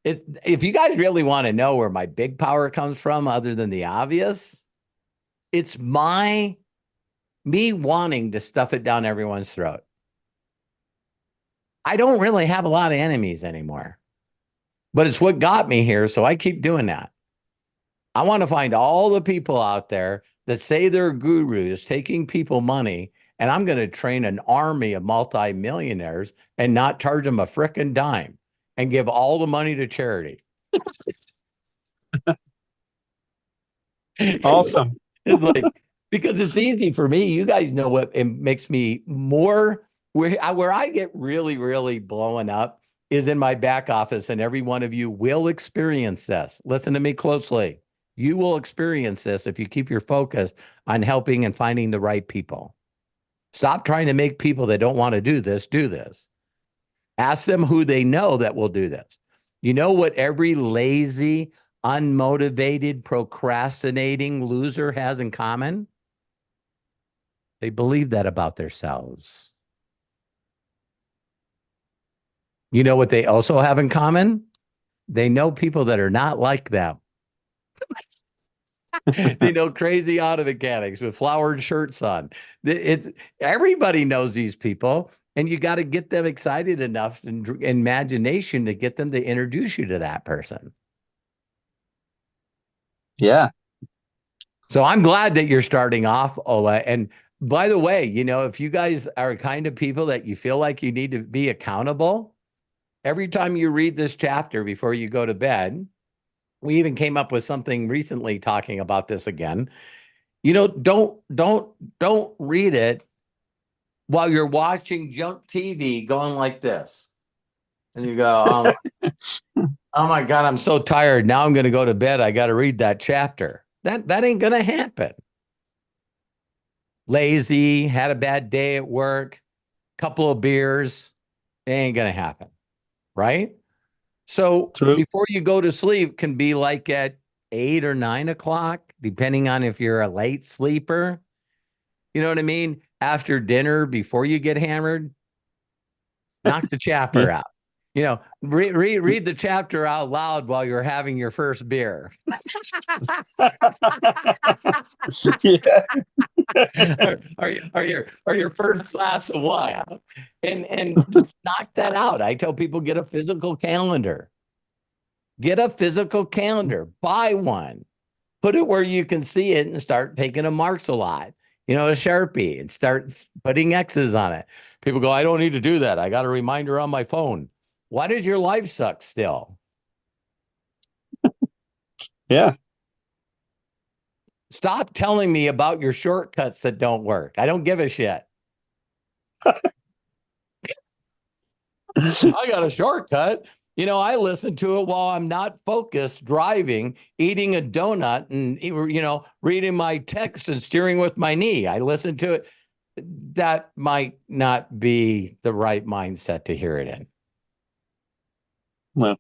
if you guys really want to know where my big power comes from, other than the obvious, it's me wanting to stuff it down everyone's throat. I don't really have a lot of enemies anymore, but it's what got me here, so I keep doing that. I want to find all the people out there that say they're gurus taking people money, and I'm going to train an army of multimillionaires and not charge them a frickin' dime and give all the money to charity. Awesome. It's like, because it's easy for me. You guys know what it makes me more, where I get really, really blowing up is in my back office, and every one of you will experience this. Listen to me closely. You will experience this if you keep your focus on helping and finding the right people. Stop trying to make people that don't want to do this. Ask them who they know that will do this. You know what every lazy, unmotivated, procrastinating loser has in common? They believe that about themselves. You know what they also have in common? They know people that are not like them. They know crazy auto mechanics with flowered shirts on. Everybody knows these people, and you got to get them excited enough and imagination to get them to introduce you to that person. Yeah. So I'm glad that you're starting off, Ola. And by the way, you know, if you guys are kind of people that you feel like you need to be accountable, every time you read this chapter before you go to bed, we even came up with something recently talking about this again. You know, don't read it while you're watching junk TV going like this. And you go, oh my God, I'm so tired. Now I'm going to go to bed. I got to read that chapter. That ain't going to happen. Lazy, had a bad day at work, couple of beers, it ain't going to happen. Right? So before you go to sleep can be like at 8 or 9 o'clock, depending on if you're a late sleeper. You know what I mean? After dinner, before you get hammered, knock the chapter out. You know, read the chapter out loud while you're having your first beer. or your first glass of wine, and just knock that out. I tell people, get a physical calendar. Get a physical calendar. Buy one. Put it where you can see it and start taking a marks a lot. You know, a Sharpie, and start putting X's on it. People go, I don't need to do that. I got a reminder on my phone. Why does your life suck still? Yeah. Stop telling me about your shortcuts that don't work. I don't give a shit. I got a shortcut. You know, I listen to it while I'm not focused, driving, eating a donut, and, you know, reading my text and steering with my knee. I listen to it. That might not be the right mindset to hear it in. Well,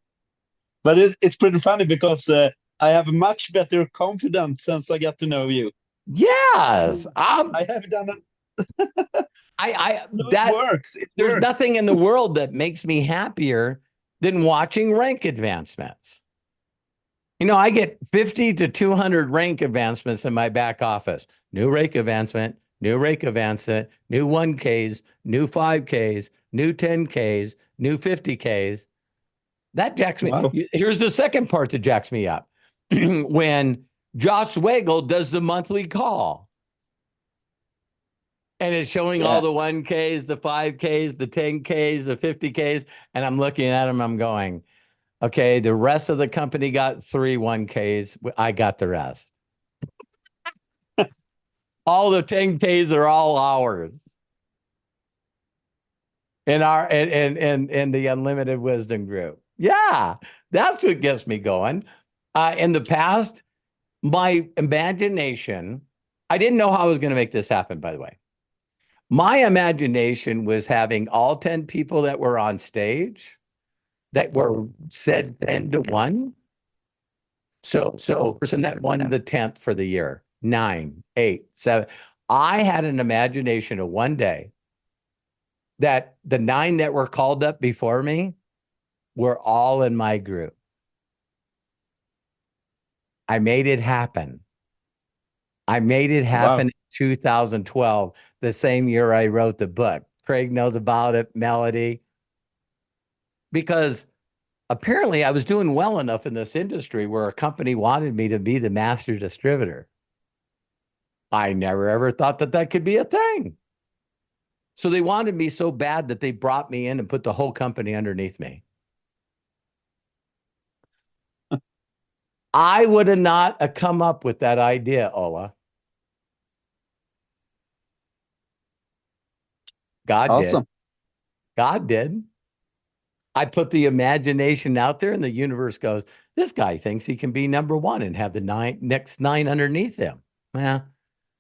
but it's pretty funny because I have much better confidence since I got to know you. Yes, I have done it. That it works. There's nothing in the world that makes me happier than watching rank advancements. You know, I get 50 to 200 rank advancements in my back office. New rank advancement, new rank advancement, new 1Ks, new 5Ks, new 10Ks, new 50Ks. That jacks me. Wow. Here's the second part that jacks me up. When Josh Swagel does the monthly call, and it's showing all the 1Ks, the 5Ks, the 10Ks, the 50Ks. And I'm looking at them, I'm going, okay, the rest of the company got 3 1Ks. I got the rest. All the 10Ks are all ours. In our in the Unlimited Wisdom group. Yeah, that's what gets me going. In the past, my imagination, I didn't know how I was going to make this happen, by the way. My imagination was having all 10 people that were on stage that were said 10 to 1. So person that won the 10th for the year, 9, 8, 7. I had an imagination of one day that the 9 that were called up before me were all in my group. I made it happen. I made it happen in 2012, the same year I wrote the book. Craig knows about it, Melody. Because apparently I was doing well enough in this industry where a company wanted me to be the master distributor. I never ever thought that that could be a thing. So they wanted me so bad that they brought me in and put the whole company underneath me. I would have not come up with that idea, Ola. God did. God did. I put the imagination out there and the universe goes, this guy thinks he can be number 1 and have the next 9 underneath him. Well,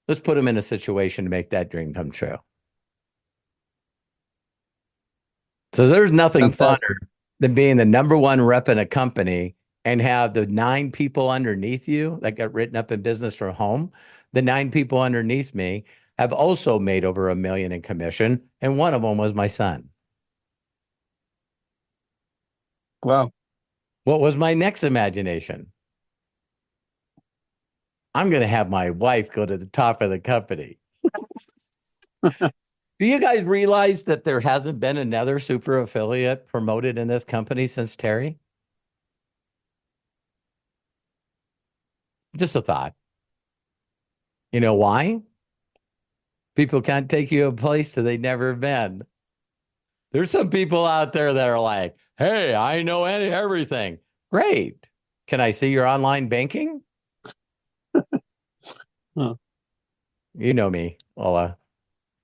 let's put him in a situation to make that dream come true. So there's nothing funner than being the number 1 rep in a company and have the 9 people underneath you that got written up in Business from Home. The 9 people underneath me have also made over $1 million in commission, and one of them was my son. Wow. What was my next imagination? I'm going to have my wife go to the top of the company. Do you guys realize that there hasn't been another super affiliate promoted in this company since Terry? Just a thought. You know why? People can't take you a place that they've never been. There's some people out there that are like, hey, I know everything. Great. Can I see your online banking? Huh. You know me, Ola.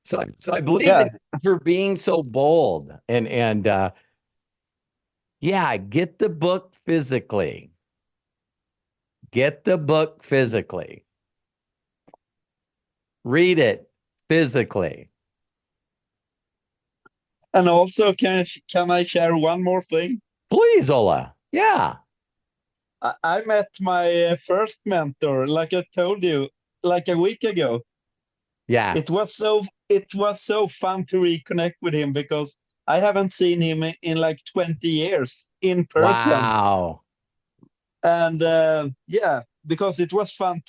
So I believe that for being so bold and get the book physically. Get the book physically. Read it physically. And also, can I share one more thing? Please, Ola. Yeah. I met my first mentor, like I told you, like a week ago. Yeah. It was so fun to reconnect with him because I haven't seen him in like 20 years in person. Wow. And because it was fun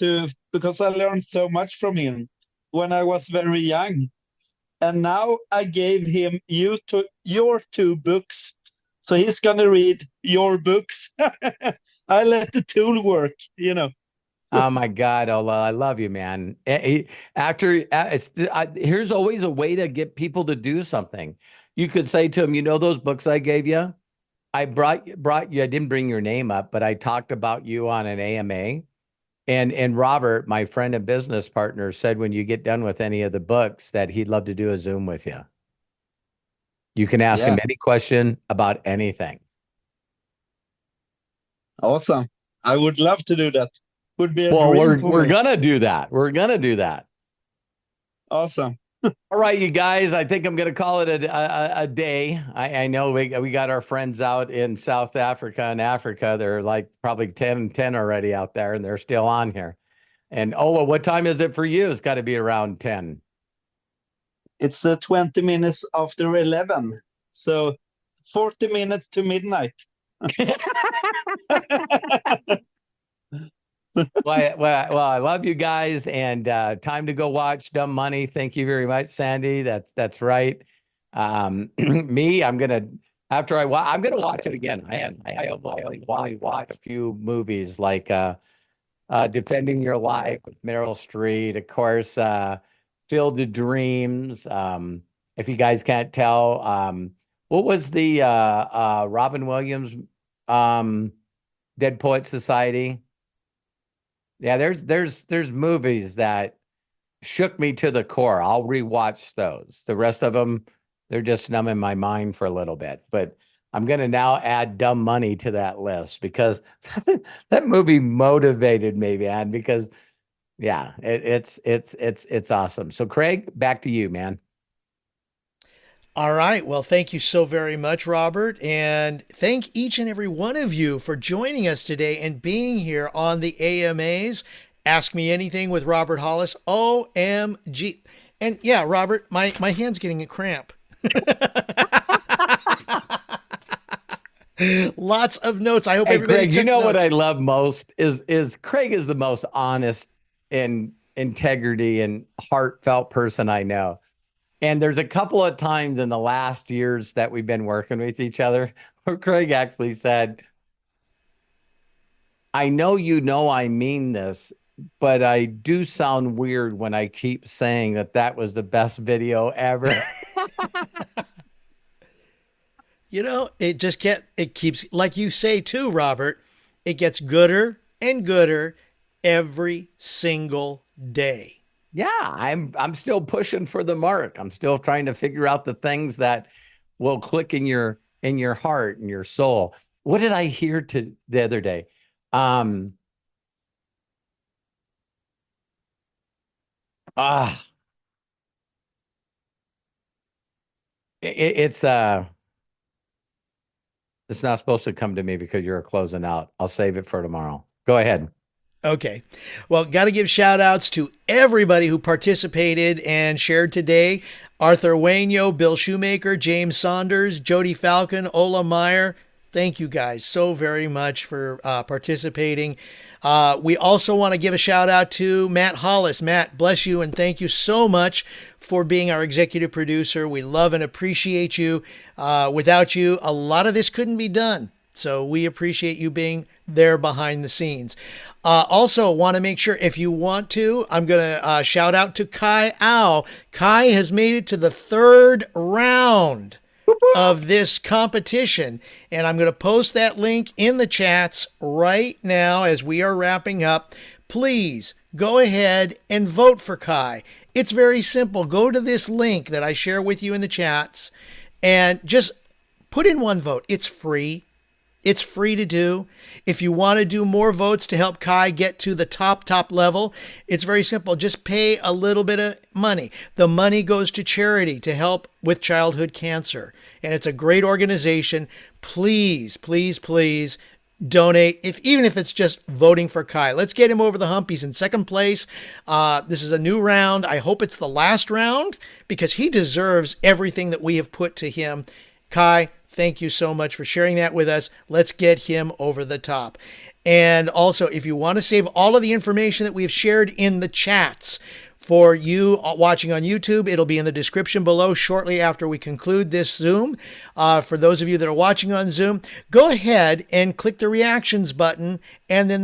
because I learned so much from him when I was very young. And now I gave him your 2 books. So he's going to read your books. I let the tool work, you know. Oh my God, Ola, I love you, man. Here's always a way to get people to do something. You could say to them, you know, those books I gave you, I brought you, I didn't bring your name up, but I talked about you on an AMA. And Robert, my friend and business partner, said when you get done with any of the books that he'd love to do a Zoom with you. You can ask him any question about anything. Awesome. I would love to do that. Would be a Well, dream for we're me. gonna do that. We're gonna do that. Awesome. All right, you guys. I think I'm gonna call it a day. I know we got our friends out in South Africa and Africa. They're like probably 10 already out there, and they're still on here. And Ola, what time is it for you? It's got to be around 10. It's 20 minutes after 11. So 40 minutes to midnight. Well, I love you guys, and time to go watch Dumb Money. Thank you very much, Sandy. That's right. Me, I'm gonna watch it again. I watch a few movies like Defending Your Life with Meryl Streep, of course, Field of Dreams. If you guys can't tell, what was the Robin Williams Dead Poet Society? Yeah, there's movies that shook me to the core. I'll rewatch those. The rest of them, they're just numb in my mind for a little bit. But I'm going to now add Dumb Money to that list because that movie motivated me, man. Because yeah, it's awesome. So Craig, back to you, man. All right. Well, thank you so very much, Robert. And thank each and every one of you for joining us today and being here on the AMAs. Ask Me Anything with Robert Hollis. OMG. And yeah, Robert, my hand's getting a cramp. Lots of notes. I hope everybody Craig, you took know what notes. I love most is Craig is the most honest and integrity and heartfelt person I know. And there's a couple of times in the last years that we've been working with each other where Craig actually said, I know I mean this, but I do sound weird when I keep saying that was the best video ever. You know, it keeps, like you say too, Robert, it gets gooder and gooder every single day. Yeah, I'm still pushing for the mark. I'm still trying to figure out the things that will click in your heart and your soul. What did I hear the other day? It's not supposed to come to me because you're closing out. I'll save it for tomorrow. Go ahead. Okay. Well, got to give shout outs to everybody who participated and shared today. Arthur Wainio, Bill Shoemaker, James Saunders, Jodie Falcon, Ola Meyer. Thank you guys so very much for participating. We also want to give a shout out to Matt Hollis. Matt, bless you and thank you so much for being our executive producer. We love and appreciate you. Without you, a lot of this couldn't be done. So we appreciate you being there behind the scenes. Also want to make sure if you want to, I'm going to shout out to Kai Au. Kai has made it to the 3rd round of this competition. And I'm going to post that link in the chats right now as we are wrapping up. Please go ahead and vote for Kai. It's very simple. Go to this link that I share with you in the chats and just put in one vote. It's free. It's free to do. If you want to do more votes to help Kai get to the top level, it's very simple. Just pay a little bit of money. The money goes to charity to help with childhood cancer. And it's a great organization. Please, please, please donate, even if it's just voting for Kai. Let's get him over the hump. He's in 2nd place. This is a new round. I hope it's the last round because he deserves everything that we have put to him. Kai, thank you so much for sharing that with us. Let's get him over the top. And also, if you want to save all of the information that we've shared in the chats for you watching on YouTube, it'll be in the description below shortly after we conclude this Zoom. For those of you that are watching on Zoom, go ahead and click the reactions button and then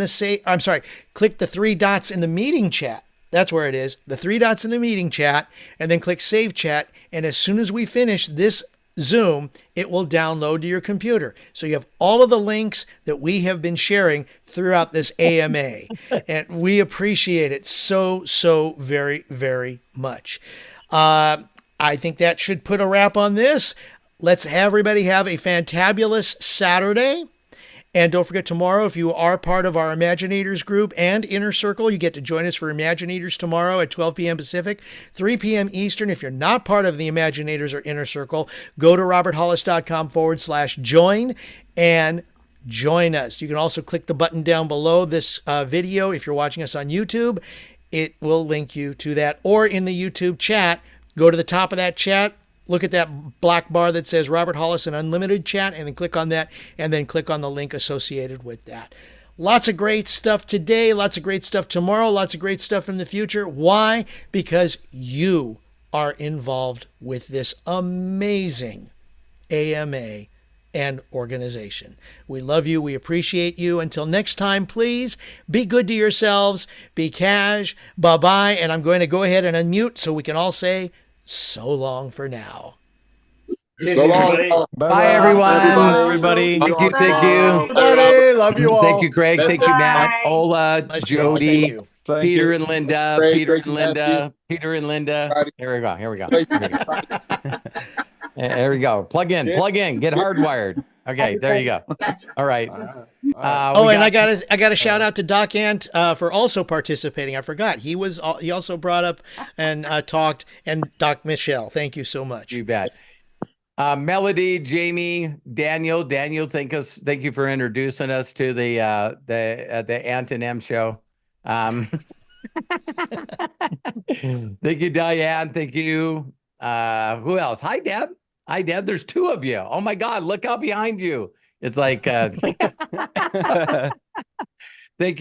click the 3 dots in the meeting chat. That's where it is. The 3 dots in the meeting chat and then click save chat. And as soon as we finish this Zoom, it will download to your computer. So you have all of the links that we have been sharing throughout this AMA. And we appreciate it so very, very much. I think that should put a wrap on this. Let's have everybody have a fantabulous Saturday. And don't forget, tomorrow, if you are part of our Imaginators group and Inner Circle, you get to join us for Imaginators tomorrow at 12 p.m. Pacific, 3 p.m. Eastern. If you're not part of the Imaginators or Inner Circle, go to roberthollis.com/join and join us. You can also click the button down below this video. If you're watching us on YouTube, it will link you to that. Or in the YouTube chat, go to the top of that chat, look at that black bar that says Robert Hollis and Unlimited Chat, and then click on that, and then click on the link associated with that. Lots of great stuff today, lots of great stuff tomorrow, lots of great stuff in the future. Why? Because you are involved with this amazing AMA and organization. We love you. We appreciate you. Until next time, please be good to yourselves. Be cash. Bye-bye. And I'm going to go ahead and unmute so we can all say so long for now. So long. Bye, everyone. Everybody. Thank you. Thank Bye, you. Robert. Love you all. Thank you, Craig. Best Thank you, Matt. Bye. Ola, Nice job. Thank Jody, you. Thank Peter you. and Linda, Craig, Peter Craig, and Matthew. Linda, Peter and Linda. Friday. Here we go. Here we go. Friday. Here we go. There we go. Plug in. Get hardwired. Okay, there you go. Gotcha. All right. Oh, and I got a shout out to Doc Ant for also participating. I forgot he also brought up and talked, and Doc Michelle. Thank you so much. You bet. Melody, Jamie, Daniel, thank you for introducing us to the Ant and M show. Thank you, Diane. Thank you. Who else? Hi, Deb. There's two of you. Oh my God, look out behind you. It's like